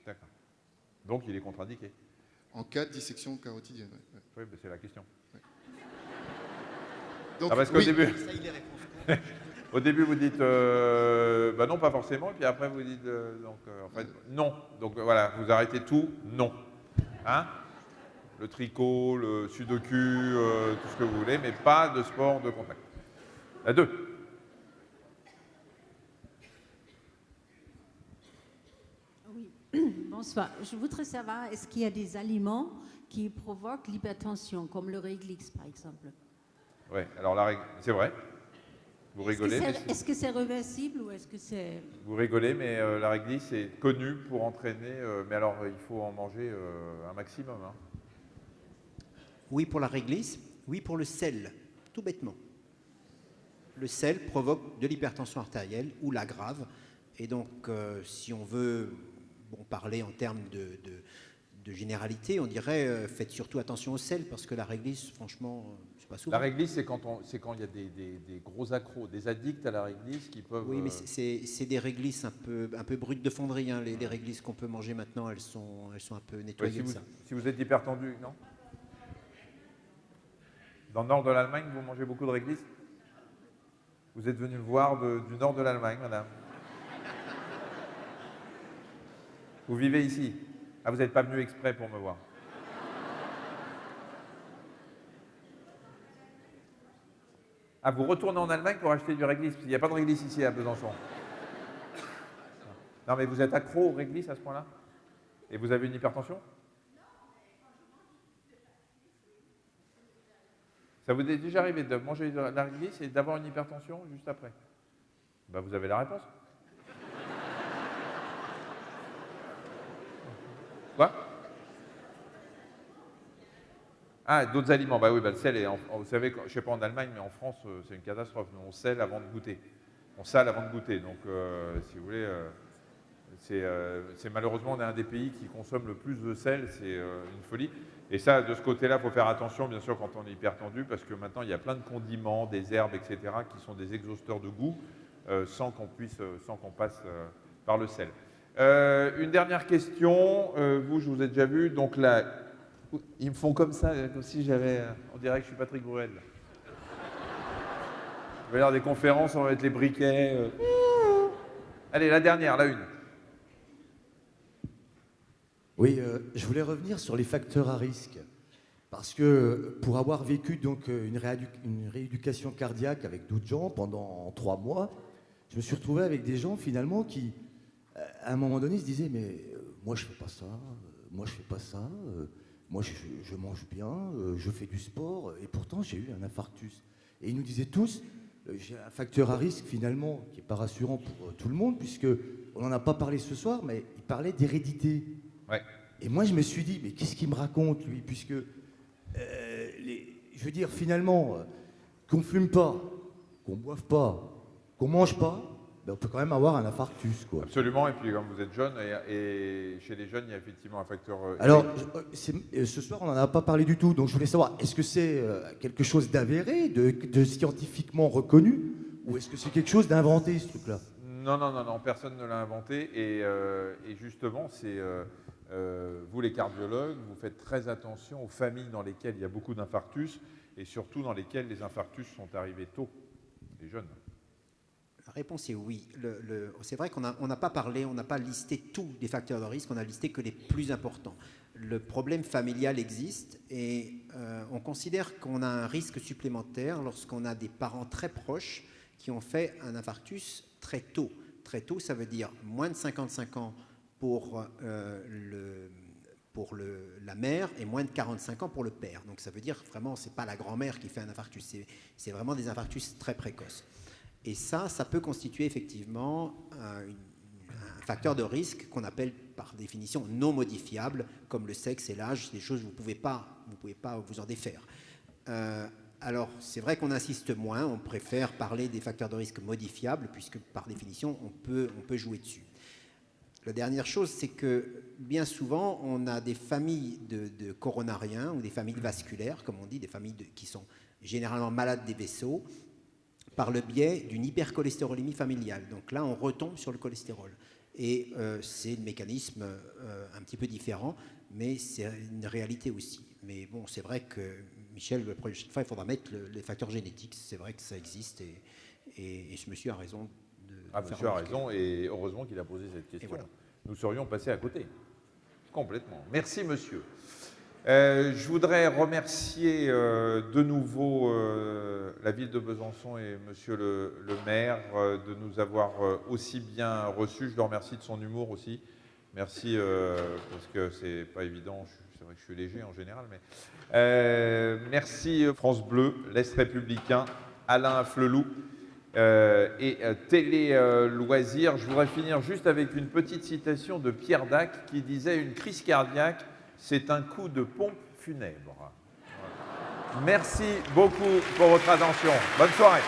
D'accord. Donc il est contre-indiqué? En cas de dissection carotidienne, oui. Oui, mais c'est la question. Ouais. Donc, parce qu'au début... Ça, il est réponse. Au début, vous dites non, pas forcément, et puis après, vous dites en fait, non. Donc voilà, vous arrêtez tout, non. Hein? Le tricot, le sudoku, tout ce que vous voulez, mais pas de sport de contact. La 2. Oui, bonsoir. Je voudrais savoir, est-ce qu'il y a des aliments qui provoquent l'hypertension, comme le réglisse, par exemple? Oui, alors c'est vrai. Vous rigolez. Est-ce que c'est réversible ou est-ce que c'est... Vous rigolez, mais la réglisse est connue pour entraîner... mais alors, il faut en manger un maximum. Hein. Oui pour la réglisse, oui pour le sel, tout bêtement. Le sel provoque de l'hypertension artérielle ou l'aggrave. Et donc, si on veut parler en termes de généralité, on dirait faites surtout attention au sel, parce que la réglisse, franchement... La réglisse, c'est quand il y a des gros accros, des addicts à la réglisse qui peuvent... Oui, mais c'est des réglisses un peu brutes de fonderie. Hein. Les réglisses qu'on peut manger maintenant, elles sont un peu nettoyées de ça. Si vous êtes hypertendu, non? Dans le nord de l'Allemagne, vous mangez beaucoup de réglisse? Vous êtes venu me voir du nord de l'Allemagne, madame? Vous vivez ici? Ah, vous n'êtes pas venu exprès pour me voir? Ah, vous retournez en Allemagne pour acheter du réglisse, parce qu'il n'y a pas de réglisse ici à Besançon. Non, mais vous êtes accro au réglisse à ce point-là? Et vous avez une hypertension? Ça vous est déjà arrivé de manger de la réglisse et d'avoir une hypertension juste après? Bah, vous avez la réponse. Quoi? Ah, d'autres aliments. Bah oui, bah, le sel, vous savez, je ne sais pas en Allemagne, mais en France, c'est une catastrophe. Nous, on sale avant de goûter. On sale avant de goûter. Donc, si vous voulez, c'est malheureusement, on est un des pays qui consomme le plus de sel. C'est une folie. Et ça, de ce côté-là, il faut faire attention, bien sûr, quand on est hyper tendu, parce que maintenant, il y a plein de condiments, des herbes, etc., qui sont des exhausteurs de goût, sans qu'on passe par le sel. Une dernière question. Vous, je vous ai déjà vu. Donc là, ils me font comme ça, comme si j'avais... On dirait que je suis Patrick Bruel. Il va y avoir des conférences, on va mettre les briquets. Allez, la dernière, la une. Oui, je voulais revenir sur les facteurs à risque. Parce que pour avoir vécu donc une rééducation cardiaque avec d'autres gens pendant 3 mois, je me suis retrouvé avec des gens finalement qui, à un moment donné, se disaient mais moi je fais pas ça, moi je fais pas ça, moi je mange bien, je fais du sport, et pourtant j'ai eu un infarctus. Et ils nous disaient tous, j'ai un facteur à risque finalement qui n'est pas rassurant pour tout le monde, puisque on n'en a pas parlé ce soir, mais il parlait d'hérédité. Ouais. Et moi je me suis dit, mais qu'est-ce qu'il me raconte lui, puisque je veux dire finalement, qu'on fume pas, qu'on boive pas, qu'on mange pas, ben on peut quand même avoir un infarctus, quoi. Absolument, et puis comme vous êtes jeune, et chez les jeunes, il y a effectivement un facteur... Alors, ce soir, on n'en a pas parlé du tout, donc je voulais savoir, est-ce que c'est quelque chose d'avéré, de scientifiquement reconnu, ou est-ce que c'est quelque chose d'inventé, ce truc-là? Non, personne ne l'a inventé, et justement, c'est... vous, les cardiologues, vous faites très attention aux familles dans lesquelles il y a beaucoup d'infarctus, et surtout dans lesquelles les infarctus sont arrivés tôt, les jeunes. La réponse est oui. C'est vrai qu'on n'a pas parlé, on n'a pas listé tous les facteurs de risque, on a listé que les plus importants. Le problème familial existe et on considère qu'on a un risque supplémentaire lorsqu'on a des parents très proches qui ont fait un infarctus très tôt. Très tôt, ça veut dire moins de 55 ans pour la mère et moins de 45 ans pour le père. Donc ça veut dire vraiment, ce n'est pas la grand-mère qui fait un infarctus, c'est vraiment des infarctus très précoces. Et ça peut constituer effectivement un facteur de risque qu'on appelle par définition non modifiable, comme le sexe et l'âge, c'est des choses que vous ne pouvez pas vous en défaire. Alors, c'est vrai qu'on insiste moins, on préfère parler des facteurs de risque modifiables, puisque par définition, on peut jouer dessus. La dernière chose, c'est que bien souvent, on a des familles de coronariens ou des familles vasculaires, comme on dit, des familles qui sont généralement malades des vaisseaux, par le biais d'une hypercholestérolémie familiale. Donc là, on retombe sur le cholestérol. Et c'est un mécanisme un petit peu différent, mais c'est une réalité aussi. Mais bon, c'est vrai que, Michel, la prochaine fois, il faudra mettre les facteurs génétiques. C'est vrai que ça existe et ce monsieur a raison de faire monsieur a raison et heureusement qu'il a posé cette question. Voilà. Nous serions passés à côté. Complètement. Merci, monsieur. Je voudrais remercier de nouveau la ville de Besançon et monsieur le maire de nous avoir aussi bien reçus. Je le remercie de son humour aussi. Merci parce que c'est pas évident. C'est vrai que je suis léger en général, mais merci France Bleu, l'Est républicain, Alain Flelou et Télé Loisirs. Je voudrais finir juste avec une petite citation de Pierre Dac qui disait « Une crise cardiaque, c'est un coup de pompe funèbre ». Merci beaucoup pour votre attention. Bonne soirée.